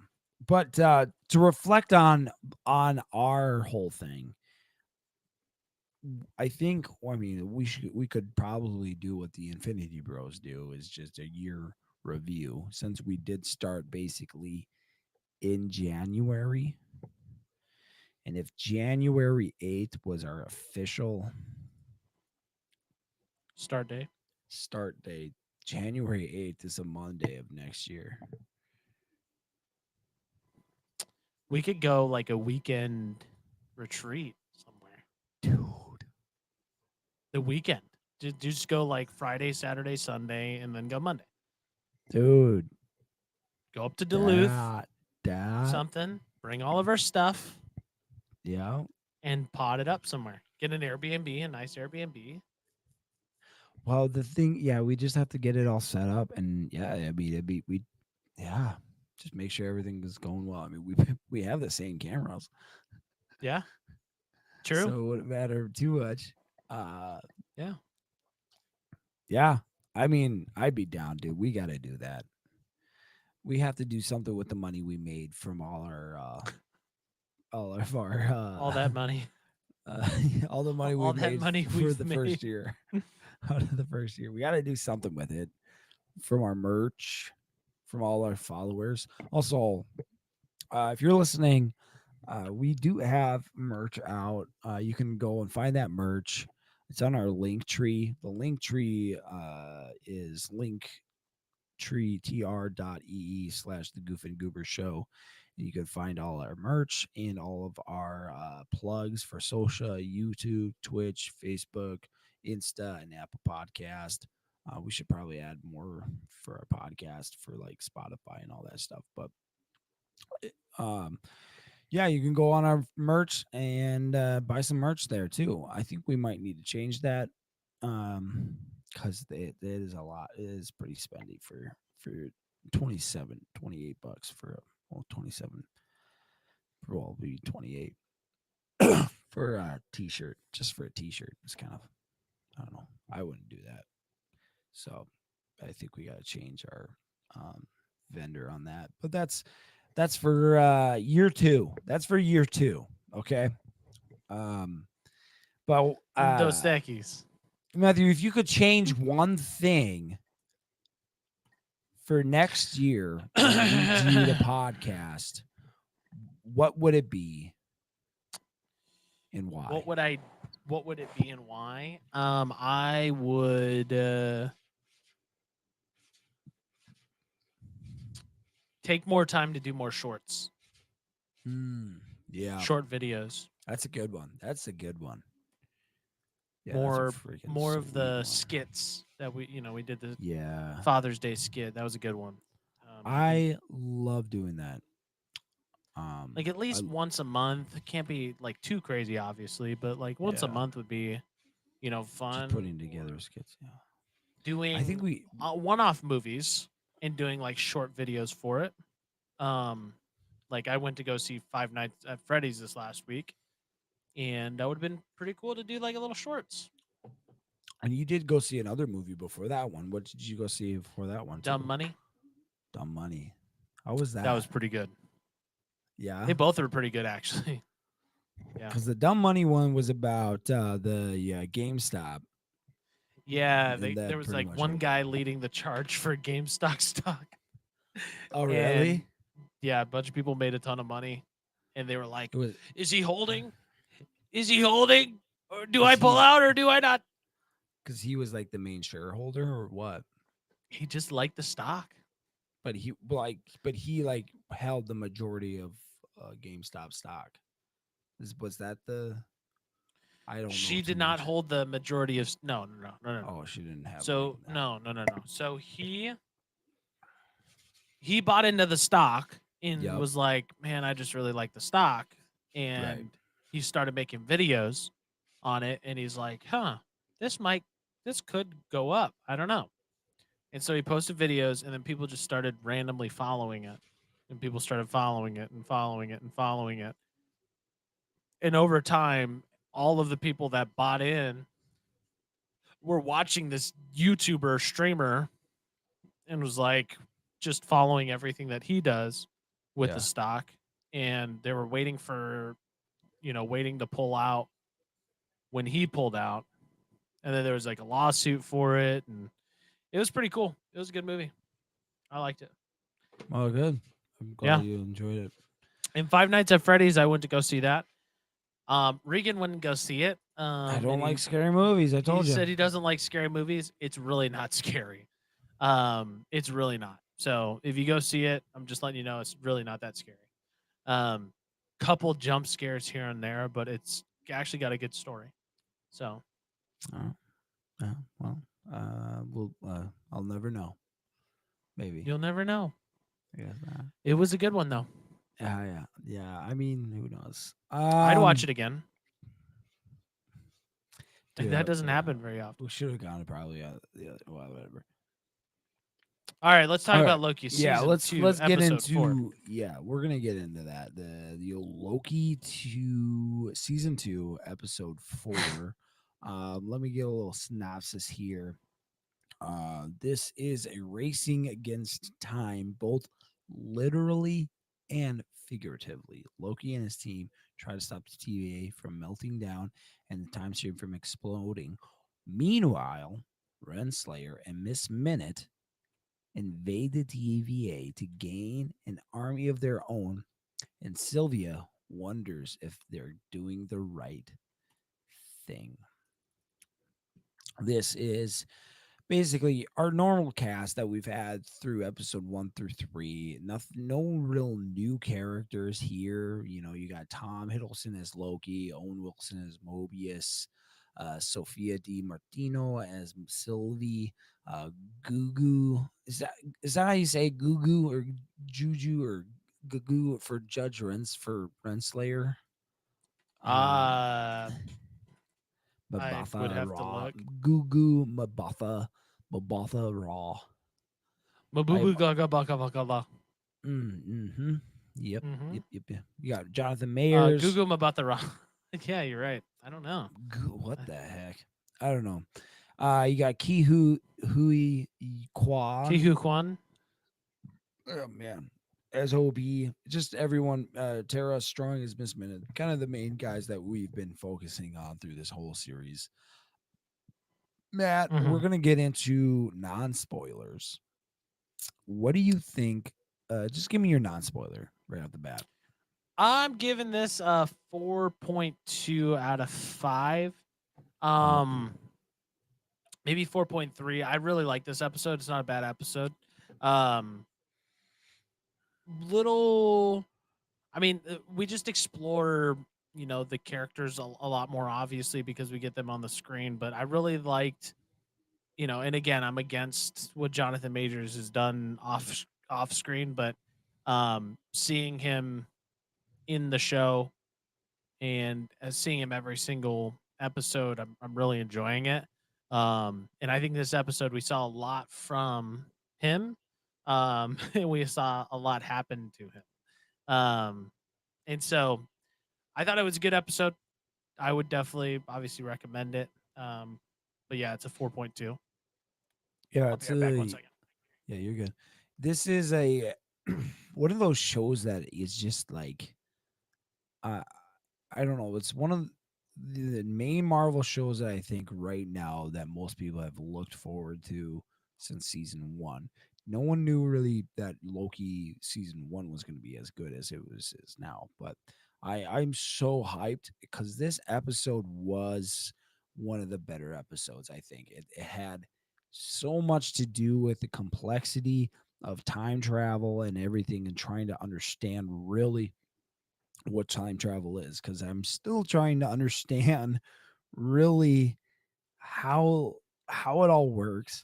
But to reflect on our whole thing, I think. Well, I mean, we could probably do what the Infinity Bros do is just a year review since we did start basically in January. And if January 8th was our official Start day. start date, January 8th is a Monday of next year. We could go like a weekend retreat somewhere. Dude. The weekend. Just go like Friday, Saturday, Sunday, and then go Monday. Dude. Go up to Duluth, That something, bring all of our stuff, yeah. and pot it up somewhere. Get an Airbnb, a nice Airbnb. Well, the thing, yeah, we just have to get it all set up, and yeah, I mean, yeah, just make sure everything is going well. I mean, we we have the same cameras, Yeah, so true. it wouldn't matter too much. Uh, Yeah. yeah, I mean, I'd be down, dude. We got to do that. We have to do something with the money we made from all of our All that money. uh, all the money All we've that made money for we've the made. first year. Out of the first year, we got to do something with it from our merch, from all our followers. Also, if you're listening, we do have merch out. You can go and find that merch. It's on our link tree. The link tree is linktr.ee/ the Goof and Goober Show. And you can find all our merch and all of our plugs for social, YouTube, Twitch, Facebook, Insta, and Apple Podcast. We should probably add more for our podcast for like Spotify and all that stuff. But um, yeah, you can go on our merch and buy some merch there too. I think we might need to change that because it is a lot. It is pretty spendy for 28 bucks for well 27 for well be 28 for a t-shirt just for a t-shirt. It's kind of I don't know. I wouldn't do that. So I think we got to change our um, vendor on that. But that's for year two. That's for year two. Okay. Um, but Dos Tequis. Matthew, if you could change one thing for next year when we do the podcast, what would it be and what why? would I what would it be and why? I would take more time to do more shorts, Hmm. Yeah, short videos, that's a good one. That's a good one. Yeah, that's a more freaking more of sweet the one. skits that we did the Yeah, Father's Day skit. That was a good one. I think I love doing that. like at I least once a month. It can't be like too crazy, obviously, but like once a yeah, month would be just fun. putting together Or skits. Yeah, I think doing we one-off movies and doing like short videos for it. Um, like I went to go see Five Nights at Freddy's this last week, and that would have been pretty cool to do like a little shorts. and you did go see another movie before that one. What did you go see before that one Dumb too? Money, Dumb Money. How was that was that? pretty good. Yeah, They both were pretty good actually. Yeah. because the Dumb Money one was about the GameStop, Yeah, and there that was pretty like much one was guy it. leading the charge for GameStop stock, Oh, and really? yeah, a bunch of people made a ton of money, and they were like, It was "Is he holding? Is he holding? Or do because I pull he's out or do I not?" because he was like the main shareholder or what? He just liked the stock. But he held the majority of GameStop stock. Was that the? I don't know She too did not much. hold the majority of no, no, no, no, no, no. Oh, she didn't have any So in that. no, no, no, no. So he bought into the stock and Yep. was like, "Man, I just really like the stock." Right. And he started making videos on it and he's like, "Huh, this might this could go up. I don't know." And so he posted videos and then people just started randomly following it. And people started following it and following it and following it. And over time, all of the people that bought in were watching this YouTuber streamer and was like just following everything that he does with the Yeah. stock, and they were waiting for waiting to pull out when he pulled out, and then there was like a lawsuit for it, and it was pretty cool. It was a good movie. I liked it. Oh, good. I'm glad Yeah. you enjoyed it. And Five Nights at Freddy's, I went to go see that. Regan wouldn't go see it, I don't and like he scary movies. I he told you. said he doesn't like scary movies. It's really not scary. It's really not. So if you go see it, I'm just letting you know it's really not that scary. Um, couple jump scares here and there, but it's actually got a good story. So Oh, well, I'll never know. Maybe. you'll never know. I guess not. It was a good one though. Yeah, yeah, yeah. I mean, who knows? I'd watch it again. Dude, That doesn't yeah, happen very often. we should have gone to probably the other. Well, whatever. All right, let's talk All about right. Loki Yeah, season let's 2, get episode 4. into we're gonna get into that. The Loki to season 2, episode 4. Let me get a little synopsis here. This is a racing against time, both literally and figuratively. Loki and his team try to stop the TVA from melting down and the time stream from exploding. Meanwhile, Renslayer and Miss Minute invade the TVA to gain an army of their own, and Sylvia wonders if they're doing the right thing. This is basically our normal cast that we've had through episode 1 through 3. Nothing, no real new characters here. You know, you got Tom Hiddleston as Loki, Owen Wilson as Mobius, Sophia Di Martino as Sylvie, uh, Gugu. Is that how you say Gugu or Juju or Gugu for Judge for Renslayer? Um, Uh, I would Mabatha have to Raw, look. Gugu Mabatha Raw. I Mabubu gaga baka baka ba. mm-hmm. Yep, Mm-hmm. yep. You got Jonathan Mayers. Gugu Mabatha. Yeah, you're right. I don't know. What Uh, the heck? I don't know. You got Hui Kwan. Kihu Kwan. Oh man. As OB, just everyone, Tara Strong as Miss Minute, kind of the main guys that we've been focusing on through this whole series. Matt, we're Mm-hmm. gonna get into non-spoilers. What do you think? Just give me your non-spoiler right off the bat. I'm giving this a 4.2 out of 5. Oh, Um, maybe 4.3. I really like this episode. It's not a bad episode. Um, little. I mean, we just explore, the characters a lot more obviously because we get them on the screen. But I really liked, and again, I'm against what Jonathan Majors has done off screen, but seeing him in the show and seeing him every single episode, I'm really enjoying it. And I think this episode we saw a lot from him, and we saw a lot happen to him. And so I thought it was a good episode. I would definitely, obviously, recommend it. But yeah, it's a 4.2. yeah, I'll be it's right back. One a second. yeah. You're good. This is a one of those shows that is just like uh, I don't know. It's one of the main Marvel shows that I think right now that most people have looked forward to since season 1. No one knew really that Loki season 1 was going to be as good as it is now, but I'm so hyped because this episode was one of the better episodes. I think it had so much to do with the complexity of time travel and everything, and trying to understand really what time travel is, because I'm still trying to understand really how it all works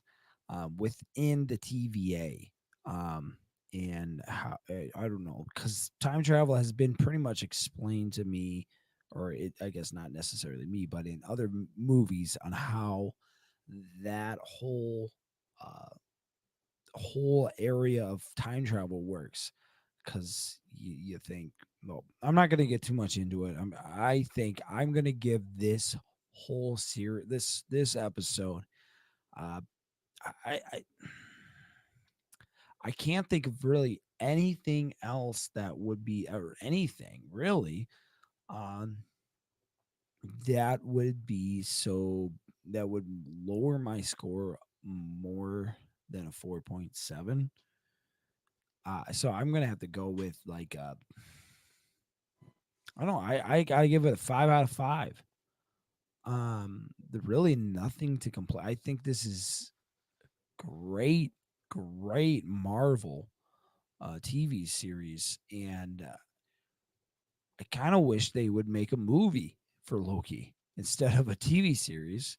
within the TVA. Um, and how I don't know, because time travel has been pretty much explained to me, or I guess not necessarily me, but in other movies on how that uh, whole area of time travel works. Because you think, well, I'm not going to get too much into it. I think I'm going to give this whole series, this episode, uh, I, I I can't think of really anything else that would be, or anything really, um, that would be so that would lower my score more than a 4.7. So I'm gonna have to go with like I don't know. I gotta give it a 5 out of 5. Really nothing to complain. I think this is great, great Marvel TV series, and I kind of wish they would make a movie for Loki instead of a TV series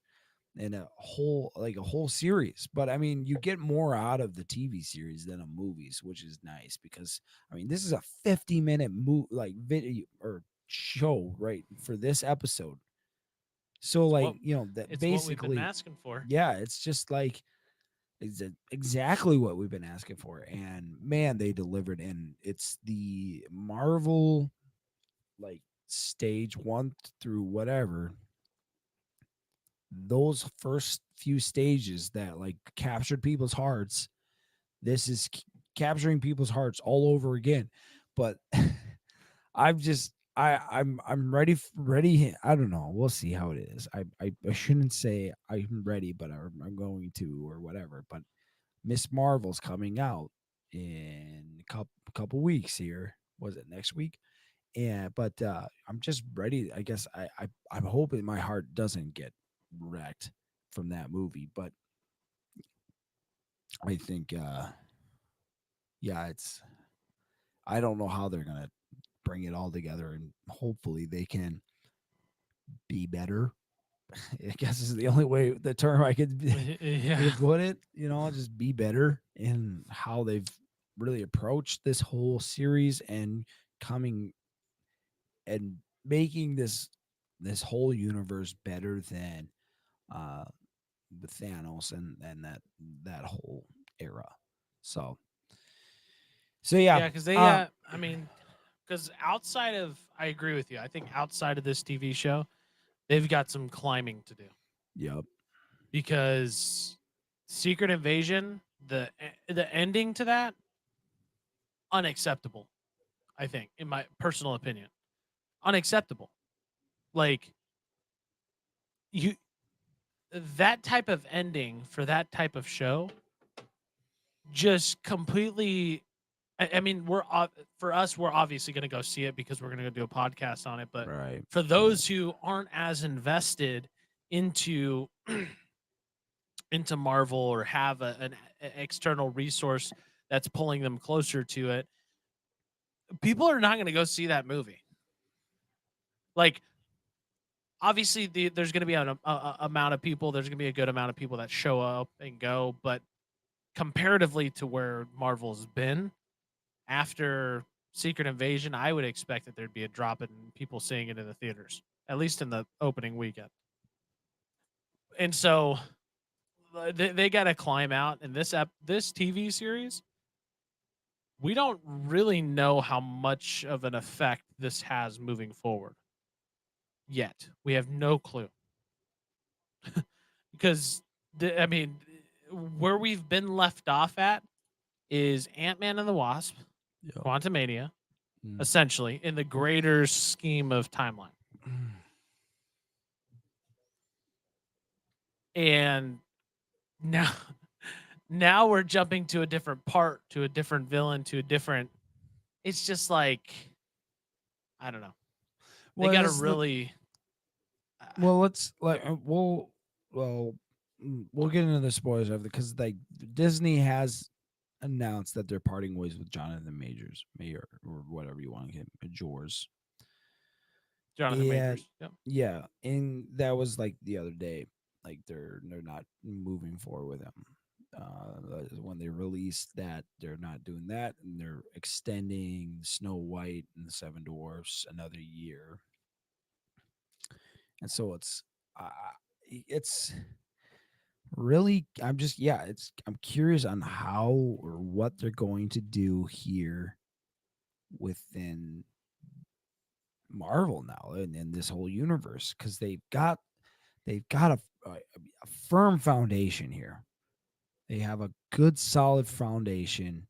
and a whole series. But I mean, you get more out of the TV series than a movies, which is nice because I mean, this is a 50-minute like video or show right for this episode. So It's like, what that it's what we've been basically, asking for. yeah, it's just like exactly what we've been asking for. And man, they delivered. And it's the Marvel like stage one through whatever, those first few stages that like captured people's hearts. This is capturing people's hearts all over again. But I'm just I'm ready ready. I don't know. We'll see how it is. I shouldn't say I'm ready, but I'm going to or whatever. But Miss Marvel's coming out in a couple weeks here. Was it next week? Yeah, but I'm just ready. I guess I'm hoping my heart doesn't get wrecked from that movie, but I think yeah, it's I don't know how they're gonna bring it all together, and hopefully they can be better. I guess is the only way the term I Yeah. could put it. Just be better in how they've really approached this whole series and coming and making this whole universe better than uh with Thanos and that whole era. So yeah. Yeah, because they, Um I mean, because outside of, I agree with you. I think outside of this TV show, they've got some climbing to do yep. because Secret Invasion, the ending to that, unacceptable. I think, in my personal opinion, unacceptable. Like you, that type of ending for that type of show, just completely. I mean, for us, we're obviously going to go see it because we're going to go do a podcast on it. But Right. for Right. those who aren't as invested into into Marvel or have an external resource that's pulling them closer to it, people are not going to go see that movie. Like, obviously, there's going to be an amount of people. There's going to be a good amount of people that show up and go, but comparatively to where Marvel's been after Secret Invasion, I would expect that there'd be a drop in people seeing it in the theaters, at least in the opening weekend. And so they got to climb out. And this TV series, we don't really know how much of an effect this has moving forward yet. We have no clue because I mean, where we've been left off at is Ant-Man and the Wasp, Yep. Quantumania, Mm. essentially in the greater scheme of timeline. And now now we're jumping to a different part, to a different villain, to a different, it's just like, I don't know. They Well, got to this the really well. Let's like well we'll get into the spoilers of it because like Disney has announced that they're parting ways with Jonathan Majors, Mayor, or whatever you want to get, Majors. Jonathan Yeah, Majors. Yep. yeah, and that was like the other day. Like they're not moving forward with him. When they released that, they're not doing that, and they're extending Snow White and the Seven Dwarfs another year. And so it's really, I'm just, yeah, it's, I'm curious on how or what they're going to do here within Marvel now and in this whole universe, because they've got a firm foundation here. They have a good solid foundation,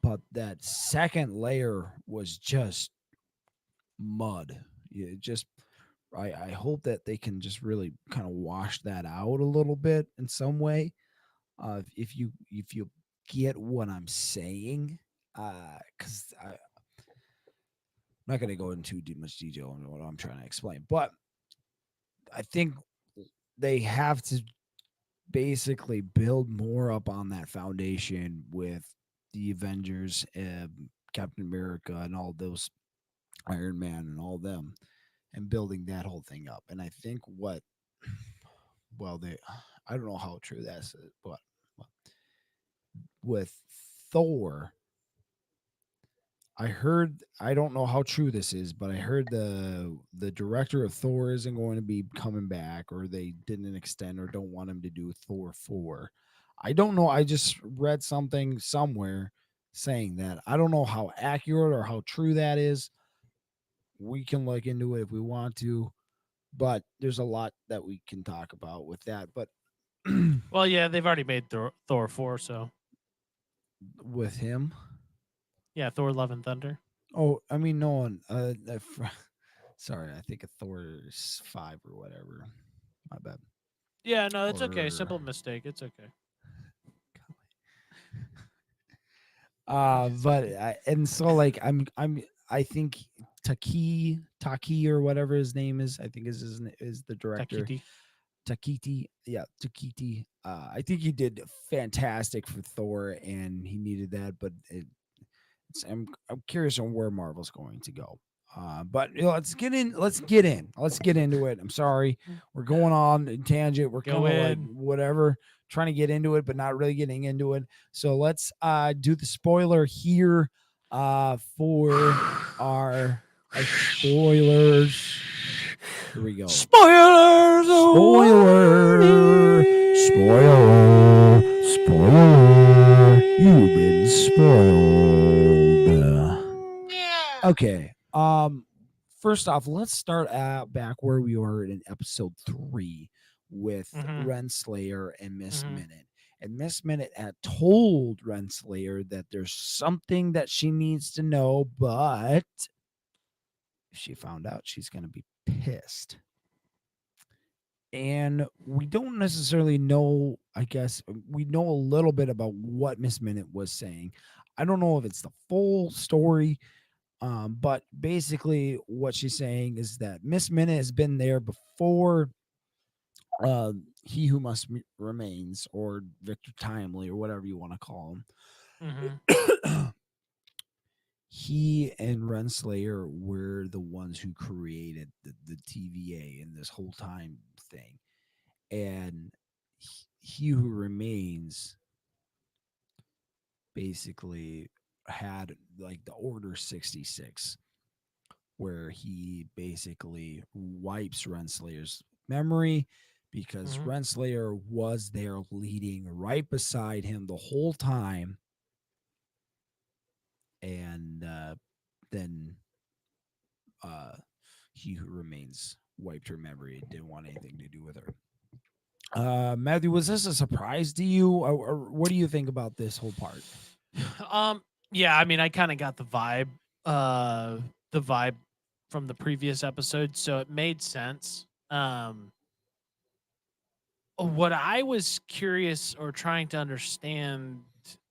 but that second layer was just mud. Just I hope that they can just really kind of wash that out a little bit in some way. If you get what I'm saying, because I'm not going to go into too much detail on what I'm trying to explain, but I think they have to basically build more up on that foundation with the Avengers, Captain America, and all those, Iron Man, and all them, and building that whole thing up. And I think what, well, I don't know how true that's, but with Thor, I heard, I don't know how true this is, but I heard the director of Thor isn't going to be coming back, or they didn't extend or don't want him to do Thor 4. I don't know. I just read something somewhere saying that. I don't know how accurate or how true that is. We can look into it if we want to, but there's a lot that we can talk about with that. But Well, yeah, they've already made Thor 4, so with him, yeah, Thor: Love and Thunder. oh, I mean, no one. Sorry, I think of Thor's 5 or whatever. My bad. Yeah, no, it's okay. Or Simple mistake. It's okay. It's but okay. and so like I think Taki or whatever his name is, I think is the director. Takiti. Takiti, yeah, Takiti. I think he did fantastic for Thor, and he needed that. But I'm curious on where Marvel's going to go. But let's get in. Let's get in. Let's get into it. I'm sorry, we're going on in tangent. We're Go kind of like in. whatever, trying to get into it, but not really getting into it. So let's do the spoiler here for our spoilers. Here we go. Spoilers Spoiler, spoiler, spoiler. You've been spoiled. Okay. First off, let's start out back where we were in episode 3 with Mm-hmm. Renslayer and Miss Mm-hmm. Minute. And Miss Minute had told Renslayer that there's something that she needs to know, but if she found out, she's going to be pissed. And we don't necessarily know, I guess we know a little bit about what Miss Minute was saying. I don't know if it's the full story, but basically what she's saying is that Miss Minute has been there before He Who Remains, or Victor Timely, or whatever you want to call Mm-hmm. him. He and Renslayer were the ones who created the TVA and this whole time thing. And He Who Remains basically had like the Order 66, where he basically wipes Renslayer's memory, because Mm-hmm. Renslayer was there leading right beside him the whole time. And then uh, He Who Remains wiped her memory, didn't want anything to do with her. Matthew, was this a surprise to you, or what do you think about this whole part? Um. Yeah, I mean, I kind of got the vibe from the previous episode, so it made sense. What I was curious or trying to understand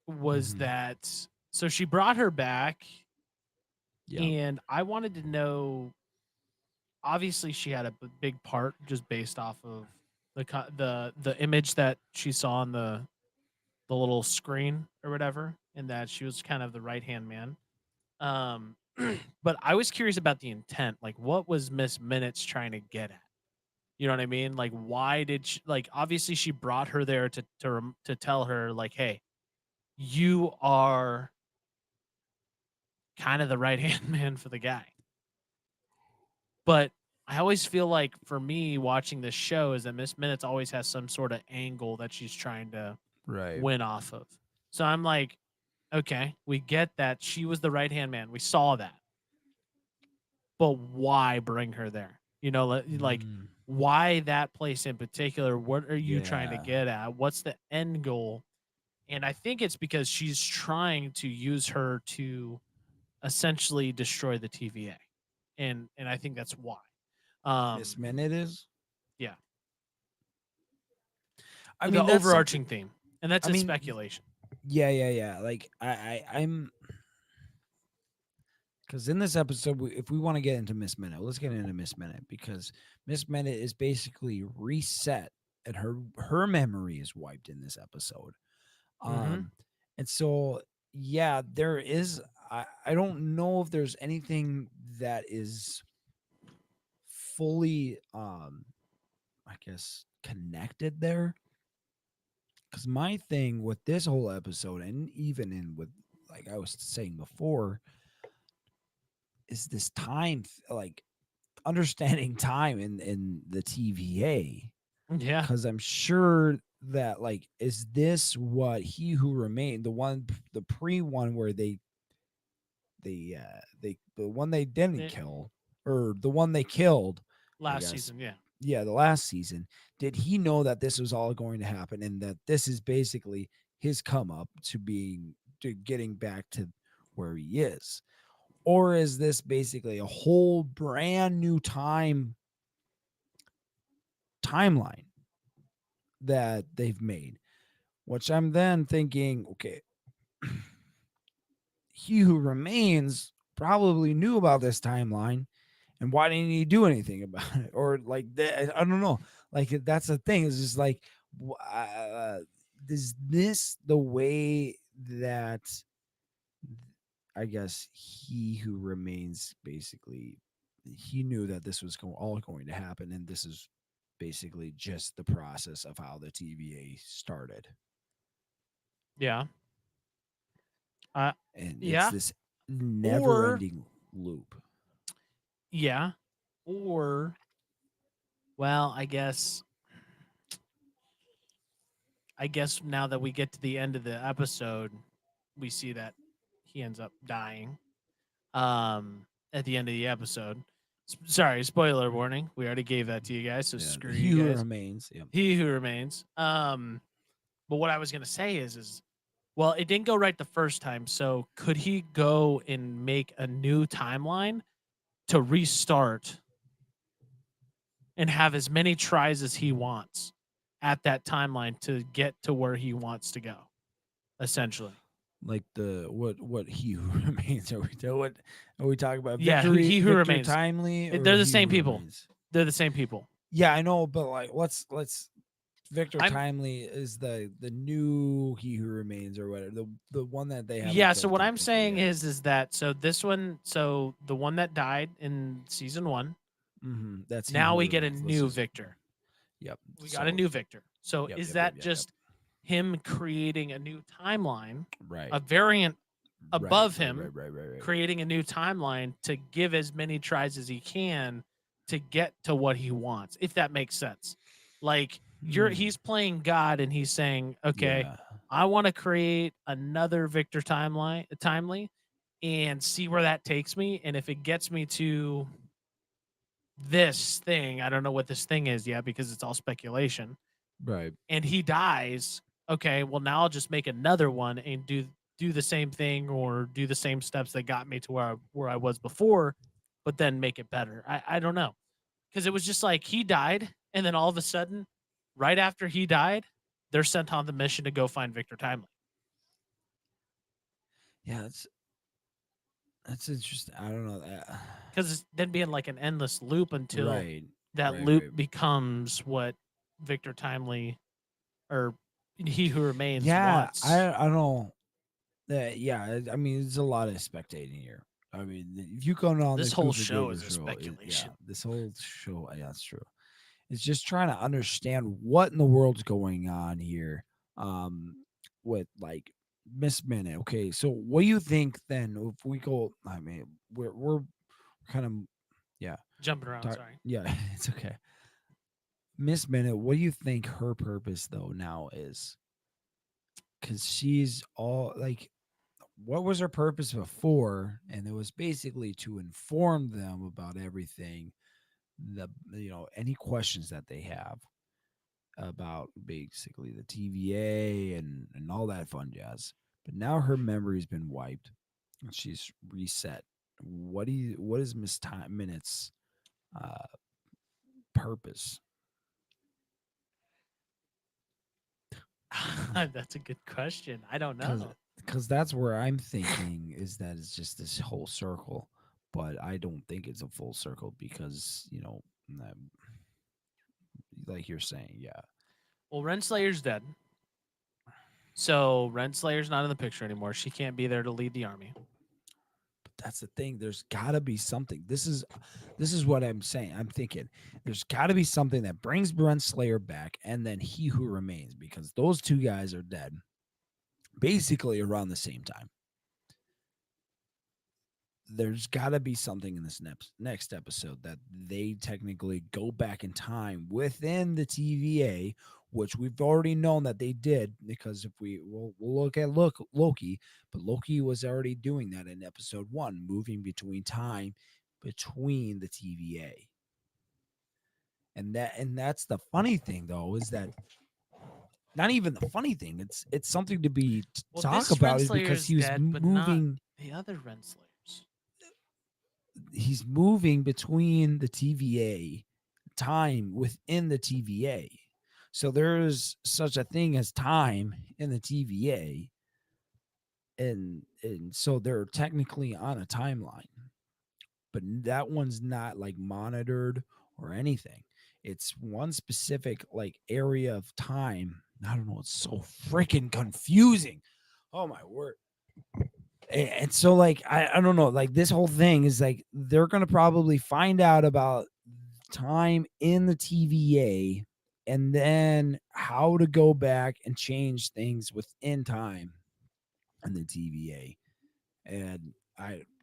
was Mm-hmm. that so she brought her back, Yeah. and I wanted to know. Obviously, she had a big part just based off of the image that she saw on the little screen or whatever, and that she was kind of the right hand man. Um, But I was curious about the intent. Like, what was Miss Minutes trying to get at? You know what I mean? Like, why did she, like, obviously she brought her there to tell her like, hey, you are kind of the right hand man for the guy. But I always feel like for me watching this show is that Miss Minutes always has some sort of angle that she's trying to Right. win off of. So I'm like, okay, we get that she was the right hand man. We saw that. But why bring her there? You know, like Mm, why that place in particular? What are you trying to yeah. get at? What's the end goal? And I think it's because she's trying to use her to essentially destroy the TVA. And I think that's why. Miss Um Minute is. yeah. I The mean, that's something. overarching theme. And that's I just mean, speculation. yeah, yeah, yeah. Like I'm because in this episode, if we want to get into Miss Minute, let's get into Miss Minute because Miss Minute is basically reset and her memory is wiped in this episode. Mm-hmm. Um, and so yeah, there is. I don't know if there's anything that is fully I guess connected there. Because my thing with this whole episode, and even in with like I was saying before, is this time like understanding time in the TVA. Yeah. Because I'm sure that like is this what He Who Remained, the pre one where they the one they didn't Eh, kill, or the one they killed, I last guess. season, yeah. Yeah, the last season. Did he know that this was all going to happen and that this is basically his come up to getting back to where he is? Or is this basically a whole brand new timeline that they've made? Which I'm then thinking, okay, He Who Remains probably knew about this timeline, and why didn't he do anything about it? Or like I don't know. Like that's the thing. Is just like, is this the way that I guess He Who Remains basically he knew that this was all going to happen, and this is basically just the process of how the TVA started, Yeah. Uh and it's yeah. this Or never-ending loop. yeah. Or well, I guess now that we get to the end of the episode, we see that he ends up dying. At the end of the episode. Sorry, spoiler warning. We already gave that to you guys, so Yeah, screw He you Who guys. Remains. Yep. He who remains. But what I was gonna say is well, it didn't go right the first time. So could he go and make a new timeline to restart and have as many tries as he wants at that timeline to get to where he wants to go? Essentially, Like the what He Who Remains? What are we talking about? yeah. He who Victor remains. Timely, or They're the He Who same people. Remains? They're the same people. Yeah, I know, but like, let's Victor I'm Timely is the new He Who Remains, or whatever, the one that they haven't Yeah, so killed what I'm technically saying yet. is that so this one, so the one that died in season 1, That's He now Who we get a Remains. Let's new just Victor. yep. We got a So new Victor. So yep, is yep, yep, that yep, yep. just him creating a new timeline, Right, a variant right, above right, right, him, right, right, right. creating a new timeline to give as many tries as he can to get to what he wants, if that makes sense. Like Hmm. he's playing God and he's saying, okay, Yeah. I want to create another Victor timely and see where that takes me. And if it gets me to this thing, I don't know what this thing is yet because it's all speculation. Right. And he dies. Okay, well now I'll just make another one and do the same thing or do the same steps that got me to where I was before, but then make it better. I don't know because it was just like he died and then all of a sudden, right after he died, they're sent on the mission to go find Victor Timely. Yeah, that's interesting. I don't know that. Because it's then being like an endless loop until Right, that right, loop right. becomes what Victor Timely or he who remains Yeah, wants. I don't know that. Yeah, I mean, there's a lot of spectating here. I mean, if you go on the This whole Cooper show Gator is a show, yeah, speculation. this whole show, yeah, that's true. It's just trying to understand what in the world's going on here. Um, with like Miss Minute. Okay, so what do you think then? If we go, I mean, we're kind of, yeah, Jumping around, sorry. yeah, it's okay. Miss Minute, what do you think her purpose though now is? Because she's all like, what was her purpose before? And it was basically to inform them about everything, the any questions that they have about basically the TVA and all that fun jazz. But now her memory's been wiped and she's reset. What is Miss Time Minute's uh, purpose? That's a good question. I don't Because know. that's where I'm thinking is that it's just this whole circle, but I don't think it's a full circle because like you're saying, yeah. Well, Renslayer's dead. So Renslayer's not in the picture anymore. She can't be there to lead the army. But that's the thing. There's got to be something. This is what I'm saying. I'm thinking there's got to be something that brings Brent Slayer back, and then He Who Remains, because those two guys are dead basically around the same time. There's got to be something in this next episode that they technically go back in time within the TVA, which we've already known that they did, because if we'll look at Loki, but Loki was already doing that in episode 1, moving between time between the TVA. And that's the funny thing though, is that not even the funny thing, it's something to be Well, talk this about, is Renslayer because is he was dead, but not moving the other Renslayers. he's moving between the TVA, time within the TVA. So there's such a thing as time in the TVA, and so they're technically on a timeline, but that one's not like monitored or anything. It's one specific like area of time. I don't know. It's so freaking confusing. Oh my word. And so like I don't know, like this whole thing is like they're gonna probably find out about time in the TVA, and then how to go back and change things within time in the TVA. And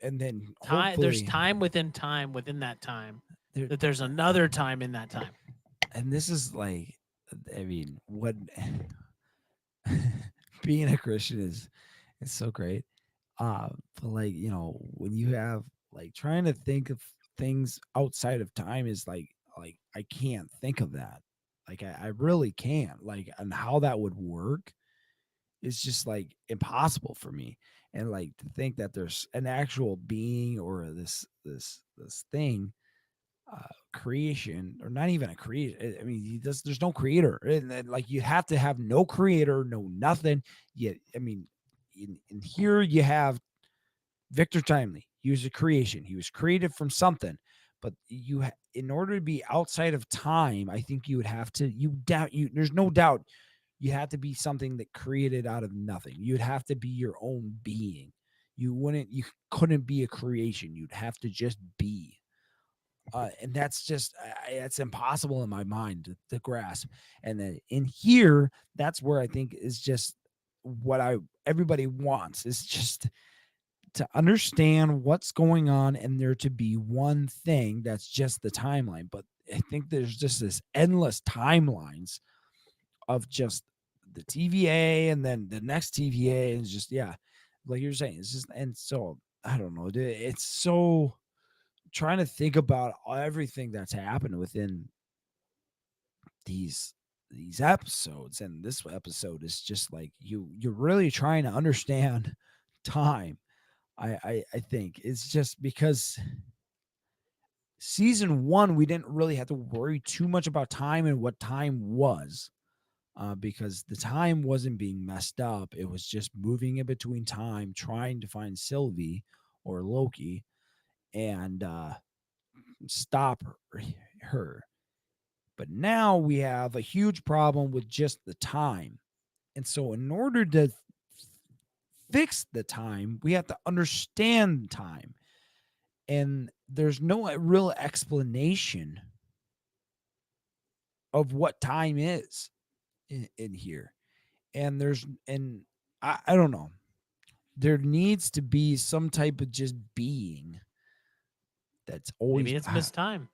then There's hopefully time within that time. there, That there's another time in that time. and this is like, I mean, what being a Christian is so great. But like, when you have like trying to think of things outside of time is like I can't think of that. Like I really can't. Like, and how that would work is just like impossible for me. And like to think that there's an actual being or this thing, creation, or not even a creation. I mean, there's no creator, and like you have to have no creator, no nothing. Yet, I mean, in here you have Victor Timely. He was a creation. He was created from something, but in order to be outside of time, I think you would have to. You doubt you. There's no doubt. You have to be something that created out of nothing. You'd have to be your own being. You wouldn't. You couldn't be a creation. You'd have to just be. And that's just it's impossible in my mind to grasp. And then in here, that's where I think is just what I everybody wants is just to understand what's going on and there to be one thing that's just the timeline. But I think there's just this endless timelines of just the TVA and then the next TVA, and it's just, yeah, like you're saying, it's just, and so I don't know, it's so trying to think about everything that's happened within these episodes, and this episode is just like you're really trying to understand time. I think it's just because season 1 we didn't really have to worry too much about time and what time was, because the time wasn't being messed up. It was just moving in between time, trying to find Sylvie or Loki and stop her. But now we have a huge problem with just the time. And so, in order to fix the time, we have to understand time. and there's no real explanation of what time is in here. And I don't know. There needs to be some type of just being that's always Maybe it's missed time.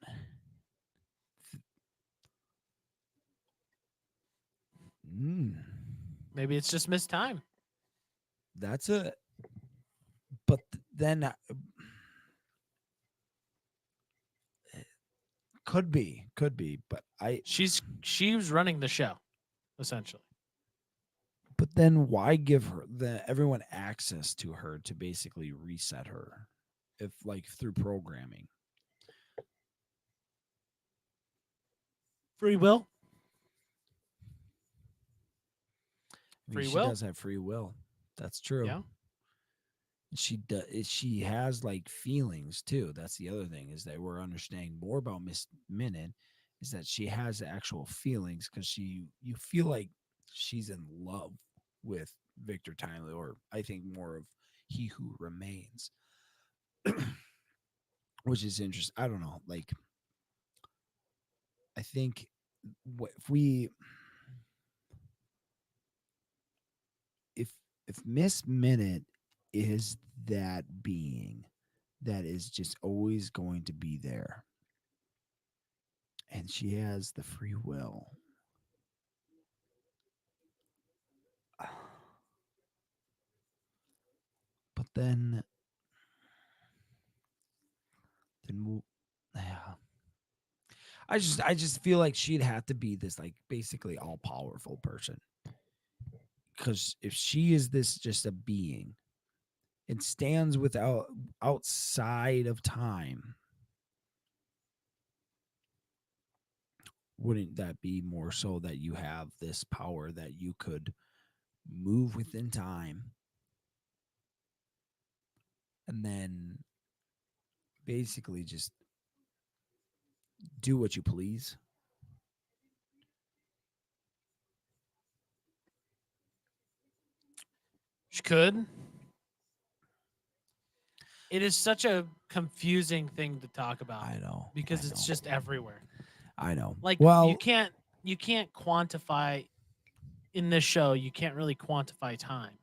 mm, Maybe it's just missed time. that's a but then could be, but She was running the show, essentially. but then why give her everyone access to her to basically reset her if like through programming? Free will. I mean, Free she will. does have free will. That's true. Yeah. She has like feelings too. That's the other thing, is that we're understanding more about Miss Minute, is that she has actual feelings, because you feel like she's in love with Victor Timely, or I think more of He Who Remains, which is interesting. I don't know. Like, I think if we if Miss Minute is that being that is just always going to be there, and she has the free will, but then yeah, I just feel like she'd have to be this like basically all powerful person, because if she is this just a being and stands without outside of time, wouldn't that be more so that you have this power that you could move within time and then basically just do what you please? She could. It is such a confusing thing to talk about I know. because it's just everywhere. I know. Like Well, you can't quantify in this show, you can't really quantify time.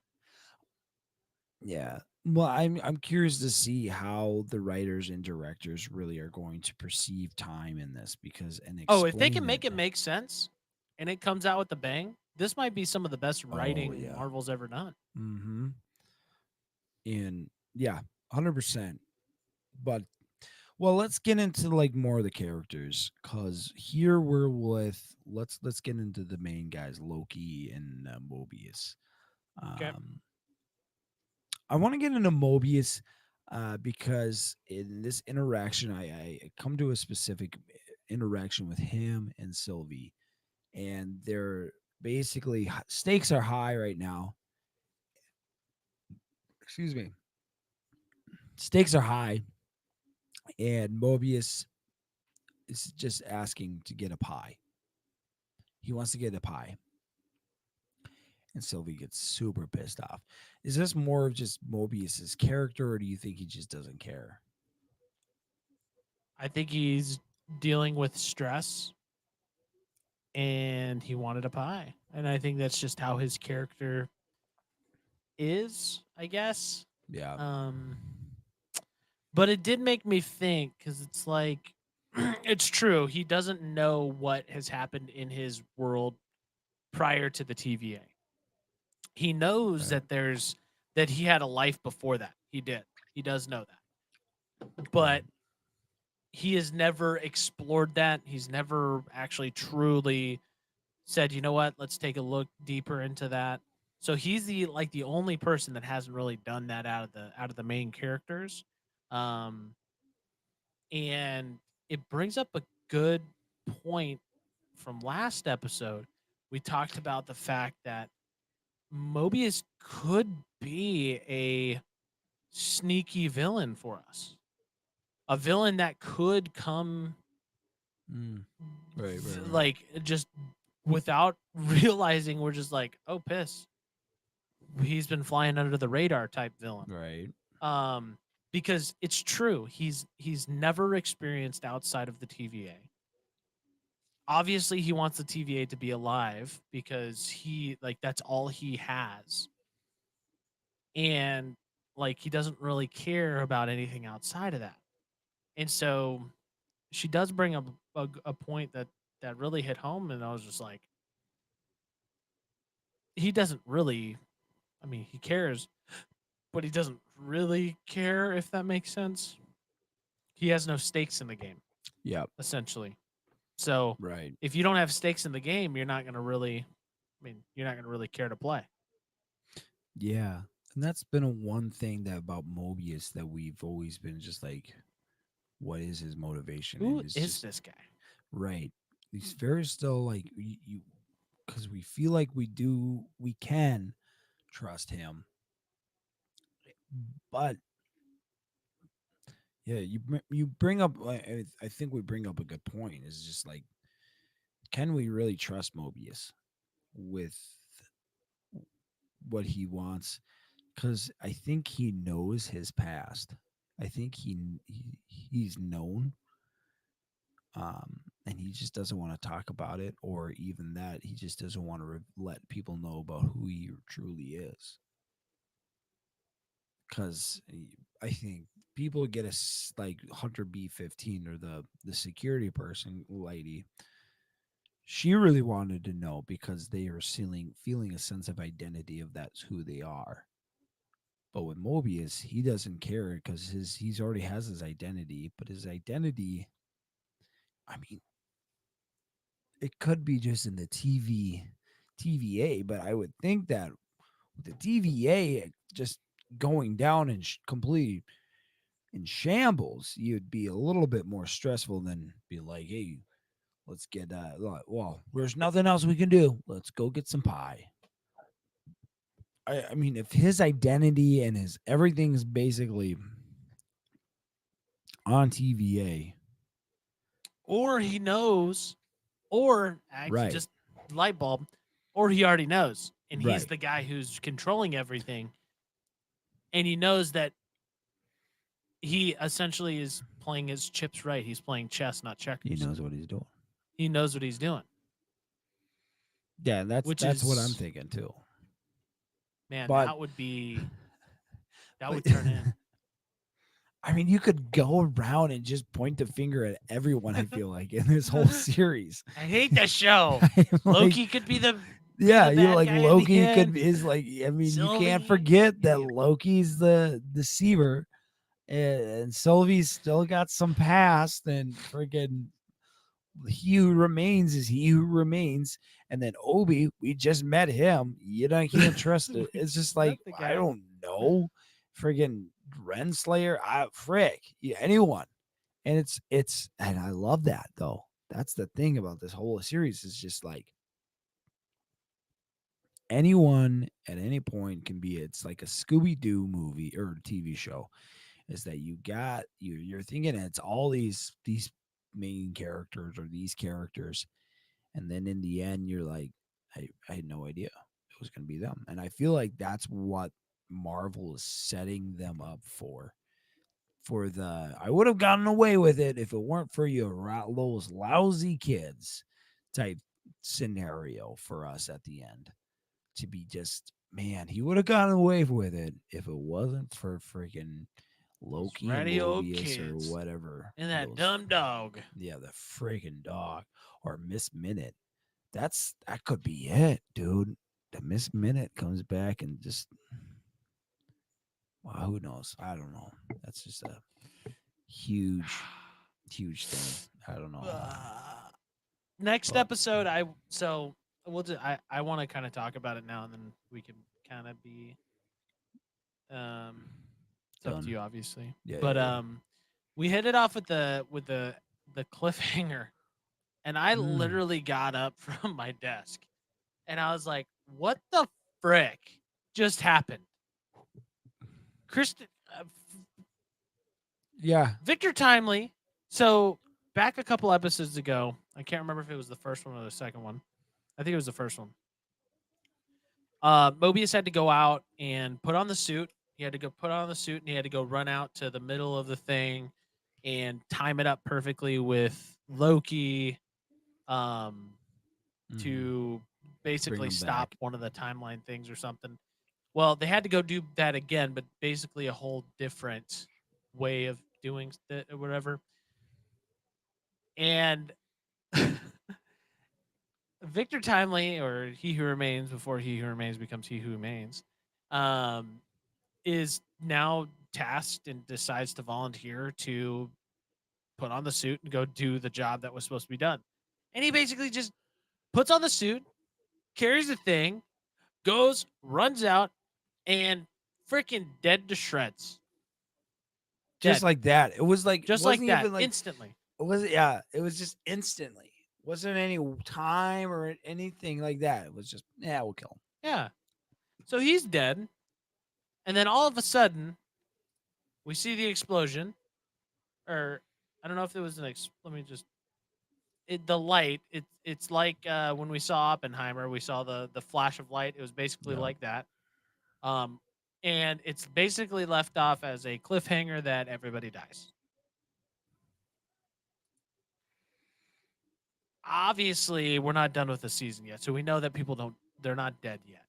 yeah. Well, I'm curious to see how the writers and directors really are going to perceive time in this, because and Oh, if they can explain it. make it make sense and it comes out with a bang, this might be some of the best Oh writing yeah. Marvel's ever done. Mm-hmm. And yeah, 100%. But well, let's get into like more of the characters, cuz here we're with let's get into the main guys, Loki and Mobius. Okay. Um I want to get into Mobius because in this interaction I come to a specific interaction with him and Sylvie, and they're basically stakes are high right now. Excuse me. Stakes are high, and Mobius is just asking to get a pie. He wants to get a pie. And Sylvie gets super pissed off. Is this more of just Mobius's character, or do you think he just doesn't care? I think he's dealing with stress and he wanted a pie. And I think that's just how his character is, I guess. Yeah. Um but it did make me think cuz it's like it's true, he doesn't know what has happened in his world prior to the TVA. He knows Right. that that he had a life before that. He did. He does know that. Yeah. But he has never explored that. He's never actually truly said, "You know what? Let's take a look deeper into that." So he's the only person that hasn't really done that out of the main characters. Um and it brings up a good point from last episode. We talked about the fact that Mobius could be a sneaky villain for us. A villain that could come Mm. Right. like just without realizing we're just like, oh piss. He's been flying under the radar type villain. Right. Um because it's true. He's never experienced outside of the TVA. Obviously, he wants the TVA to be alive because he like that's all he has, and like he doesn't really care about anything outside of that. And so she does bring up a point that really hit home, and I was just like, he doesn't really. I mean, he cares, but he doesn't really care, if that makes sense. He has no stakes in the game, Yep. essentially. So Right. if you don't have stakes in the game, you're not going to really, I mean, you're not going to really care to play. Yeah. And that's been a one thing that about Mobius that we've always been just like, what is his motivation? And Who it's is just this guy? right. He's very still like you because we feel like we can trust him, but yeah, you bring up. I think we bring up a good point. Is just like, can we really trust Mobius with what he wants? Because I think he knows his past. I think he's known, and he just doesn't want to talk about it, or even that he just doesn't want to let people know about who he truly is. Because I think people get like Hunter B-15 or the security person lady. She really wanted to know because they are feeling a sense of identity of that's who they are. But with Mobius, he doesn't care because he's already has his identity. But his identity, I mean, it could be just in the TVA. But I would think that with the TVA just going down and completely in shambles, you'd be a little bit more stressful than be like, hey, let's get well, there's nothing else we can do. Let's go get some pie. I mean, if his identity and his everything's basically on TVA, Or he knows, or actually right, just light bulb, or he already knows, and he's right, the guy who's controlling everything, and he knows that he essentially is playing his chips right. He's playing chess, not he checkers. knows what he's doing. He knows what he's doing, Yeah, which that's what I'm is, thinking too. man, But that would be, that but would turn in. I mean, you could go around and just point the finger at everyone. I feel like in this whole series, I hate this show. I'm like, Loki could be the yeah, you bad like guy in the Loki could end. is like. I mean, you can't Sylvie, forget that idiot. Loki's the deceiver, and Sylvie's still got some past, and freaking he who remains is he who remains. And then Obi, we just met him. You know, can't trust it. We It's just just met like the I guy. don't know, friggin' Renslayer, frick, yeah, anyone. And and I love that though. That's the thing about this whole series is just like anyone at any point can be. It's like a Scooby Doo movie or TV show. Is that you're thinking it's all these main characters or these characters, and then in the end you're like, I had no idea it was going to be them. And I feel like that's what Marvel is setting them up for the I would have gotten away with it if it weren't for you those lousy kids type scenario for us at the end. To be just, man, he would have gotten away with it if it wasn't for freaking Those Loki and ratty old Mobius or kids whatever. and that Those, dumb dog. yeah, the freaking dog or Miss Minute. That could be it, dude. The Miss Minute comes back and just, well, who knows? I don't know. That's just a huge, huge thing. I don't know. Next But episode, we'll just I want to kind of talk about it now, and then we can kind of be um it's up to done. you, obviously. Yeah, But yeah, yeah. we hit it off with the cliffhanger, and I Mm. literally got up from my desk, and I was like, "What the frick just happened?" Kristen, Yeah. Victor Timely. So back a couple episodes ago, I can't remember if it was the first one or the second one. I think it was the first one. Mobius had to go out and put on the suit He had to go put on the suit and he had to go run out to the middle of the thing and time it up perfectly with Loki, um, Hmm. to Bring basically them stop back. one of the timeline things or something. Well, they had to go do that again, but basically a whole different way of doing it or whatever. And Victor Timely, or He Who Remains before He Who Remains becomes He Who Remains, um, is now tasked and decides to volunteer to put on the suit and go do the job that was supposed to be done. And he basically just puts on the suit, carries the thing, goes, runs out, and freaking dead to shreds. Just Dead. like that. It was like, it Just like wasn't that, even like, instantly. it was, yeah, it was just instantly. Wasn't any time or anything like that. It was just, yeah, we'll kill him. Yeah. So he's dead. And then all of a sudden, we see the explosion. Or I don't know if it was let me just the light. It's like when we saw Oppenheimer, we saw the flash of light. It was basically Yeah. like that. Um, and it's basically left off as a cliffhanger that everybody dies. Obviously, we're not done with the season yet, so we know that people don't. They're not dead yet.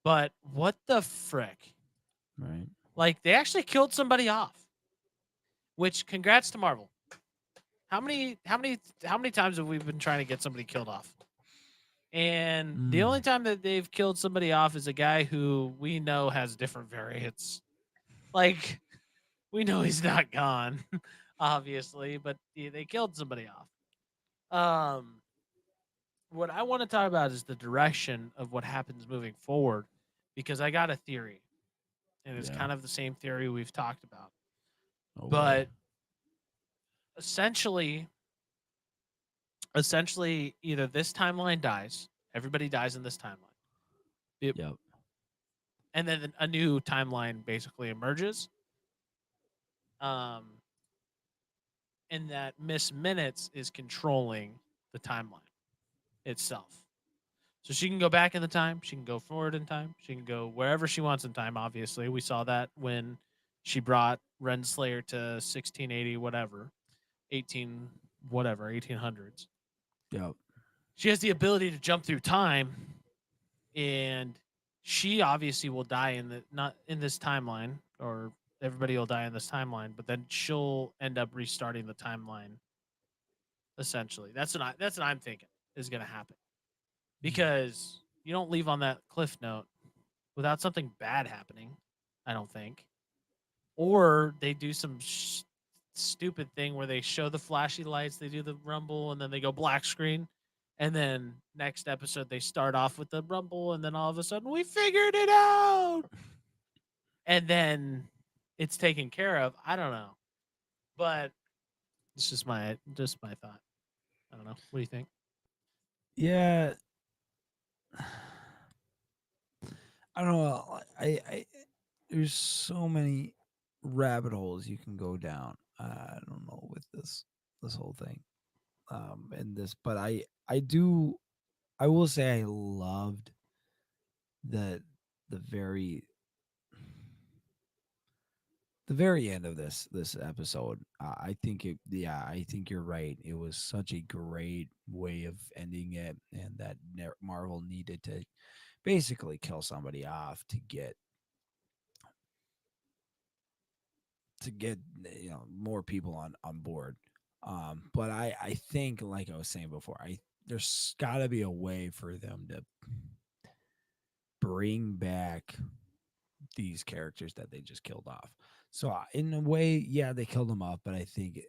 But what the frick? Right. Like they actually killed somebody off. Which congrats to Marvel. How many times have we been trying to get somebody killed off? And the only Mm. time that they've killed somebody off is a guy who we know has different variants. Like we know he's not gone, obviously, but they killed somebody off. What I want to talk about is the direction of what happens moving forward, because I got a theory, and it's Yeah. kind of the same theory we've talked about. Oh boy. But essentially, essentially, either this timeline dies, everybody dies in this timeline, it, Yep. and then a new timeline basically emerges. Um, and that Miss Minutes is controlling the timeline itself. So she can go back in the time, she can go forward in time, she can go wherever she wants in time. Obviously, we saw that when she brought Renslayer to 1680, whatever, 18, whatever, 1800s. Yep. She has the ability to jump through time, and she obviously will die in the not in this timeline, or everybody will die in this timeline, but then she'll end up restarting the timeline. Essentially, that's what I'm thinking is going to happen, because you don't leave on that cliff note without something bad happening. I don't think. Or they do some stupid thing where they show the flashy lights, they do the rumble, and then they go black screen. And then next episode, they start off with the rumble, and then all of a sudden, we figured it out. And then it's taken care of. I don't know. But it's just my thought. I don't know. What do you think? Yeah. I don't know. There's so many rabbit holes you can go down. I don't know with this whole thing. And this, but I do. I will say I loved the the very the very end of this episode. I think it. Yeah, I think you're right. It was such a great way of ending it, and that Marvel needed to basically kill somebody off to get more people on board. But I think, like I was saying before, there's got to be a way for them to bring back these characters that they just killed off. So in a way, yeah, they killed them off, but I think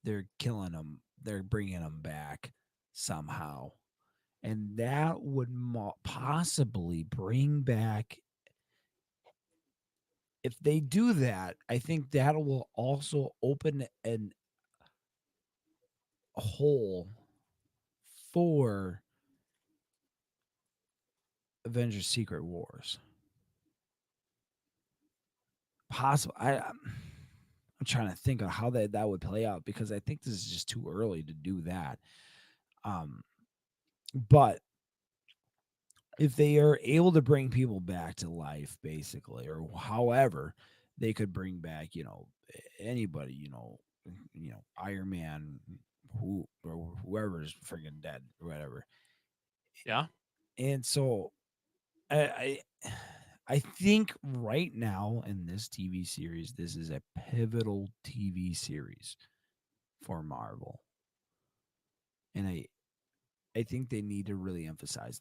they're killing them. They're bringing them back somehow, and that would possibly bring back. If they do that, I think that will also open a hole for Avengers: Secret Wars. Possible. I'm trying to think of how that would play out, because I think this is just too early to do that. Um, but if they are able to bring people back to life, basically, or however they could bring back, anybody, Iron Man, who or whoever's freaking dead or whatever. Yeah. And so I I think right now in this TV series, this is a pivotal TV series for Marvel. And I think they need to really emphasize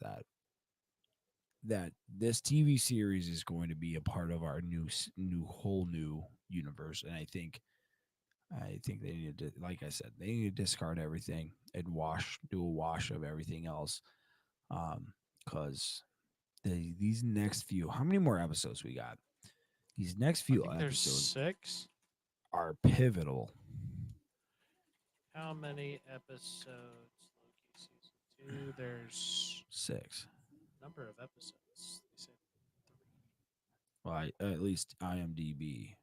that this TV series is going to be a part of our new whole new universe. And I think they need to, like I said, they need to discard everything and do a wash of everything else. Because these next few, how many more episodes we got? These next I few think there's episodes 6. are pivotal. How many episodes? Loki season 2. There's 6. number of episodes. They said 3. Well, at least IMDb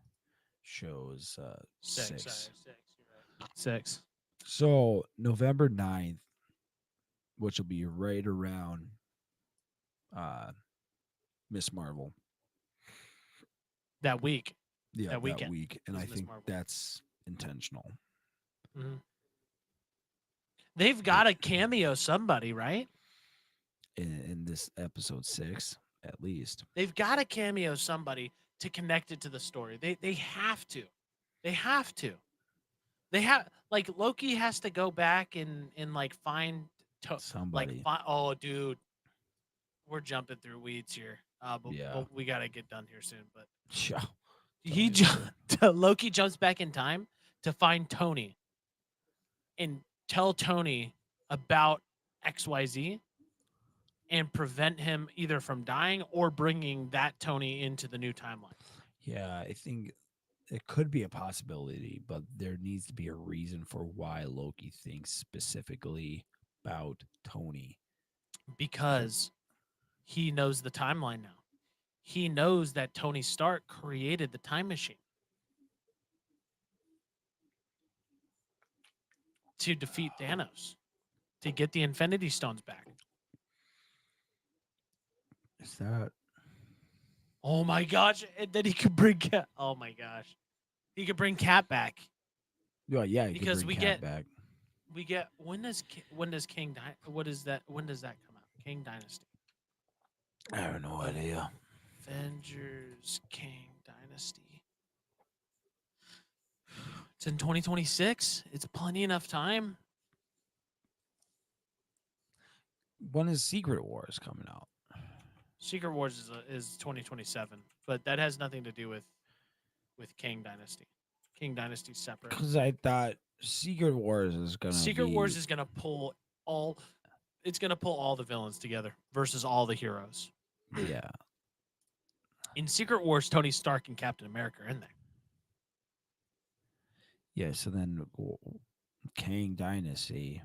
shows 6. Sorry, 6. 6. You're right. 6. So November 9th, which will be right around uh Miss Marvel. That week. Yeah, That that weekend week. And is I Miss think Marvel. that's intentional. Hmm. They've They, got to cameo somebody, right? in this episode 6, at least. They've got to cameo somebody to connect it to the story. They have to. They have to. They have like Loki has to go back and like find Somebody. oh dude, we're jumping through weeds here. Yeah. But we got to get done here soon. But Yeah. Tell he me about it. Loki jumps back in time to find Tony and tell Tony about XYZ and prevent him either from dying or bringing that Tony into the new timeline. Yeah, I think it could be a possibility, but there needs to be a reason for why Loki thinks specifically about Tony. Because he knows the timeline now. He knows that Tony Stark created the time machine to defeat Thanos, to get the Infinity Stones back. Is that? Oh my gosh! And then he could bring Cap. Oh my gosh, he could bring Cap back Yeah, yeah, you could because bring Cap back. when does King what is that? When does that come out? King Dynasty. I have no idea. Avengers King Dynasty. It's in 2026. It's plenty enough time. When is Secret Wars coming out? Secret Wars is 2027, but that has nothing to do with King Dynasty. King Dynasty's separate. Because I thought Secret Wars is gonna Secret be. Wars is gonna pull all. It's gonna pull all the villains together versus all the heroes. Yeah. In Secret Wars, Tony Stark and Captain America are in there. Yeah. So then, Kang Dynasty.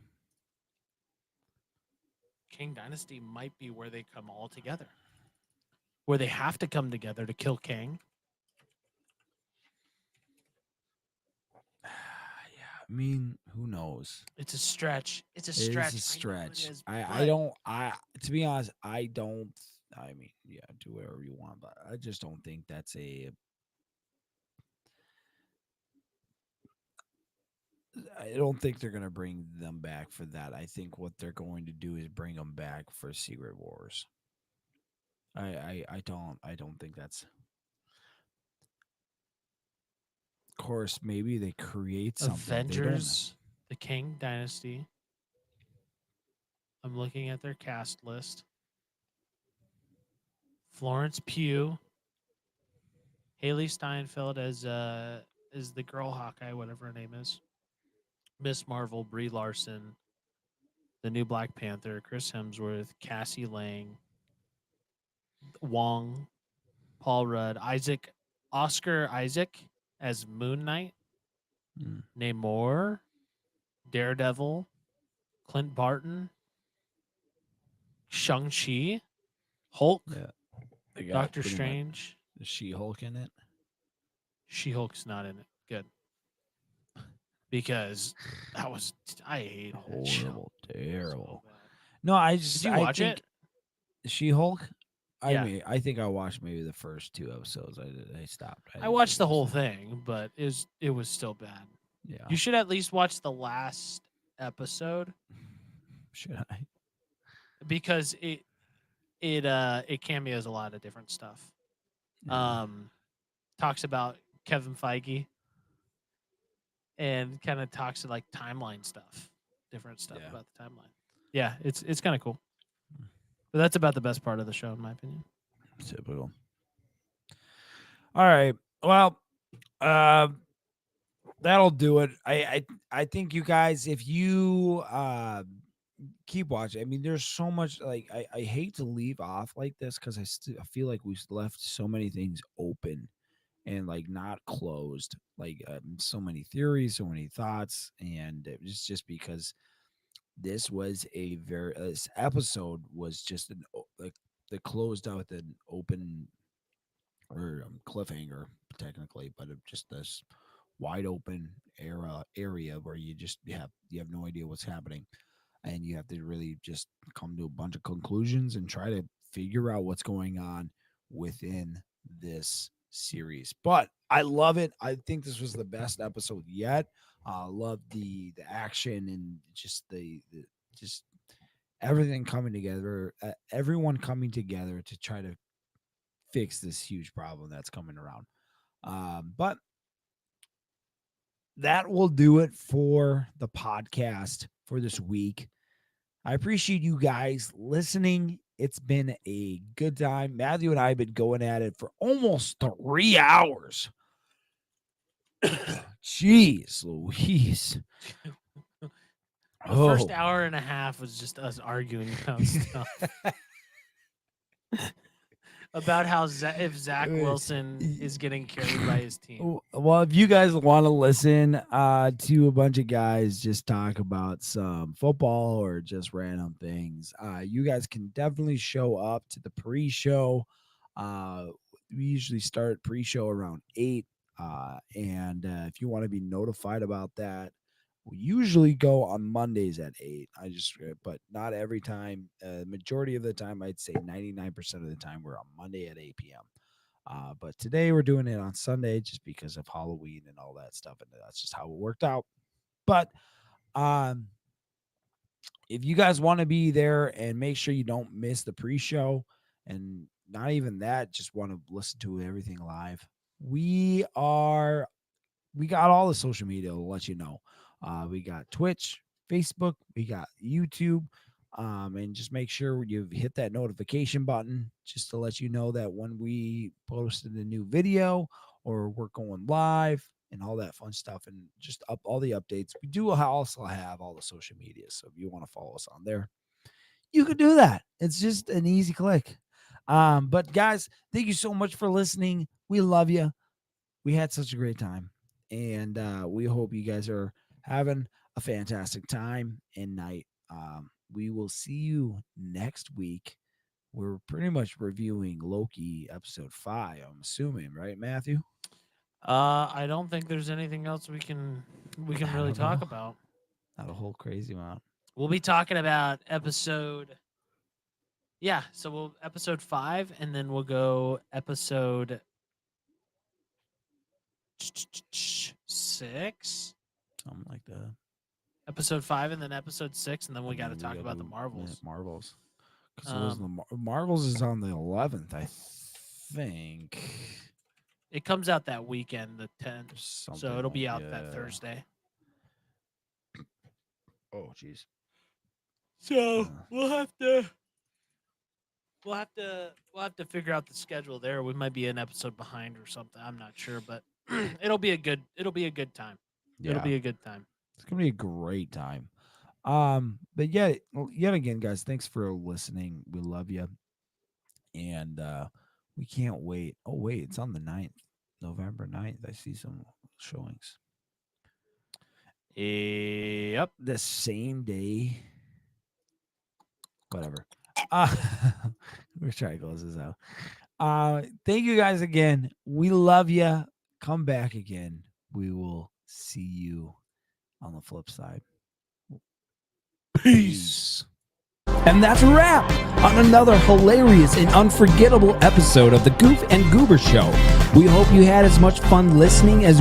King Dynasty might be where they come all together, where they have to come together to kill King. Yeah. I mean, who knows? It's a stretch. It's a It stretch. is a stretch. I I don't. To be honest, I don't. I mean, yeah, do whatever you want, but I just don't think that's a. I don't think they're gonna bring them back for that. I think what they're going to do is bring them back for Secret Wars. I don't think that's. Of course, maybe they create something. Avengers, the King Dynasty. I'm looking at their cast list. Florence Pugh, Haley Steinfeld as the girl Hawkeye, whatever her name is. Miss Marvel, Brie Larson, the new Black Panther, Chris Hemsworth, Cassie Lang, Wong, Paul Rudd, Oscar Isaac as Moon Knight, Mm, Namor, Daredevil, Clint Barton, Shang-Chi, Hulk, yeah, they got Doctor pretty much Strange. the She-Hulk in it. She-Hulk's not in it. Good. Because that was I hated that show. Horrible, terrible. So bad. No, Did you watch it? She-Hulk. I Yeah, mean, I think I watched maybe the first two episodes. I stopped. I I didn't watched the finish whole it. thing, but it was still bad. Yeah. You should at least watch the last episode Should I? because it cameos a lot of different stuff. Yeah. Um, talks about Kevin Feige and kind of talks to like timeline stuff, different stuff Yeah. about the timeline. Yeah, it's kind of cool. But that's about the best part of the show, in my opinion. Typical. All right. Well, uh, that'll do it. I think you guys, if you keep watching, I mean, there's so much. Like, I hate to leave off like this because I feel like we've left so many things open and like not closed. Like, so many theories, so many thoughts, and it was just because this was a very this episode was just like the closed out with an open or cliffhanger technically, but just this wide open area where you have no idea what's happening, and you have to really just come to a bunch of conclusions and try to figure out what's going on within this series. But I love it. I think this was the best episode yet. Love the action and just the just everything coming together, everyone coming together to try to fix this huge problem that's coming around. But that will do it for the podcast for this week. I appreciate you guys listening. It's been a good time. Matthew and I have been going at it for almost 3 hours. Jeez Louise. The first Oh. hour and a half was just us arguing about stuff. About how if Zach Wilson is getting carried by his team. Well, if you guys want to listen to a bunch of guys just talk about some football or just random things, you guys can definitely show up to the pre-show. Uh, we usually start pre-show around 8, and if you want to be notified about that, we usually go on Mondays at 8. But not every time. Majority of the time, I'd say 99% of the time, we're on Monday at 8 p.m. But today we're doing it on Sunday just because of Halloween and all that stuff, and that's just how it worked out. But um, if you guys want to be there and make sure you don't miss the pre-show, and not even that, just want to listen to everything live, we got all the social media to let you know. We got Twitch, Facebook, we got YouTube. And just make sure you hit that notification button just to let you know that when we posted a new video or we're going live and all that fun stuff and just up all the updates. We do also have all the social media. So if you want to follow us on there, you can do that. It's just an easy click. But guys, thank you so much for listening. We love you. We had such a great time, and we hope you guys are having a fantastic time and night. We will see you next week. We're pretty much reviewing Loki episode 5, I'm assuming, right, Matthew? I don't think there's anything else we can I really don't talk know. about. Not a whole crazy amount. We'll be talking about episode. Yeah, so we'll episode 5, and then we'll go episode 6. Something like that. Episode 5, and then episode 6, and then we And got to then we talk got about the to Marvels. Marvels. Because it was the Um, Marvels is on the 11th, I think. it comes out that weekend, the 10th, Something so it'll be like, out that Thursday. Oh, jeez. So Uh, we'll have to figure out the schedule there. We might be an episode behind or something. I'm not sure, but it'll be a good time. It'll yeah. be a good time. It's gonna be a great time. But yet again, guys, thanks for listening. We love you, and we can't wait. Oh wait, it's on the 9th, November 9th. I see some showings. Yep. The same day. Whatever. Uh, we're trying to close this out. Thank you guys again. We love you. Come back again. We will see you on the flip side. Peace. Peace. And that's a wrap on another hilarious and unforgettable episode of the Goof and Goober Show. We hope you had as much fun listening as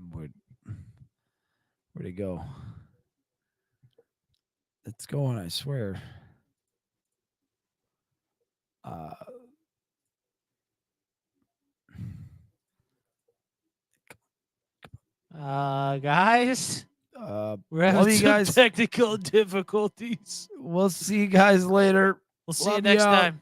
where'd it go? It's going, I swear. Guys, we're having love you some guys. technical difficulties. We'll see you guys later. We'll see you Love next ya. time.